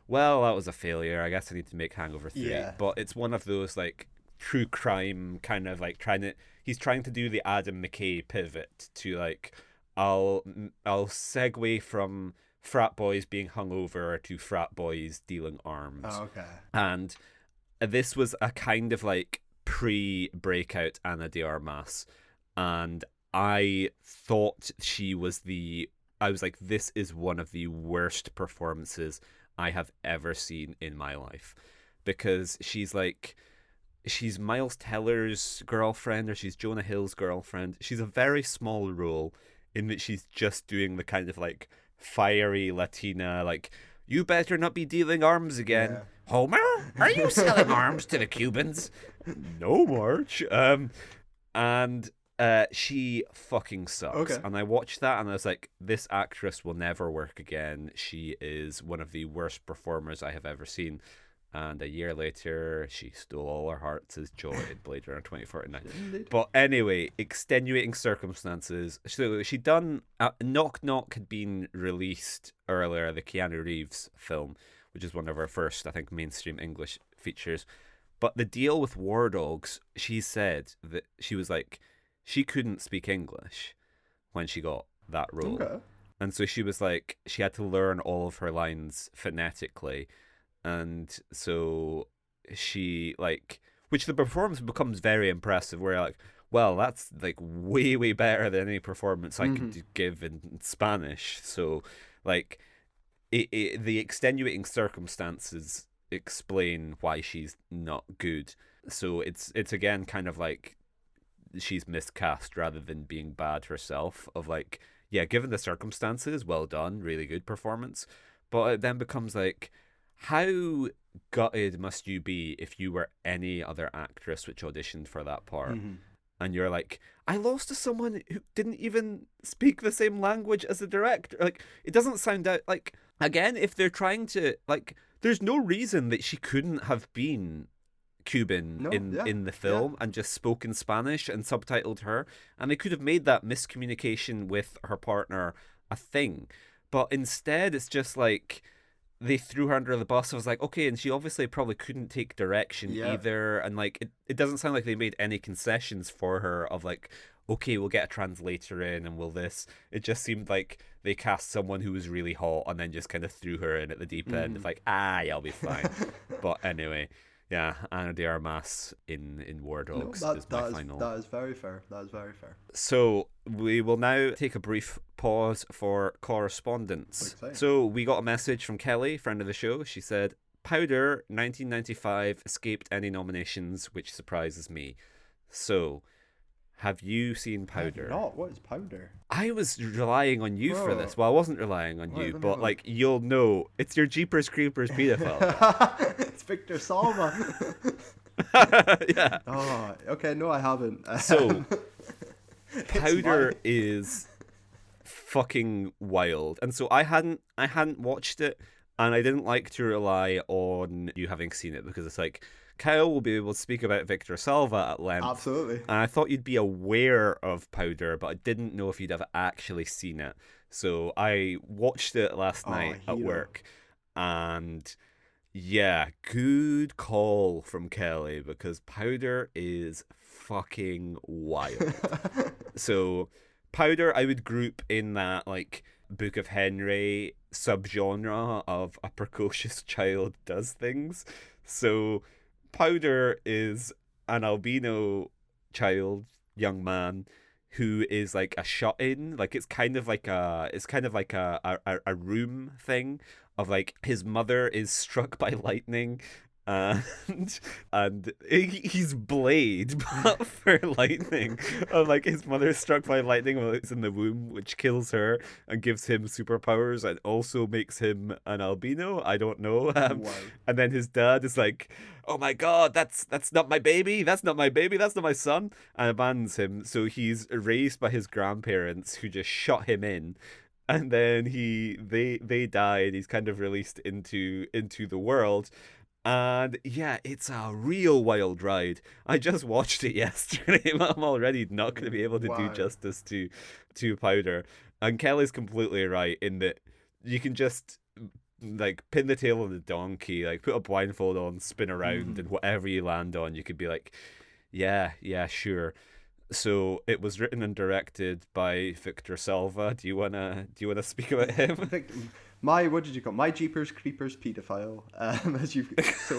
well, that was a failure. I guess I need to make Hangover 3. Yeah. But it's one of those like true crime kind of like he's trying to do the Adam McKay pivot to like, I'll segue from frat boys being hungover to frat boys dealing arms. Oh, okay. And this was a kind of like pre-breakout Ana de Armas, and I thought she was I was like, this is one of the worst performances I have ever seen in my life, because she's Miles Teller's girlfriend, or she's Jonah Hill's girlfriend. She's a very small role in that she's just doing the kind of like fiery Latina, like, you better not be dealing arms again. Yeah. Homer, are you selling arms to the Cubans? No, Marge. And she fucking sucks. Okay. And I watched that and I was like, this actress will never work again. She is one of the worst performers I have ever seen. And a year later, she stole all our hearts as Joy in Blade Runner 2049. But anyway, extenuating circumstances. So she done... Knock Knock had been released earlier, the Keanu Reeves film, which is one of our first, I think, mainstream English features. But the deal with War Dogs, she said that she was like, she couldn't speak English when she got that role. Okay. And so she was like, she had to learn all of her lines phonetically. And so she, like, which the performance becomes very impressive, where you're like, well, that's like way, way better than any performance I could give in Spanish. So, like, the extenuating circumstances explain why she's not good. So it's again kind of like she's miscast rather than being bad herself. Of like, yeah, given the circumstances, well done, really good performance. But it then becomes like, how gutted must you be if you were any other actress which auditioned for that part? Mm-hmm. And you're like, I lost to someone who didn't even speak the same language as the director. Like, it doesn't sound out like, again, if they're trying to like, there's no reason that she couldn't have been Cuban No, in yeah, the yeah. film and just spoken Spanish and subtitled her, and they could have made that miscommunication with her partner a thing. But instead, it's just like they threw her under the bus. I was like, okay, and she obviously probably couldn't take direction Yeah. either, and like it doesn't sound like they made any concessions for her of like, okay, we'll get a translator in and we'll this. It just seemed like they cast someone who was really hot and then just kind of threw her in at the deep end. It's like, yeah, I'll be fine. But anyway, yeah, Ana de Armas in War Dogs is my final. That is very fair. That is very fair. So we will now take a brief pause for correspondence. Exciting. So we got a message from Kelly, friend of the show. She said, Powder 1995 escaped any nominations, which surprises me. So, have you seen Powder? Not. What is Powder? I was relying on you for Whoa. this. Well, I wasn't relying on Wait, you, let me but have a like you'll know, it's your Jeepers Creepers pedophile. It's Victor Salva. Yeah. Oh, okay. No, I haven't. So, It's Powder mine. is fucking wild, and so I hadn't watched it, and I didn't like to rely on you having seen it because it's like Kyle will be able to speak about Victor Salva at length. Absolutely. And I thought you'd be aware of Powder, but I didn't know if you'd have actually seen it. So I watched it last night at hero. work, and yeah, good call from Kelly because Powder is fucking wild. So Powder I would group in that like Book of Henry subgenre of a precocious child does things. So Powder is an albino young man who is like a shut-in. Like it's kind of like a room thing of like his mother is struck by lightning and he's Blade but for lightning. Of like his mother is struck by lightning while it's in the womb, which kills her and gives him superpowers and also makes him an albino. I don't know. Wow. And then his dad is like, "Oh my god, that's not my baby. That's not my baby. That's not my son," and abandons him. So he's raised by his grandparents who just shut him in. And then they die and he's kind of released into the world. And yeah, it's a real wild ride. I just watched it yesterday. I'm already not going to be able to do Wow. justice to Powder. And Kelly's completely right in that you can just like pin the tail on the donkey, like put a blindfold on, spin around, and whatever you land on, you could be like, yeah, sure. So it was written and directed by Victor Salva. Do you wanna speak about him? What did you call it? My Jeepers Creepers pedophile, as you've so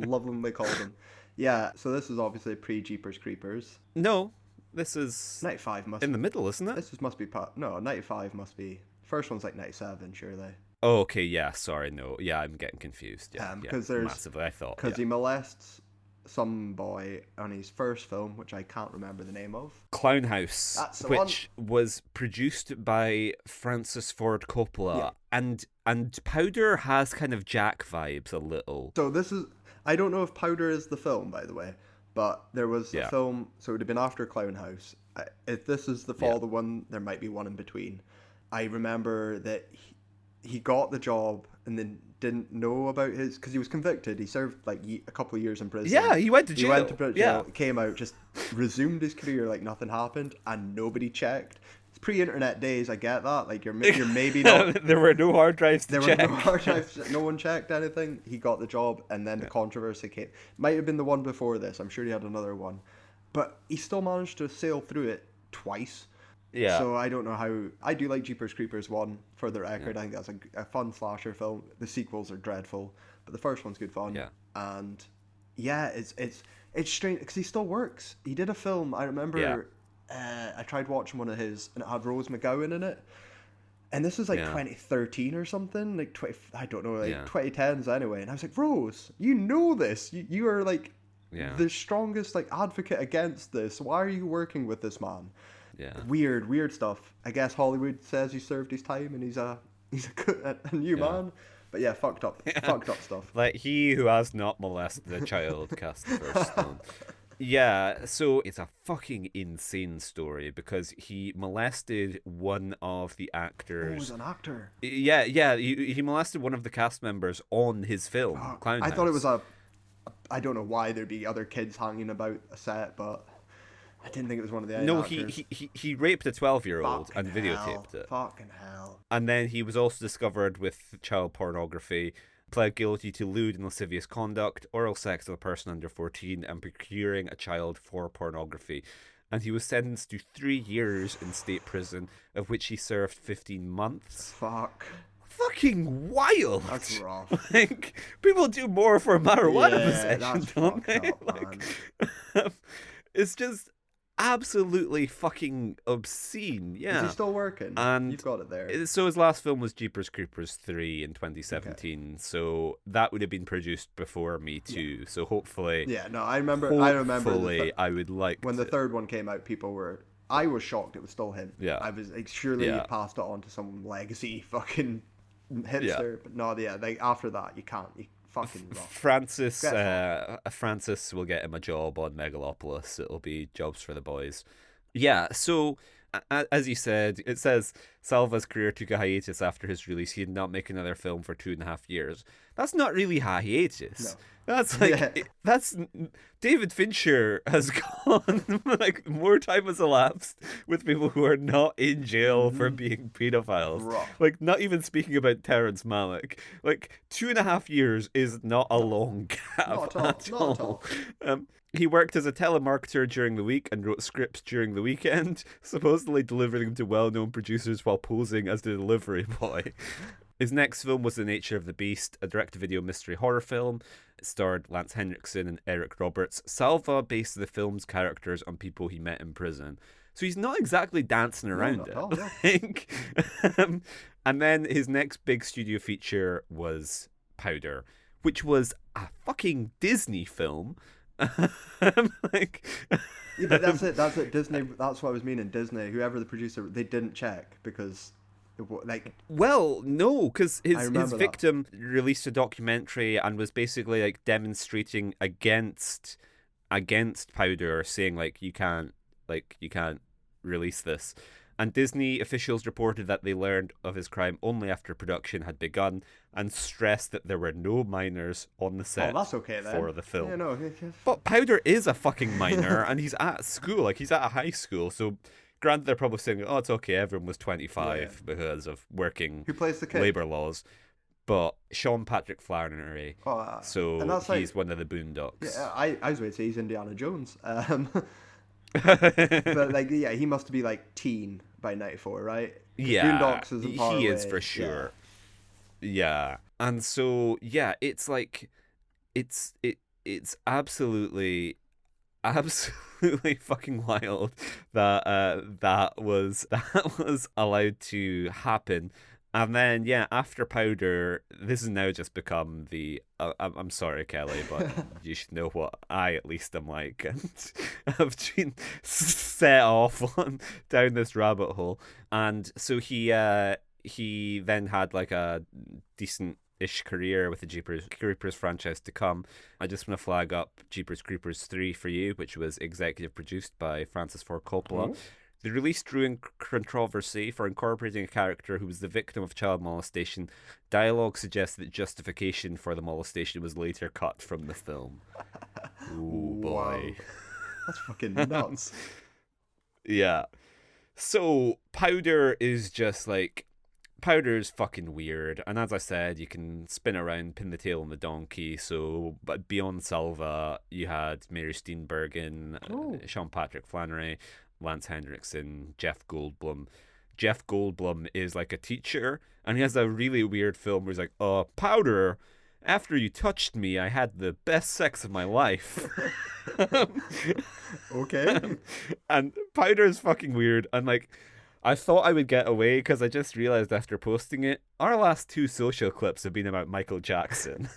lovingly called him. Yeah, so this is obviously pre-Jeepers Creepers. No, this is 95 must in the middle, isn't it? This must be no, 95 must be. First one's like 97, surely. Oh, okay, yeah, sorry, no. Yeah, I'm getting confused. Yeah, Because there's massively, I thought. Because he molests some boy on his first film, which I can't remember the name of. Clown House, That's the which was produced by Francis Ford Coppola, and Powder has kind of Jack vibes a little. So this is, I don't know if Powder is the film, by the way, but there was a film, so it would have been after Clown House. If this is the follow one, there might be one in between. I remember that he got the job and then didn't know about his, because he was convicted. He served like a couple of years in prison. Yeah, he went to jail. He went to jail, came out, just resumed his career like nothing happened, and nobody checked. It's pre-internet days, I get that. Like you're maybe not. There were no hard drives to check. There were no hard drives. No one checked anything. He got the job, and then the controversy came. Might have been the one before this. I'm sure he had another one, but he still managed to sail through it twice. Yeah. So I don't know how. I do like Jeepers Creepers 1 for the record. I think that's a fun slasher film. The sequels are dreadful, but the first one's good fun. Yeah. And yeah, it's strange because he still works. He did a film. I remember. I tried watching one of his, and it had Rose McGowan in it. And this was like Yeah. 2013 or something, like 20, I don't know, like Yeah. 2010s anyway. And I was like, Rose, you know this. You are like Yeah. the strongest like advocate against this. Why are you working with this man? Yeah. Weird stuff. I guess Hollywood says he served his time and he's a new Yeah. man. But yeah, fucked up stuff. Like, he who has not molested a child cast the first stone. Yeah, so it's a fucking insane story because he molested one of the Oh, actors. he's an actor. Yeah, he molested one of the cast members on his film, Fuck. Clown I thought it House. was I don't know why there'd be other kids hanging about a set, but I didn't think it was one of the No, actors. he raped a 12-year-old and Fucking hell. videotaped it. Fucking hell. And then he was also discovered with child pornography, pled guilty to lewd and lascivious conduct, oral sex with a person under 14, and procuring a child for pornography. And he was sentenced to 3 years in state prison, of which he served 15 months. Fuck. Fucking wild! That's rough. Like, people do more for marijuana Yeah, possession, that's don't they? fucked up, Like, it's just absolutely fucking obscene. Yeah. Is he still working? And You've got it there. so his last film was Jeepers Creepers 3 in 2017. So that would have been produced before Me Too. So hopefully, Yeah, no, I remember. hopefully, I would like when the third one came out. People were. I was shocked it was still him. Yeah. I was like, surely Yeah. you passed it on to some legacy fucking hipster. But no, yeah, like after that, you can't. You fucking rock. Francis. Get Francis will get him a job on Megalopolis. It'll be jobs for the boys. Yeah. So, as you said, it says Salva's career took a hiatus after his release. He did not make another film for 2.5 years. That's not really hiatus. No. That's like Yeah. that's David Fincher has gone like more time has elapsed with people who are not in jail for being pedophiles. Rough. Like, not even speaking about Terrence Malick. Like, 2.5 years is not a long gap Not at all. He worked as a telemarketer during the week and wrote scripts during the weekend, supposedly delivering them to well-known producers while posing as the delivery boy. His next film was The Nature of the Beast, a direct-to-video mystery horror film. It starred Lance Henriksen and Eric Roberts. Salva based the film's characters on people he met in prison. So he's not exactly dancing around not it. at all, no. Like, and then his next big studio feature was Powder, which was a fucking Disney film. Like, Yeah, but that's it. That's it. Disney. That's what I was meaning. Disney. Whoever the producer, they didn't check because, like, well, no, because his remember that. victim released a documentary and was basically like demonstrating against Powder, saying like you can't release this. And Disney officials reported that they learned of his crime only after production had begun and stressed that there were no minors on the set that's okay then. for the film. Yeah, no. But Powder is a fucking minor and he's at school, like he's at a high school, so granted they're probably saying, oh, it's okay, everyone was 25 because of working Who plays the kid? labour laws. But Sean Patrick Flanery, Oh, so and that's he's like, one of the Boondocks. yeah, I was going to say he's Indiana Jones. But like, yeah, he must be like teen by 94, right? 'Cause Yeah, Boondocks isn't far he is away. for sure. Yeah. And so, yeah, it's like, it's absolutely fucking wild that that was allowed to happen. And then, yeah, after Powder, this has now just become the... I'm sorry, Kelly, but you should know what I at least am like. And I've been set off down this rabbit hole. And so he then had like a decent-ish career with the Jeepers Creepers franchise to come. I just want to flag up Jeepers Creepers 3 for you, which was executive produced by Francis Ford Coppola. The release drew in controversy for incorporating a character who was the victim of child molestation. Dialogue suggests that justification for the molestation was later cut from the film. Oh boy. Wow. That's fucking nuts. Yeah. So Powder is just like... Powder's fucking weird, and as I said, you can spin around, pin the tail on the donkey. So, but beyond Salva, you had Mary Steenburgen, Sean Patrick Flanery, Lance Henriksen, Jeff Goldblum. Jeff Goldblum is like a teacher, and he has a really weird film where he's like, Powder, after you touched me, I had the best sex of my life. Okay. And Powder is fucking weird, and like, I thought I would get away because I just realized after posting it, our last two social clips have been about Michael Jackson.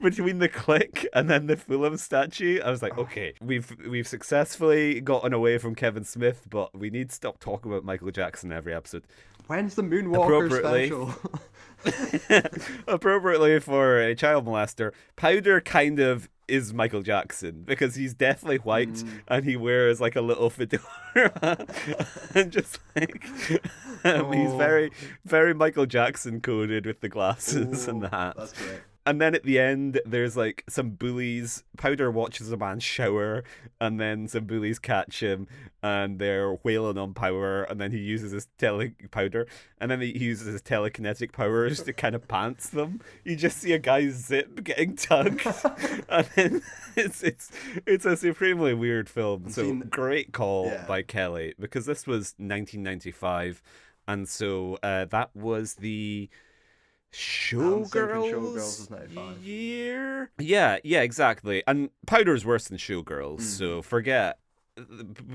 Between the click and then the Fulham statue, I was like, okay, we've successfully gotten away from Kevin Smith, but we need to stop talking about Michael Jackson every episode. When's the Moonwalker special? Appropriately for a child molester, Powder kind of is Michael Jackson because he's definitely white and he wears like a little fedora and just like he's very, very Michael Jackson coded with the glasses and the hat. That's great. And then at the end, there's like some bullies. Powder watches a man shower, and then some bullies catch him, and they're wailing on Powder. And then he uses his Powder, and then he uses his telekinetic powers to kind of pants them. You just see a guy's zip getting tugged, and then it's a supremely weird film. So great call by Kelly, because this was 1995, and so that was the Showgirls year. Yeah, exactly. And Powder's worse than Showgirls, so forget.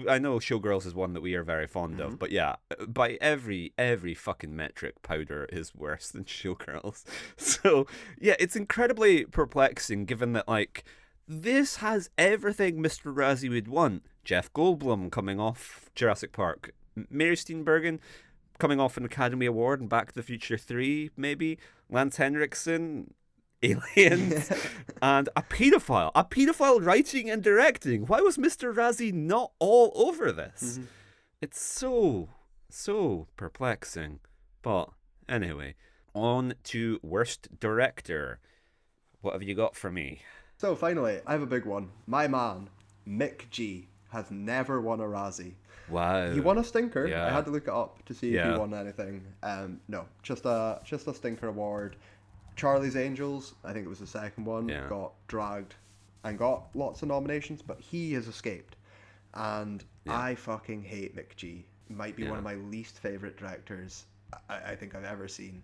I know Showgirls is one that we are very fond of, but yeah, by every fucking metric, Powder is worse than Showgirls. So yeah, it's incredibly perplexing given that like this has everything Mr. Razzie would want. Jeff Goldblum coming off Jurassic Park, Mary Steenburgen coming off an Academy Award and Back to the Future 3, maybe. Lance Henriksen, Aliens, and a paedophile writing and directing. Why was Mr. Razzie not all over this? It's so perplexing. But anyway, on to Worst Director. What have you got for me? So finally, I have a big one. My man, Mick G, has never won a Razzie. Wow. He won a stinker. Yeah. I had to look it up to see if he won anything. No, just a stinker award. Charlie's Angels, I think it was the second one, got dragged and got lots of nominations, but he has escaped. And I fucking hate Mick G. Might be one of my least favourite directors I think I've ever seen.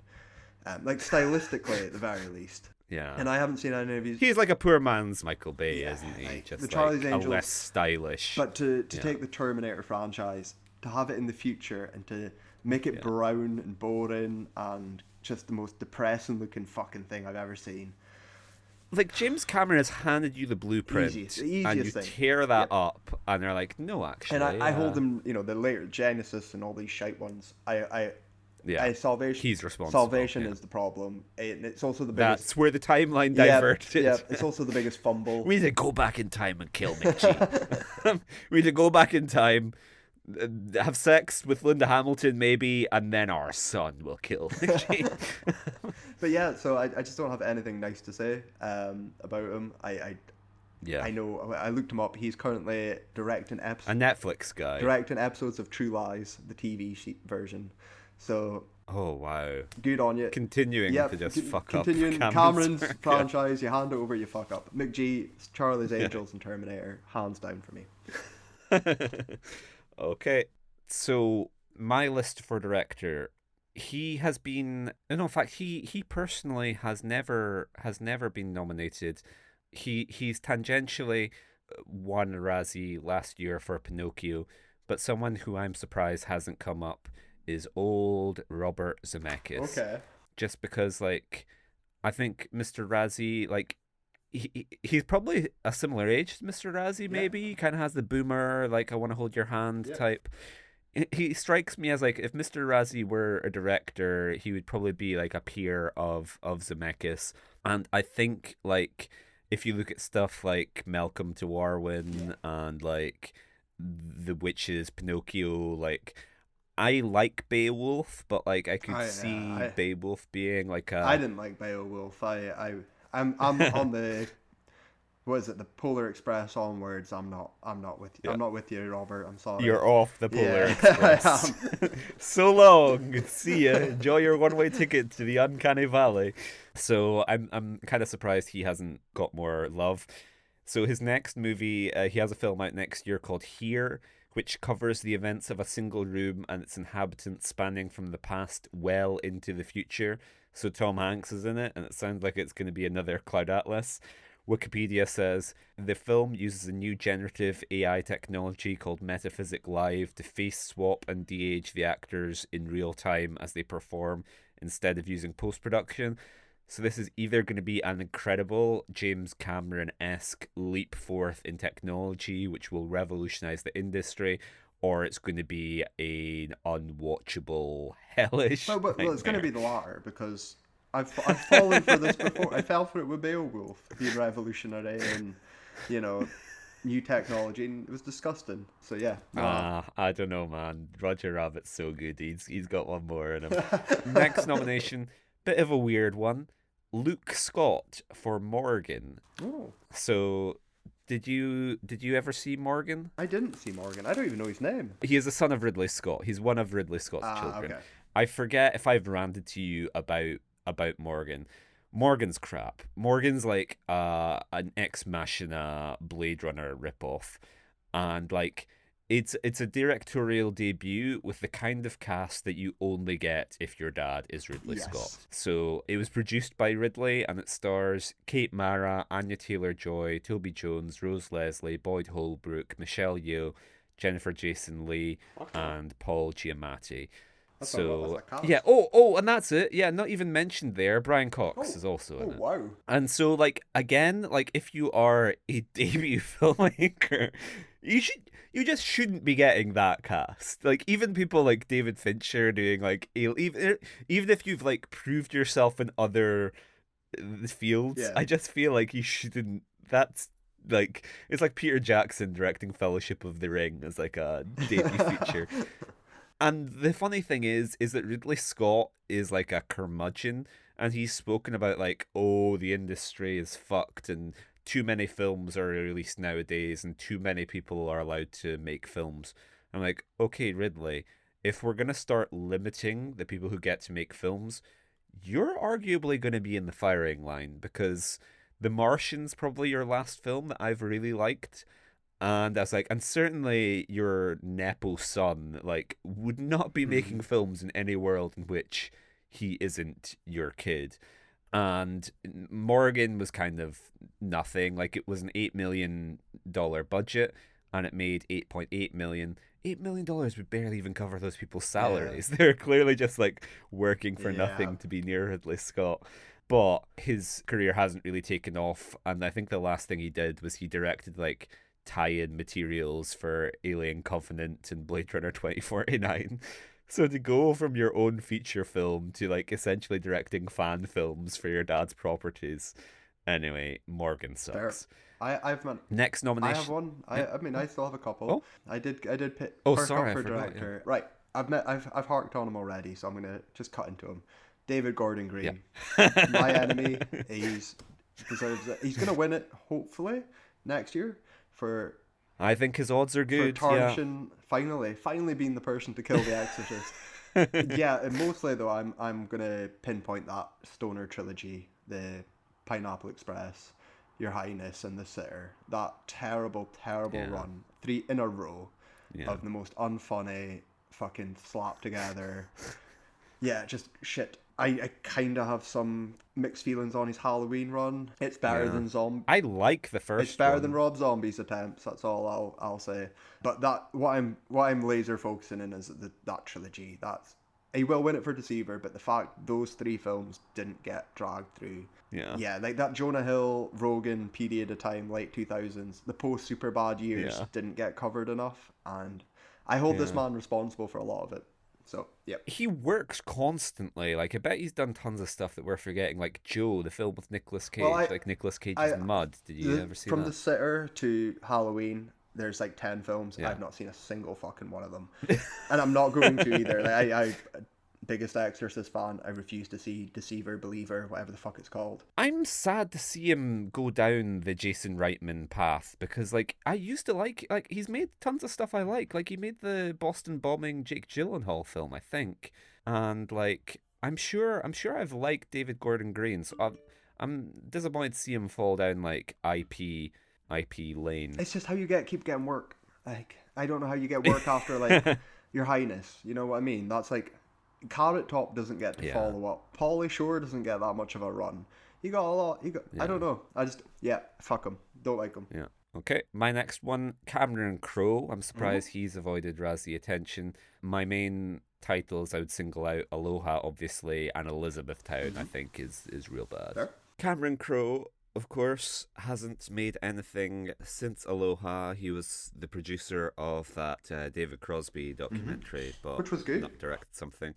Like stylistically at the very least. Yeah. And I haven't seen any of his... He's like a poor man's Michael Bay, isn't he? Like, just the Charlie's like Angels, a less stylish. But to take the Terminator franchise, to have it in the future and to make it brown and boring and just the most depressing looking fucking thing I've ever seen. Like, James Cameron has handed you the bluept and you tear that up and they're like, no, actually. And I hold them, the later Genesis and all these shite ones. Salvation. He's responsible. Salvation is the problem. And it's also the biggest... That's where the timeline diverted. Yeah, it's also the biggest fumble. We need to go back in time and kill Mick G. We need to go back in time, have sex with Linda Hamilton maybe, and then our son will kill Mick G. But yeah, so I just don't have anything nice to say about him. I know. I looked him up. He's currently directing episodes. A Netflix guy. Directing episodes of True Lies, the TV version. So. Oh wow. Good on you. Continuing to just fuck up. Continuing Cameron's franchise. You hand it over, you fuck up. Mick G, Charlie's Angels, and Terminator, hands down for me. Okay, so my list for director. He has been. No, in fact, he personally has never been nominated. He's tangentially won a Razzie last year for Pinocchio, but someone who I'm surprised hasn't come up is old Robert Zemeckis. Okay. Just because, like, I think Mr. Razzie, like, he's probably a similar age to Mr. Razzie, maybe. He kind of has the boomer, like, I want to hold your hand type. He strikes me as, like, if Mr. Razzie were a director, he would probably be, like, a peer of Zemeckis. And I think, like, if you look at stuff like Malcolm to Warwin and, like, The Witches, Pinocchio, like... I like Beowulf, but like I could see Beowulf being like a... I didn't like Beowulf. I'm on the... What is it? The Polar Express onwards. I'm not with you. Yeah. I'm not with you, Robert. I'm sorry. You're off the Polar Express. I am. So long. See ya. Enjoy your one-way ticket to the Uncanny Valley. So I'm kind of surprised he hasn't got more love. So his next movie, he has a film out next year called Here, which covers the events of a single room and its inhabitants spanning from the past well into the future. So Tom Hanks is in it, and it sounds like it's going to be another Cloud Atlas. Wikipedia says the film uses a new generative AI technology called Metaphysic Live to face swap and de-age the actors in real time as they perform instead of using post-production. So this is either going to be an incredible James Cameron-esque leap forth in technology, which will revolutionize the industry, or it's going to be an unwatchable, hellish Well, it's going to nightmare. be the latter because I've fallen for this before. I fell for it with Beowulf being revolutionary and you know new technology, and it was disgusting. So yeah, nah. I don't know, man. Roger Rabbit's so good. He's got one more in him. Next nomination, bit of a weird one. Luke Scott for Morgan. Oh, So, did you ever see Morgan? I didn't see Morgan. I don't even know his name. He is a son of Ridley Scott. He's one of Ridley Scott's Ah, children. okay. I forget if I've ranted to you about Morgan. Morgan's crap. Morgan's like an Ex Machina Blade Runner ripoff, and like it's a directorial debut with the kind of cast that you only get if your dad is Ridley Scott. Yes. So it was produced by Ridley, and it stars Kate Mara, Anya Taylor-Joy, Toby Jones, Rose Leslie, Boyd Holbrook, Michelle Yeoh, Jennifer Jason Leigh, Okay. and Paul Giamatti. That's So a cast. yeah, oh, and that's it. Yeah, not even mentioned there. Brian Cox Oh, is also oh in it. wow. And so, like, again, like if you are a debut filmmaker, you just shouldn't be getting that cast. Like even people like David Fincher doing like even if you've like proved yourself in other fields, Yeah. I just feel like you shouldn't. That's like it's like Peter Jackson directing Fellowship of the Ring as like a debut feature. And the funny thing is that Ridley Scott is like a curmudgeon, and he's spoken about like, oh, the industry is fucked, and too many films are released nowadays, and too many people are allowed to make films. I'm like, okay, Ridley, if we're gonna start limiting the people who get to make films, you're arguably gonna be in the firing line because The Martian's probably your last film that I've really liked. And I was like, and certainly your Nepo son, like, would not be making Hmm. films in any world in which he isn't your kid. And Morgan was kind of nothing. Like, it was an $8 million budget, and it made 8.8 million. $8 million would barely even cover those people's Yeah. salaries. They're clearly just like working for Yeah. nothing to be near Ridley Scott. But his career hasn't really taken off, and I think the last thing he did was he directed like tie-in materials for Alien Covenant and Blade Runner 2049. So to go from your own feature film to like essentially directing fan films for your dad's properties. Anyway, Morgan Fair. sucks. I've meant Next I have nomination. one. Yeah. I mean I still have a couple. Oh, I did pick oh, first up sorry, I for forgot. Yeah. director. Right. I've harked on him already, so I'm gonna just cut into him. David Gordon Yeah. Green. My enemy. He's deserves it. He's gonna win it, hopefully, next year for I think his odds are for good. Yeah. tarnishing finally being the person to kill the Exorcist. Yeah, and mostly though I'm gonna pinpoint that Stoner trilogy, the Pineapple Express, Your Highness, and The Sitter. That terrible Yeah. run, 3 in a row Yeah. of the most unfunny, fucking slapped together. Yeah, just shit. I kind of have some mixed feelings on his Halloween run. It's better Yeah. than I like the It's first better than one. Rob Zombie's attempts. That's all I'll say. But that what I'm laser focusing in is that trilogy. That's he will win it for Deceiver, but the fact those 3 films didn't get dragged through. Yeah. Yeah, like that Jonah Hill, Rogan period of time, late 2000s, the post Superbad years Yeah. didn't get covered enough, and I hold this Yeah. man responsible for a lot of it. So yep. He works constantly. Like I bet he's done tons of stuff that we're forgetting, like Joe, the film with Nicolas Cage, Well, like Nicolas Cage's I Mud. Did you ever see from that? The Sitter to Halloween, there's like 10 films. Yeah. I've not seen a single fucking one of them, and I'm not going to either. Like, I biggest Exorcist fan. I refuse to see Deceiver, Believer, whatever the fuck it's called. I'm sad to see him go down the Jason Reitman path because, like, I used to like he's made tons of stuff I like. Like, he made the Boston bombing Jake Gyllenhaal film, I think, and like, I'm sure I've liked David Gordon Green, so I'm disappointed to see him fall down like IP lane. It's just how you keep getting work. Like I don't know how you get work after like Your Highness. You know what I mean? That's like Carrot Top doesn't get to Yeah. follow up. Pauly Shore doesn't get that much of a run. He got a lot. Yeah. I don't know. Fuck him. Don't like him. Yeah. Okay, my next one, Cameron Crowe. I'm surprised he's avoided Razzie attention. My main titles I would single out Aloha, obviously, and Elizabethtown, I think, is real bad. Fair. Cameron Crowe, of course, hasn't made anything since Aloha. He was the producer of that David Crosby documentary, but Which was good. not directed something.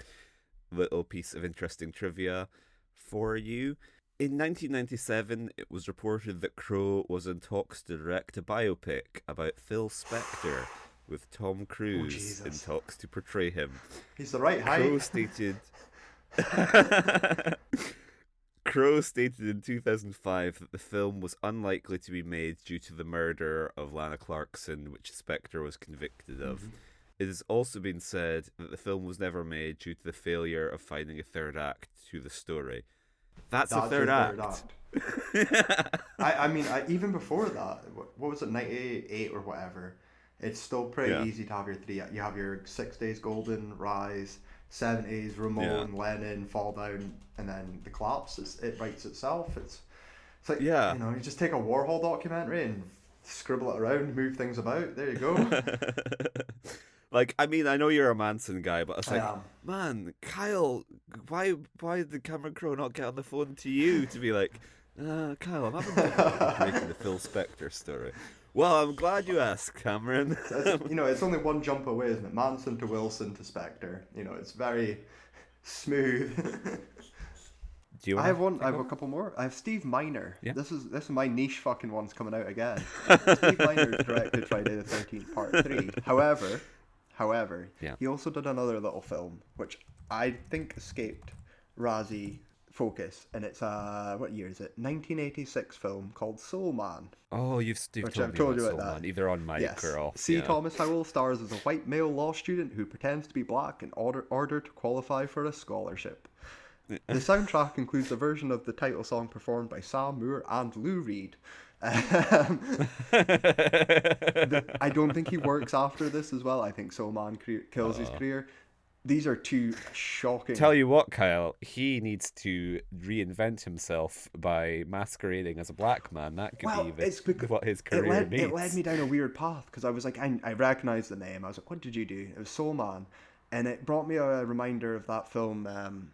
Little piece of interesting trivia for you. In 1997, it was reported that Crowe was in talks to direct a biopic about Phil Spector, with Tom Cruise in talks to portray him. He's the right height. Crowe stated in 2005 that the film was unlikely to be made due to the murder of Lana Clarkson, which Spector was convicted of. It has also been said that the film was never made due to the failure of finding a third act to the story. That's a third act. I mean, even before that, what was it, 98 or whatever? It's still pretty easy to have your three. You have your 6 Days Golden, Rise, 70s, Ramon, Lennon, Fall Down, and then The Collapse. It writes itself. It's like, you know, you just take a Warhol documentary and scribble it around, move things about. There you go. Like, I mean, I know you're a Manson guy, but it's like, man, Kyle, why did Cameron Crowe not get on the phone to you to be like, Kyle, I'm having a breaking the Phil Spector story. Well, I'm glad you asked, Cameron. You know, it's only one jump away, isn't it? Manson to Wilson to Spector. You know, it's very smooth. Do you I have a couple more. I have Steve Miner. Yeah. This is my niche fucking one's coming out again. Steve Miner directed Friday the 13th Part 3. However, he also did another little film, which I think escaped Razzie focus, and it's what year is it? 1986 film called Soul Man. Oh, you've told me about Soul Man, either on mic or off. Thomas Howell stars as a white male law student who pretends to be black in order to qualify for a scholarship. The soundtrack includes a version of the title song performed by Sam Moore and Lou Reed. I don't think he works after this as well. I think Soul Man kills his career. These are two shocking... Tell you what, Kyle, he needs to reinvent himself by masquerading as a black man. That could be what his career needs. It led me down a weird path, because I was like, I recognized the name. I was like, what did you do? It was Soul Man. And it brought me a reminder of that film,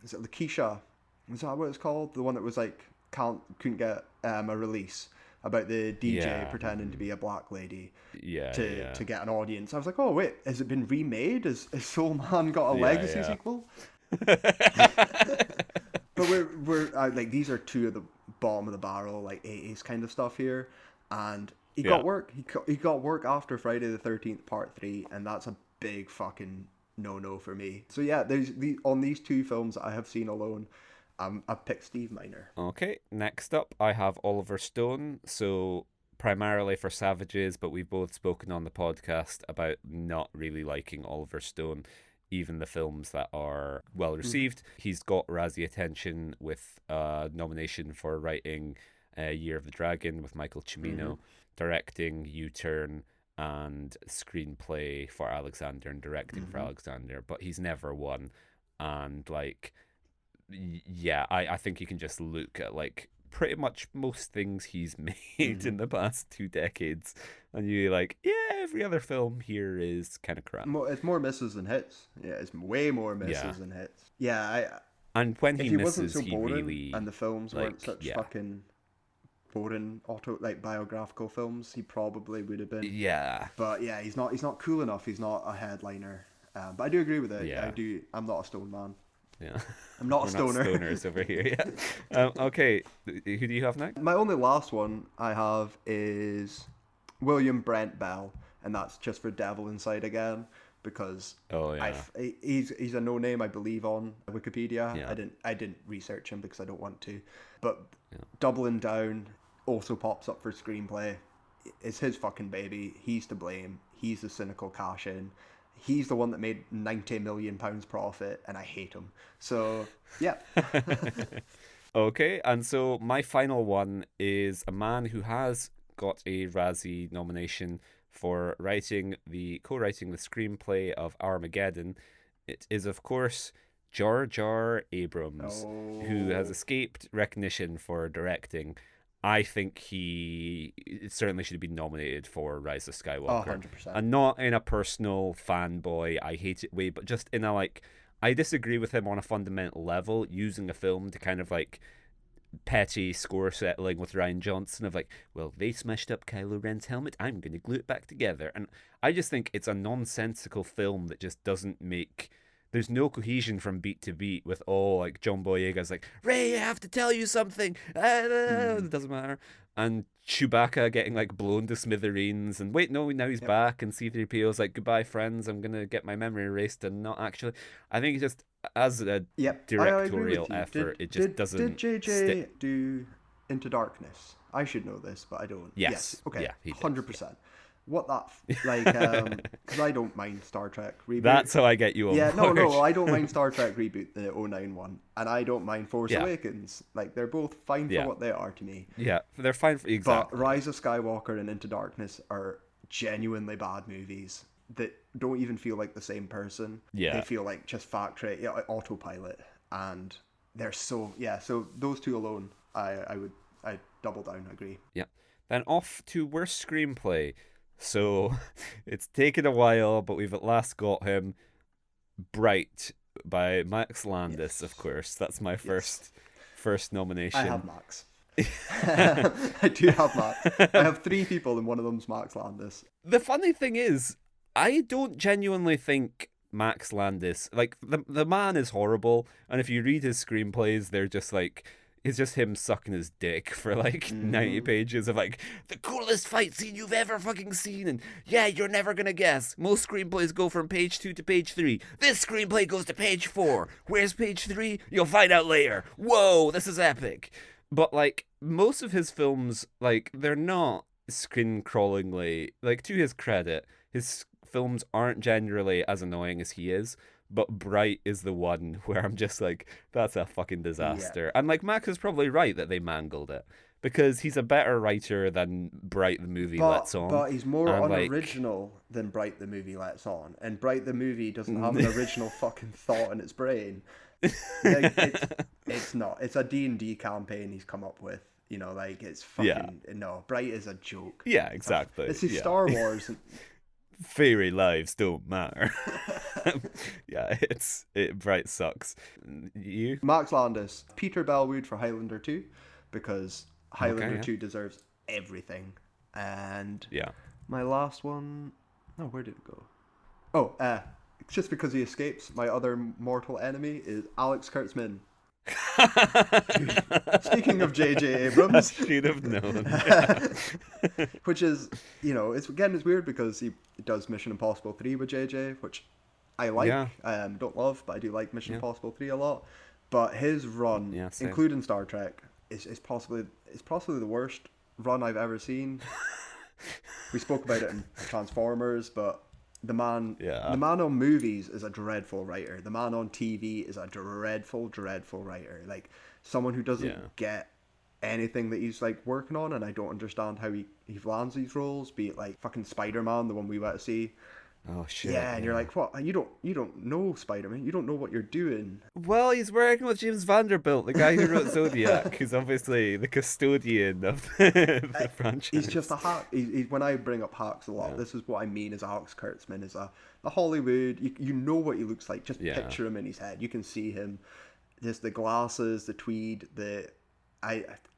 is it Lakeisha? Was that what it's called? The one that was like, couldn't get a release, about the DJ pretending to be a black lady to get an audience. I was like, oh wait, has it been remade? Has Soul Man got a legacy sequel? But we're like, these are two of the bottom of the barrel, like 80s kind of stuff here, and he got work. He got work after Friday the 13th Part 3, and that's a big fucking no for me. So yeah, there's on these two films that I have seen alone, I've picked Steve Miner. Okay, next up I have Oliver Stone. So primarily for Savages, but we've both spoken on the podcast about not really liking Oliver Stone, even the films that are well received. He's got Razzie attention with a nomination for writing Year of the Dragon with Michael Cimino, directing U-Turn, and screenplay for Alexander and directing for Alexander, but he's never won. And like, yeah, I think you can just look at like pretty much most things he's made in the past 2 decades, and you're like, yeah, every other film here is kind of crap. It's more misses than hits. Yeah, it's way more misses than hits. Yeah, and when he misses, wasn't so boring, he really, and the films weren't such fucking boring biographical films, he probably would have been. Yeah, but yeah, he's not cool enough. He's not a headliner. But I do agree with it. Yeah. I'm not a Stone man. Yeah, I'm not a stoner. Not stoners over here. Yeah. Okay, who do you have next? My only last one I have is William Brent Bell, and that's just for Devil Inside Again, because he's a no name, I believe, on Wikipedia. Yeah. I didn't research him because I don't want to, but Doubling Down also pops up for screenplay. It's his fucking baby. He's to blame. He's the cynical cash in. He's the one that made £90 million profit, and I hate him. So, yeah. Okay, and so my final one is a man who has got a Razzie nomination for co-writing the screenplay of Armageddon. It is, of course, Jar Jar Abrams, who has Oh, escaped recognition for directing. I think he certainly should have been nominated for Rise of Skywalker. 100%. And not in a personal fanboy, I hate it way, but just in a like, I disagree with him on a fundamental level, using a film to kind of like petty score settling with Ryan Johnson of like, well, they smashed up Kylo Ren's helmet, I'm going to glue it back together. And I just think it's a nonsensical film that just doesn't make. There's no cohesion from beat to beat with all like John Boyega's like, Ray, I have to tell you something. Mm. It doesn't matter. And Chewbacca getting like blown to smithereens, and wait, no, now he's Yep. back, and C-3PO's like, goodbye, friends, I'm gonna get my memory erased, and not actually. I think it just, as a Yep, I agree directorial with you. effort, it just Did doesn't stick. JJ do Into Darkness? I should know this, but I don't. Yes. Okay. Yeah, he did. 100%. What that like? Because I don't mind Star Trek reboot. That's how I get you on Yeah, board. no, I don't mind Star Trek reboot, the '09 one, and I don't mind Force Yeah. Awakens. Like they're both fine Yeah. for what they are to me. Yeah, they're fine for exactly. But Rise of Skywalker and Into Darkness are genuinely bad movies that don't even feel like the same person. Yeah. They feel like just factory, like autopilot, and they're so So those two alone, I double down agree. Yeah. Then off to worst screenplay. So it's taken a while, but we've at last got him. Bright by Max Landis, Yes. of course. That's my first nomination. I have Max. I do have Max. I have 3 people, and one of them's Max Landis. The funny thing is, I don't genuinely think Max Landis, like the man is horrible, and if you read his screenplays, they're just like, it's just him sucking his dick for like 90 pages of like, the coolest fight scene you've ever fucking seen, and yeah, you're never gonna guess. Most screenplays go from page 2 to page 3. This screenplay goes to page 4. Where's page 3? You'll find out later. Whoa, this is epic. But like, most of his films, like, they're not screen crawlingly, like, to his credit, his films aren't generally as annoying as he is. But Bright is the one where I'm just like, that's a fucking disaster. And like, Max is probably right that they mangled it, because he's a better writer than Bright the movie lets on. But he's more And, like, unoriginal than Bright the movie lets on, and Bright the movie doesn't have an original fucking thought in its brain. Like, it's not. It's a D&D campaign he's come up with. You know, like, it's fucking no. Bright is a joke. Yeah, exactly. It's his Yeah. Star Wars. Fairy lives don't matter. Yeah, Bright sucks. You? Max Landis, Peter Bellwood for Highlander 2, because Highlander yeah. 2 deserves everything. And Yeah. my last one, where did it go? Oh, just because he escapes, my other mortal enemy is Alex Kurtzman. Speaking of J.J. Abrams, Should have known. which is, it's weird because he does Mission Impossible 3 with J.J., which I like, Yeah. don't love, but I do like Mission Impossible 3 a lot. But his run, Yeah, same. including Star Trek, is possibly the worst run I've ever seen. We spoke about it in Transformers, but the man on movies is a dreadful writer. The man on TV is a dreadful writer. Like, someone who doesn't get anything that he's like working on, and I don't understand how he lands these roles. Be it like fucking Spider-Man, the one we went to see. Oh shit. Yeah, and you're like, what? You don't know Spider-Man. You don't know what you're doing. Well, he's working with James Vanderbilt, the guy who wrote Zodiac, who's obviously the custodian of the franchise. He's just a hack. When I bring up hacks a lot, this is what I mean. Is Alex Kurtzman is a Hollywood. You know what he looks like. Just picture him in his head. You can see him. Just the glasses, the tweed,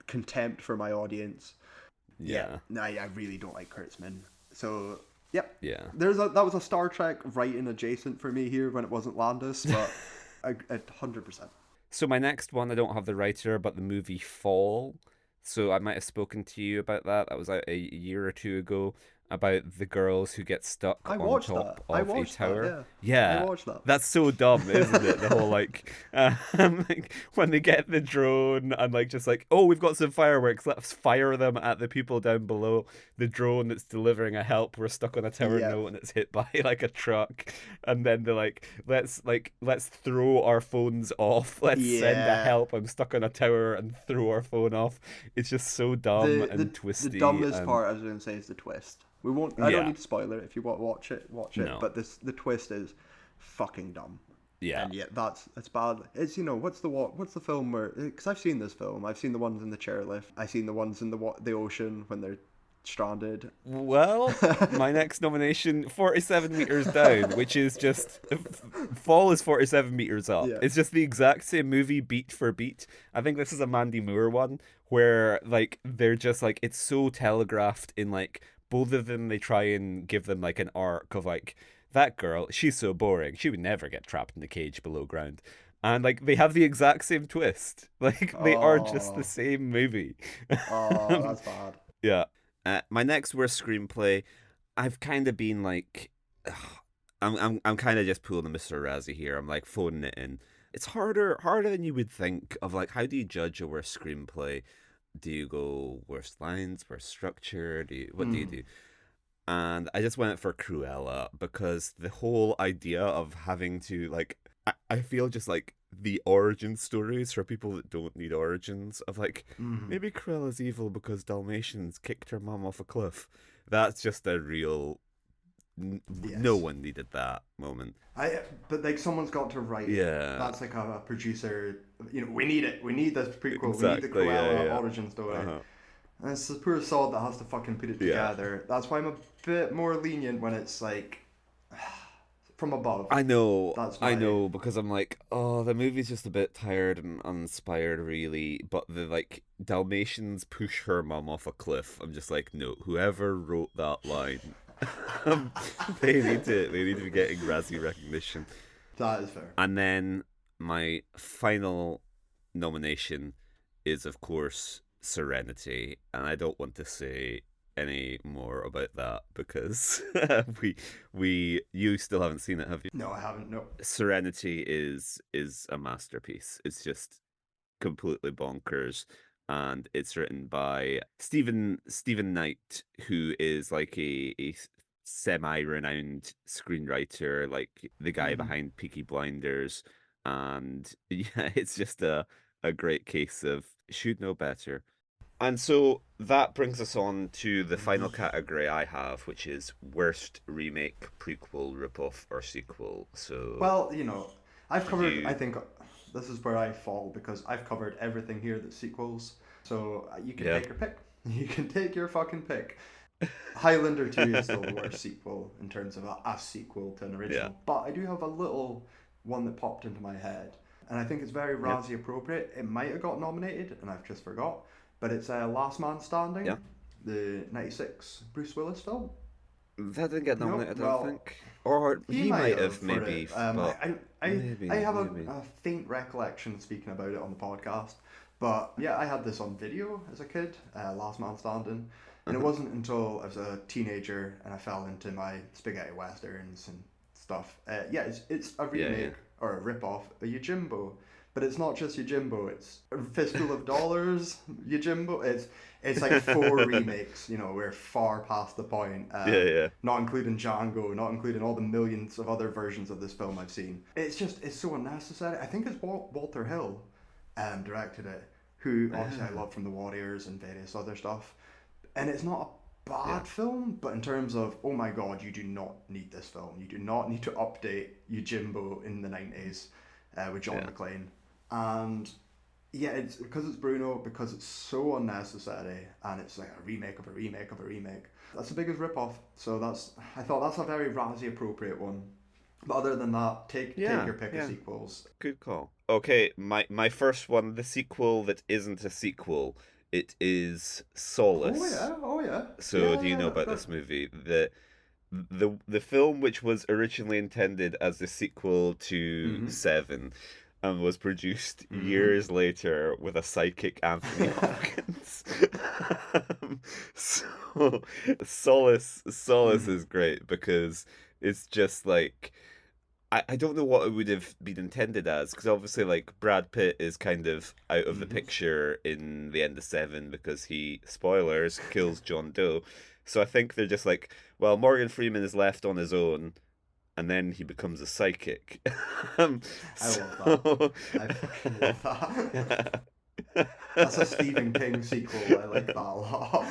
contempt for my audience. I really don't like Kurtzman. So. Yep. Yeah. That was a Star Trek writing adjacent for me here when it wasn't Landis, but 100%. So my next one, I don't have the writer, but the movie Fall. So I might have spoken to you about that. That was out a year or two ago, about the girls who get stuck on top of a tower. I watched that. That's so dumb, isn't it? The whole like when they get the drone and like just like, oh, we've got some fireworks, let's fire them at the people down below. The drone that's delivering a help, we're stuck on a tower note and it's hit by like a truck, and then they're like, let's throw our phones off. Let's send a help. I'm stuck on a tower, and throw our phone off. It's just so dumb and twisty. The dumbest part I was going to say is the twist. We won't. I don't need to spoil it. If you want to watch it. No. But the twist is fucking dumb. Yeah. And yet it's bad. It's, what's the film where, because I've seen this film. I've seen the ones in the chairlift. I've seen the ones in the ocean when they're stranded. Well, my next nomination, 47 meters down, which is just Fall is 47 meters up. Yeah. It's just the exact same movie beat for beat. I think this is a Mandy Moore one where like they're just like it's so telegraphed in like both of them they try and give them like an arc of like that girl, she's so boring. She would never get trapped in the cage below ground. And like they have the exact same twist. Like they are just the Oh, same movie. oh, that's bad. Yeah. My next worst screenplay, I've kind of been like, I'm kind of just pulling a Mr. Razzie here. I'm like phoning it in. It's harder than you would think. Of like, how do you judge a worst screenplay? Do you go worst lines, worst structure? What do you do? And I just went for Cruella because the whole idea of having to like, I feel just like the origin stories for people that don't need origins of like maybe Cruella's evil because Dalmatians kicked her mum off a cliff. That's just a real no Yes. one needed that moment. But like someone's got to write it. Yeah. That's like a producer. We need it. We need this prequel. We need the Exactly, Cruella origin story. Uh-huh. And it's the poor sod that has to fucking put it Yeah. together. That's why I'm a bit more lenient when it's like from above. I know, That's I my- know, because I'm like, oh, the movie's just a bit tired and uninspired, really. But the like Dalmatians push her mum off a cliff. I'm just like, no, whoever wrote that line, they need to be getting Razzie recognition. That is fair. And then my final nomination is, of course, Serenity, and I don't want to say any more about that because you still haven't seen it, have you? No, I haven't. No. Serenity is a masterpiece. It's just completely bonkers, and it's written by Stephen Knight, who is like a semi-renowned screenwriter, like the guy behind Peaky Blinders, and yeah, it's just a great case of should know better. And so that brings us on to the final category I have, which is worst remake, prequel, ripoff, or sequel. So, Well, I've covered. you- I think this is where I fall because I've covered everything here that's sequels. So you can Yeah. take your pick. You can take your fucking pick. Highlander 2 is still the worst sequel in terms of a sequel to an original. Yeah. But I do have a little one that popped into my head. And I think it's very Razzie appropriate. It might have got nominated, and I've just forgot. But it's Last Man Standing, Yeah. the 96 Bruce Willis film. that didn't get No, nominated, I well, don't think. Or he might have, for maybe. it. But I maybe, have maybe. a faint recollection speaking about it on the podcast. But yeah, I had this on video as a kid, Last Man Standing. And it wasn't until I was a teenager and I fell into my spaghetti westerns and stuff. It's a remake or a rip-off of Yojimbo. But it's not just Yojimbo, it's a Fistful of Dollars, Yojimbo. It's like 4 remakes, we're far past the point. Yeah. Not including Django, not including all the millions of other versions of this film I've seen. It's so unnecessary. I think it's Walter Hill directed it, who obviously I love from The Warriors and various other stuff. And it's not a bad film, but in terms of, oh my god, you do not need this film. You do not need to update Yojimbo in the 90s with John McClane. And yeah, it's because it's Bruno, because it's so unnecessary, and it's like a remake of a remake of a remake. That's the biggest rip-off. So I thought that's a very Razzie appropriate one. But other than that, take your pick of sequels. Good call. Okay, my first one, the sequel that isn't a sequel, it is Solace. Oh yeah. So Yeah, do you know about good. this movie? The film, which was originally intended as the sequel to Seven, and was produced years later with a psychic Anthony Hopkins. So Solace is great because it's just like I don't know what it would have been intended as, because obviously like Brad Pitt is kind of out of the picture in the end of Seven because he, spoilers, kills John Doe. So I think they're just like, well, Morgan Freeman is left on his own, and then he becomes a psychic. I love that. I fucking love that. That's a Stephen King sequel. I like that a lot.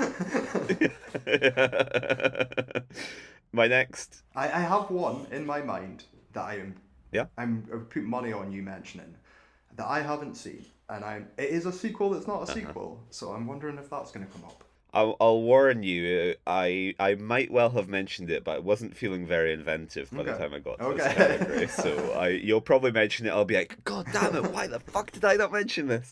My next. I have one in my mind that I am Yeah. I would put money on you mentioning that I haven't seen, and it is a sequel that's not a Uh-huh. sequel, so I'm wondering if that's going to come up. I'll warn you. I might well have mentioned it, but I wasn't feeling very inventive by the Okay. time I got to this category. Okay. So you'll probably mention it. I'll be like, God damn it! Why the fuck did I not mention this?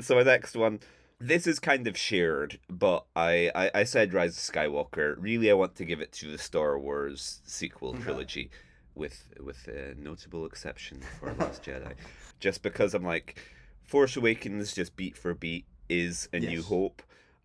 So my next one. This is kind of shared, but I said Rise of Skywalker. Really, I want to give it to the Star Wars sequel Okay. trilogy, with a notable exception for Last Jedi, just because I'm like, Force Awakens just beat for beat is A New Yes. Hope,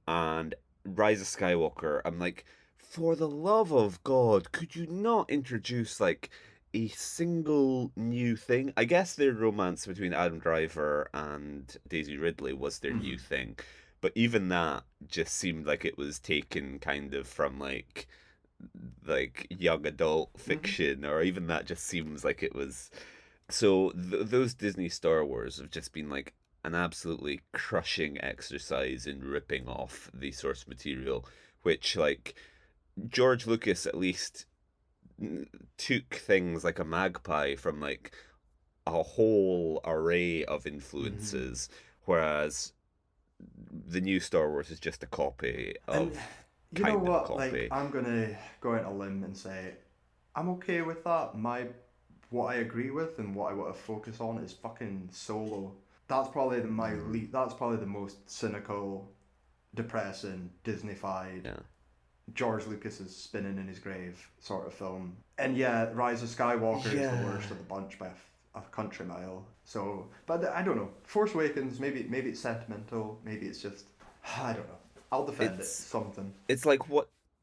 and Rise of Skywalker, I'm like, for the love of God, could you not introduce like a single new thing? I guess their romance between Adam Driver and Daisy Ridley was their new Mhm. thing, but even that just seemed like it was taken kind of from like young adult Mhm. fiction, or even that just seems like it was. So those Disney Star Wars have just been like an absolutely crushing exercise in ripping off the source material, which like George Lucas at least took things like a magpie from like a whole array of Mhm. influences, whereas the new Star Wars is just a copy And of you know kind of a what? Like, copy. I'm gonna go out on a limb and say I'm okay with that. What I agree with and what I want to focus on is fucking Solo. That's probably my Mm, lead. That's probably the most cynical, depressing, Disneyfied. yeah. George Lucas is spinning in his grave sort of film. And yeah, Rise of Skywalker is the Yeah. worst of the bunch by a country mile. So, but I don't know. Force Awakens, maybe it's sentimental. Maybe it's just I don't know. I'll defend it. It's Something. it's like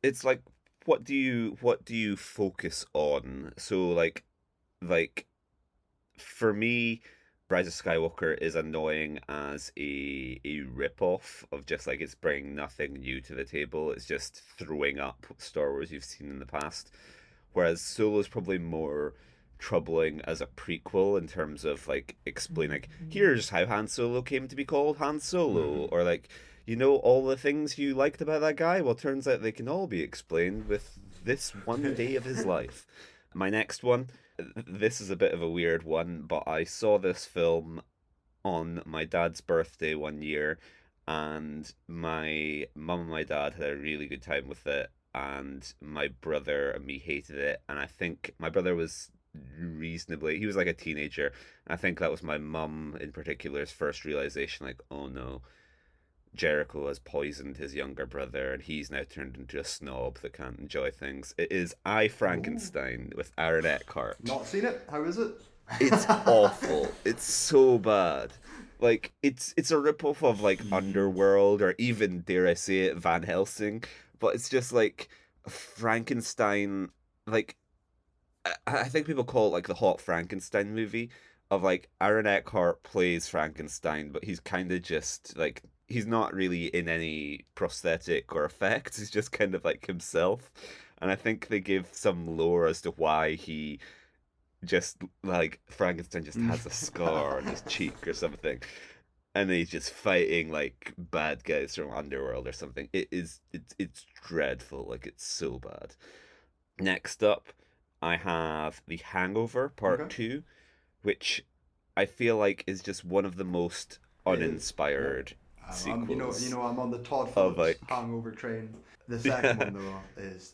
it's like what do you focus on? So like for me, Rise of Skywalker is annoying as a rip-off of just like it's bringing nothing new to the table. It's just throwing up Star Wars you've seen in the past. Whereas Solo is probably more troubling as a prequel in terms of like explaining like here's how Han Solo came to be called Han Solo, Mm-hmm. or like all the things you liked about that guy. Well, turns out they can all be explained with this one day of his life. My next one, this is a bit of a weird one, but I saw this film on my dad's birthday one year, and my mum and my dad had a really good time with it, and my brother and me hated it. And I think my brother was he was like a teenager. And I think that was my mum in particular's first realization, like, oh no, Jericho has poisoned his younger brother, and he's now turned into a snob that can't enjoy things. It is I, Ooh, Frankenstein with Aaron Eckhart. not seen it. How is it? It's awful. It's so bad. Like it's a ripoff of like Underworld, or even dare I say it, Van Helsing. But it's just like Frankenstein. Like I think people call it like the hot Frankenstein movie, of like Aaron Eckhart plays Frankenstein, but he's kind of just like he's not really in any prosthetic or effects. He's just kind of like himself. And I think they give some lore as to why he just like Frankenstein just has a scar on his cheek or something, and he's just fighting like bad guys from Underworld or something. It's dreadful. Like it's so bad. Next up, I have The Hangover Okay. Part Two, which I feel like is just one of the most It is. Yeah. uninspired You sequels know, I'm on the Todd of Phillips like hangover train. The second yeah one though is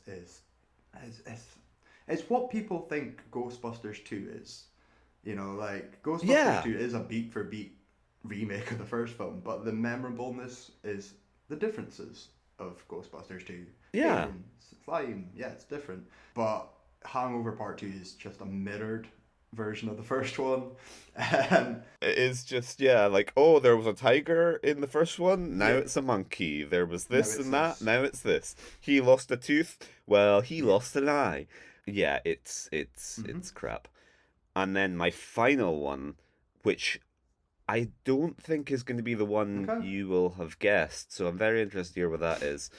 it's what people think Ghostbusters 2 is. You know, like Ghostbusters yeah 2 is a beat for beat remake of the first film, but the memorableness is the differences of Ghostbusters 2. yeah. Aliens, slime, yeah, it's different. But Hangover Part 2 is just a mirrored version of the first one. Um, It is just, yeah, like, oh, there was a tiger in the first one, now yeah, it's a monkey. There was now this it's and that, this. now it's this. He lost a tooth, well, he Yeah. lost an eye. Yeah, it's Mm-hmm. it's crap. And then my final one, which I don't think is going to be the one Okay. you will have guessed, so I'm very interested to hear what that is.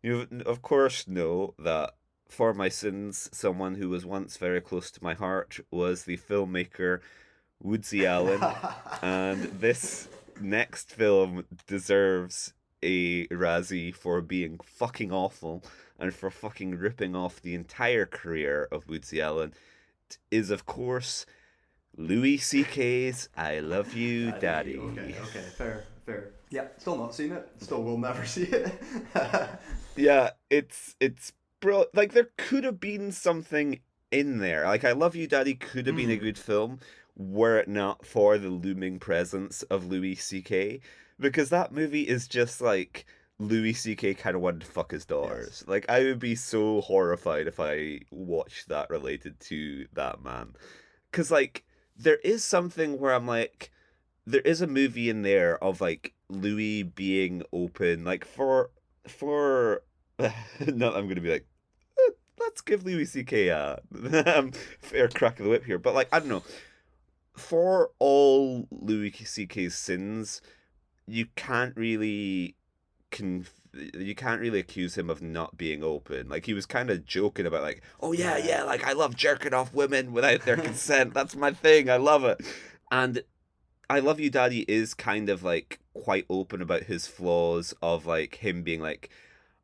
You of course know that For My Sins, someone who was once very close to my heart was the filmmaker Woodsy Allen, and this next film deserves a Razzie for being fucking awful and for fucking ripping off the entire career of Woodsy Allen. It is, of course, Louis C.K.'s "I Love You, Daddy. Okay, Daddy." okay, fair, fair. Yeah, still not seen it. Still will never see it. Yeah, it's bro. Like there could have been something in there. Like "I Love You, Daddy" could have been a Mm. good film were it not for the looming presence of Louis C.K. Because that movie is just like Louis C.K. kind of wanted to fuck his Yes. daughters. Like I would be so horrified if I watched that related to that man. Because like there is something where I'm like there is a movie in there of like Louis being open, like for not I'm gonna be like let's give Louis C.K. a fair crack of the whip here, but like I don't know, for all Louis C.K.'s sins, you can't really you can't really accuse him of not being open. Like he was kind of joking about like, oh yeah, Yeah. yeah, like I love jerking off women without their consent. That's my thing. I love it. And I Love You Daddy is kind of like quite open about his flaws of like him being like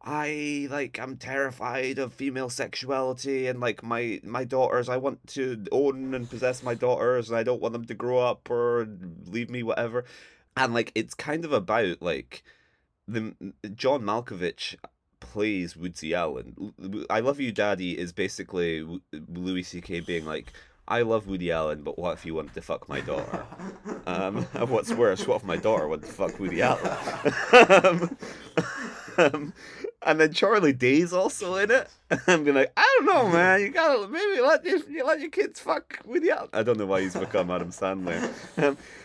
I'm terrified of female sexuality and like my daughters I want to own and possess my daughters and I don't want them to grow up or leave me whatever. And like it's kind of about like the John Malkovich plays Woodsy Allen. I Love You Daddy is basically Louis C.K. being like I love Woody Allen, but what if you wanted to fuck my daughter? And what's worse, what if my daughter wanted to fuck Woody Allen? um, um, and then Charlie Day's also in it. And be like, I don't know, man. You gotta maybe let your kids fuck Woody Allen. I don't know why he's become Adam Sandler.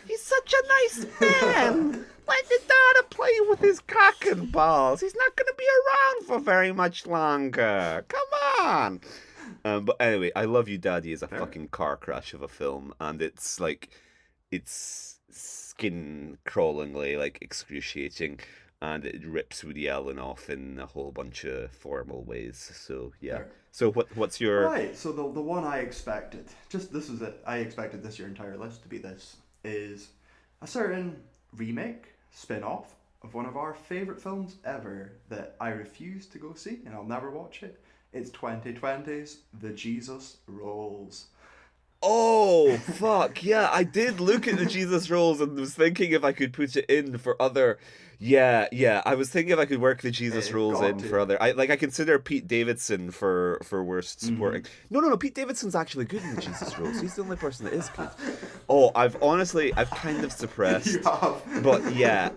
He's such a nice man. Let your daughter play with his cock and balls. He's not gonna be around for very much longer. Come on. But anyway, I Love You, Daddy is a Fair. fucking car crash of a film, and it's like, it's skin crawlingly like excruciating, and it rips Woody Allen off in a whole bunch of formal ways. So yeah. Fair. So what's your? Right. So the one I expected, just this is it. I expected this your entire list to be this is a certain remake spin-off of one of our favorite films ever that I refuse to go see and I'll never watch it. It's 2020's The Jesus Rolls. Oh fuck yeah! I did look at the Jesus rolls and was thinking if I could put it in for other. Yeah, yeah. I was thinking if I could work the Jesus It rolls got in for to. other. I consider Pete Davidson for worst Mm-hmm. supporting. No, no, no. Pete Davidson's actually good in the Jesus rolls. He's the only person that is good. Oh, I've kind of You suppressed, have. but yeah.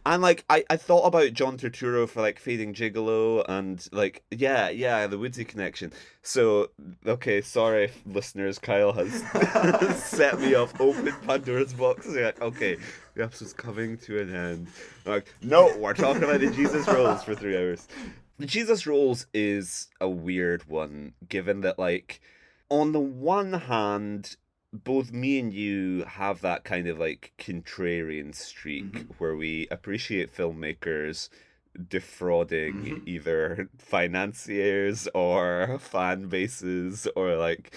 And like I thought about John Turturro for like Fading Gigolo and like yeah the Woodsy connection. So okay, sorry listeners, Kyle has set me off, open Pandora's box. And like, okay, the episode's coming to an end. I'm like, no, we're talking about the Jesus rolls for 3 hours. The Jesus rolls is a weird one, given that like on the one hand, both me and you have that kind of like contrarian streak Mm-hmm. where we appreciate filmmakers defrauding Mm-hmm. either financiers or fan bases or like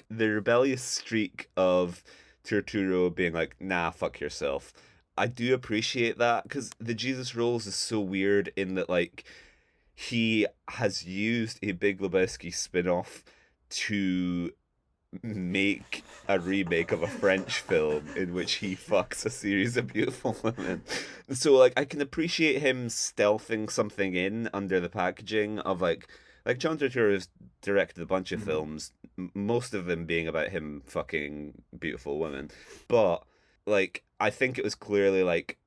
the rebellious streak of Turturro being like, nah, fuck yourself. I do appreciate that because the Jesus Rolls is so weird in that like he has used a Big Lebowski spin-off to make a remake of a French film in which he fucks a series of beautiful women. So like I can appreciate him stealthing something in under the packaging of like John Turturro has directed a bunch of Mm-hmm. films, most of them being about him fucking beautiful women. But like I think it was clearly like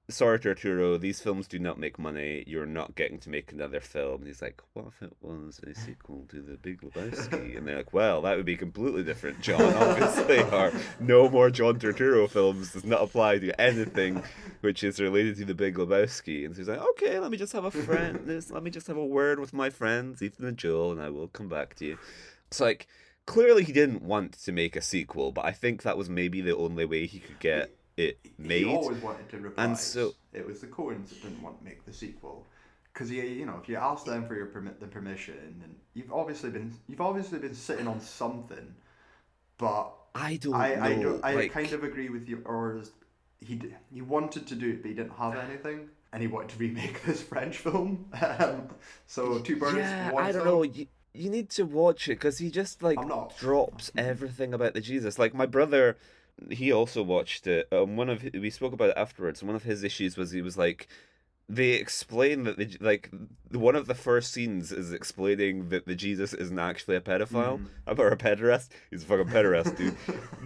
sorry Turturro, these films do not make money. You're not getting to make another film. And he's like, what if it was a sequel to The Big Lebowski? And they're like, well, that would be completely different, John. Obviously, or no more John Turturro films does not apply to anything which is related to The Big Lebowski. And so he's like, okay, let me just have a friend. Let me just have a word with my friends, Ethan and Joel, and I will come back to you. It's like clearly he didn't want to make a sequel, but I think that was maybe the only way he could he, get it he made. always wanted to And reprise. so It was the Coens that didn't want to make the sequel. Because if you ask them for the permission, and you've obviously been sitting on something, but I don't know. I kind Like, of agree with you. Or he wanted to do it, but he didn't have anything, and he wanted to remake this French film. So two birds, yeah, one I don't know. stone. you need to watch it because he just like I'm not. drops everything about the Jesus. Like my brother, he also watched it. We spoke about it afterwards. And one of his issues was he was like, they explain that one of the first scenes is explaining that the Jesus isn't actually a pedophile Mm. or a pederast. He's a fucking pederast, dude.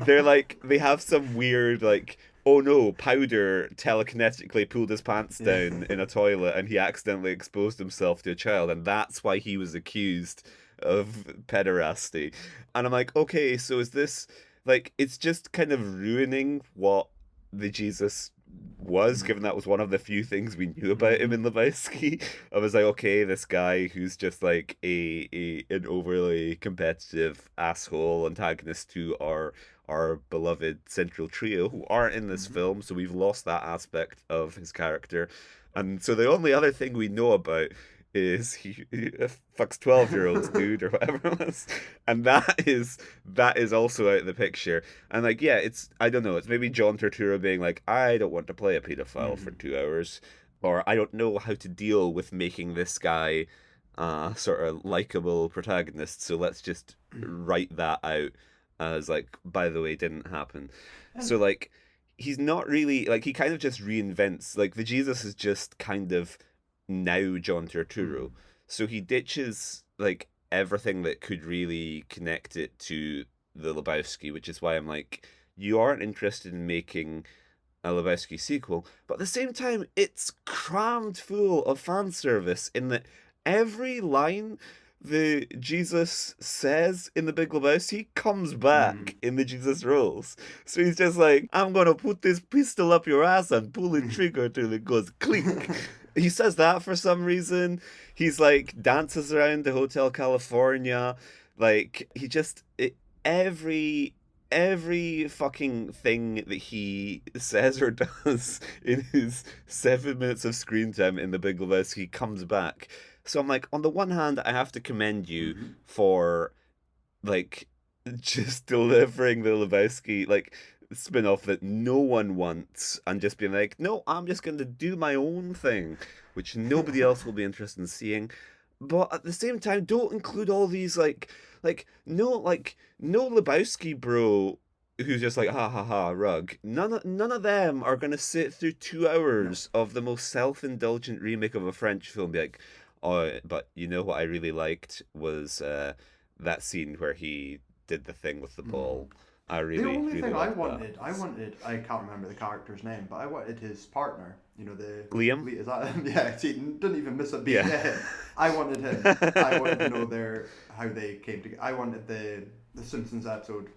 They're like they have some weird like, oh no, Powder telekinetically pulled his pants down in a toilet and he accidentally exposed himself to a child, and that's why he was accused of pederasty. And I'm like, okay, so is this like it's just kind of ruining what the Jesus was, given that was one of the few things we knew about him in Lebowski. I was like, okay, this guy who's just like an overly competitive asshole antagonist to our beloved central trio who aren't in this film, so we've lost that aspect of his character. And so the only other thing we know about is he fucks 12-year-olds, dude, or whatever it was. And that is also out of the picture. And like, yeah, it's I don't know, it's maybe John Turturro being like, I don't want to play a pedophile for 2 hours, or I don't know how to deal with making this guy sort of likable protagonist, so let's just write that out as like, by the way, didn't happen. And So like he's not really like he kind of just reinvents like the Jesus is just kind of now John Turturro. So he ditches like everything that could really connect it to the Lebowski, which is why I'm like, you aren't interested in making a Lebowski sequel, but at the same time, it's crammed full of fan service in that every line the Jesus says in the Big Lebowski comes back in the Jesus roles. So he's just like, I'm gonna put this pistol up your ass and pull the trigger till it goes clink. He says that for some reason. He's like dances around the Hotel California. Like he just every fucking thing that he says or does in his 7 minutes of screen time in The Big Lebowski comes back. So I'm like, on the one hand, I have to commend you for like just delivering the Lebowski like spin-off that no one wants and just being like, no, I'm just going to do my own thing, which nobody else will be interested in seeing. But at the same time, don't include all these like no Lebowski bro who's just like ha ha ha rug. None of them are gonna sit through two no. hours of the most self-indulgent remake of a French film, be like, oh, but you know what I really liked was that scene where he did the thing with the ball. I The really only really thing I liked that. wanted, I can't remember the character's name, but I wanted his partner. You know, Liam? is that him? Yeah, see, didn't even miss a beat. Yeah. Yeah, I wanted him. I wanted to know how they came together. I wanted the Simpsons episode,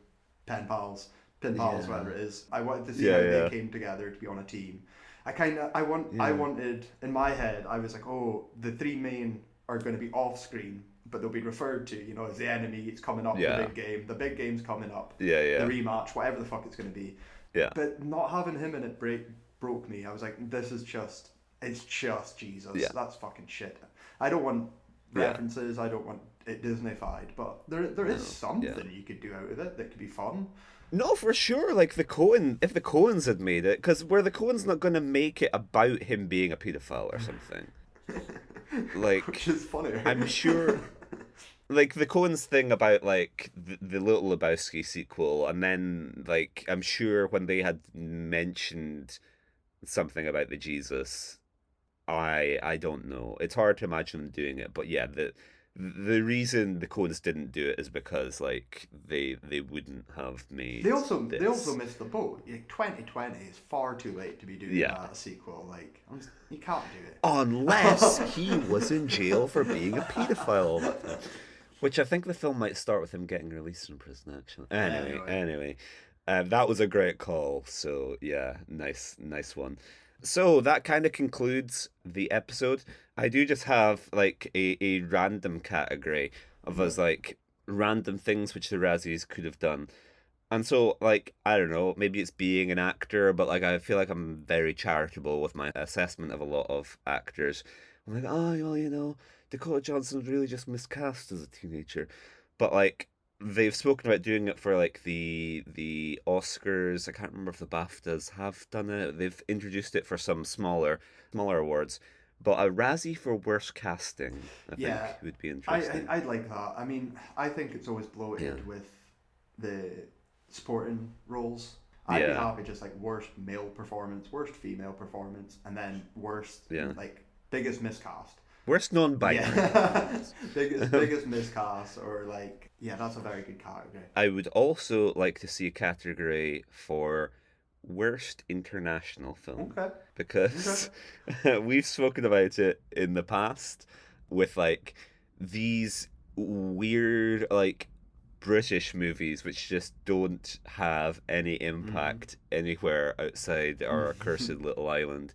Pen Pals, Yeah. whatever it is. I wanted to see Yeah, how they yeah. came together to be on a team. I Yeah. wanted in my head. I was like, oh, the three main are going to be off screen, but they'll be referred to, as the enemy. It's coming up, Yeah. the big game. The big game's coming up. Yeah, The yeah. rematch, whatever the fuck it's going to be. Yeah. But not having him in it broke me. I was like, it's just Jesus. Yeah. That's fucking shit. I don't want Yeah. references. I don't want it Disneyfied. But there is something you could do out of it that could be fun. No, for sure. Like if the Coens had made it, because were the Coens not going to make it about him being a pedophile or something? Like, Which is funnier. I'm sure. Like the Coens thing about like the Little Lebowski sequel, and then like I'm sure when they had mentioned something about the Jesus, I don't know. It's hard to imagine them doing it, but yeah, the reason the Coens didn't do it is because like they wouldn't have made They also this. missed the boat. Like 2020 is far too late to be doing Yeah. a sequel. Like you can't do it. Unless he was in jail for being a paedophile all that time. Which I think the film might start with him getting released from prison, actually. Anyway. That was a great call. So, yeah, nice one. So, that kind of concludes the episode. I do just have, like, a random category of us, like, random things which the Razzies could have done. And so, like, I don't know, maybe it's being an actor, but, like, I feel like I'm very charitable with my assessment of a lot of actors. I'm like, oh, well, Dakota Johnson's really just miscast as a teenager. But, like, they've spoken about doing it for, like, the Oscars. I can't remember if the BAFTAs have done it. They've introduced it for some smaller awards. but a Razzie for worst casting, I Yeah, think, would be I interesting. I'd like that. I mean, I think it's always Yeah, bloated with the supporting roles. I'd be yeah, happy just like worst male performance, worst female performance, and then worst yeah. like biggest miscast. Worst non-binary Yeah, performance. biggest miscast, or like yeah, that's a very good category. I would also like to see a category for worst international film Okay, okay. because we've spoken about it in the past with like these weird like British movies which just don't have any impact anywhere outside our cursed Mm. little island.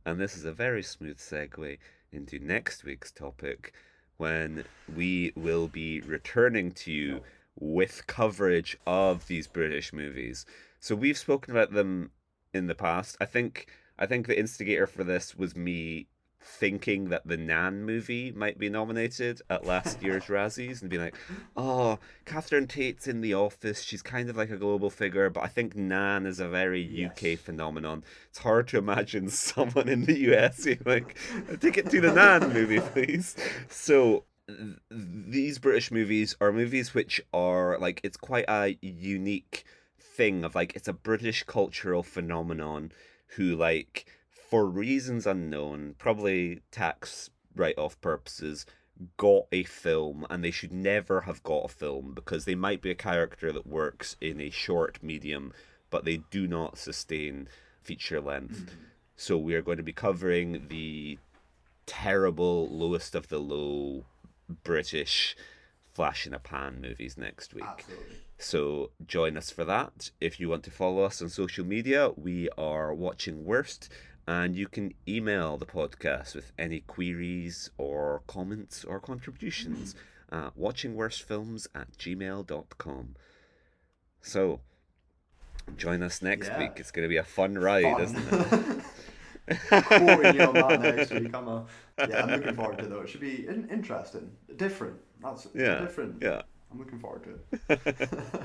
And this is a very smooth segue into next week's topic when we will be returning to you No. with coverage of these British movies. So we've spoken about them in the past. I think the instigator for this was me thinking that the Nan movie might be nominated at last year's Razzies and being like, oh, Catherine Tate's in The Office. She's kind of like a global figure, but I think Nan is a very UK Yes. phenomenon. It's hard to imagine someone in the US being like, a ticket to the Nan movie, please. So these British movies are movies which are like it's quite a unique thing of like it's a British cultural phenomenon who like for reasons unknown, probably tax write-off purposes, got a film and they should never have got a film because they might be a character that works in a short medium but they do not sustain feature length. Mm-hmm. So we are going to be covering the terrible lowest of the low British flash in a pan movies next week. Absolutely. So join us for that. If you want to follow us on social media, we are Watching Worst, and you can email the podcast with any queries or comments or contributions at watchingworstfilms@gmail.com. So join us next Yeah. week. It's going to be a fun ride, isn't it? Fun. Quoting you on that next week. Yeah, I'm looking forward to it though. It should be interesting, different. That's Yeah, different. yeah. I'm looking forward to it.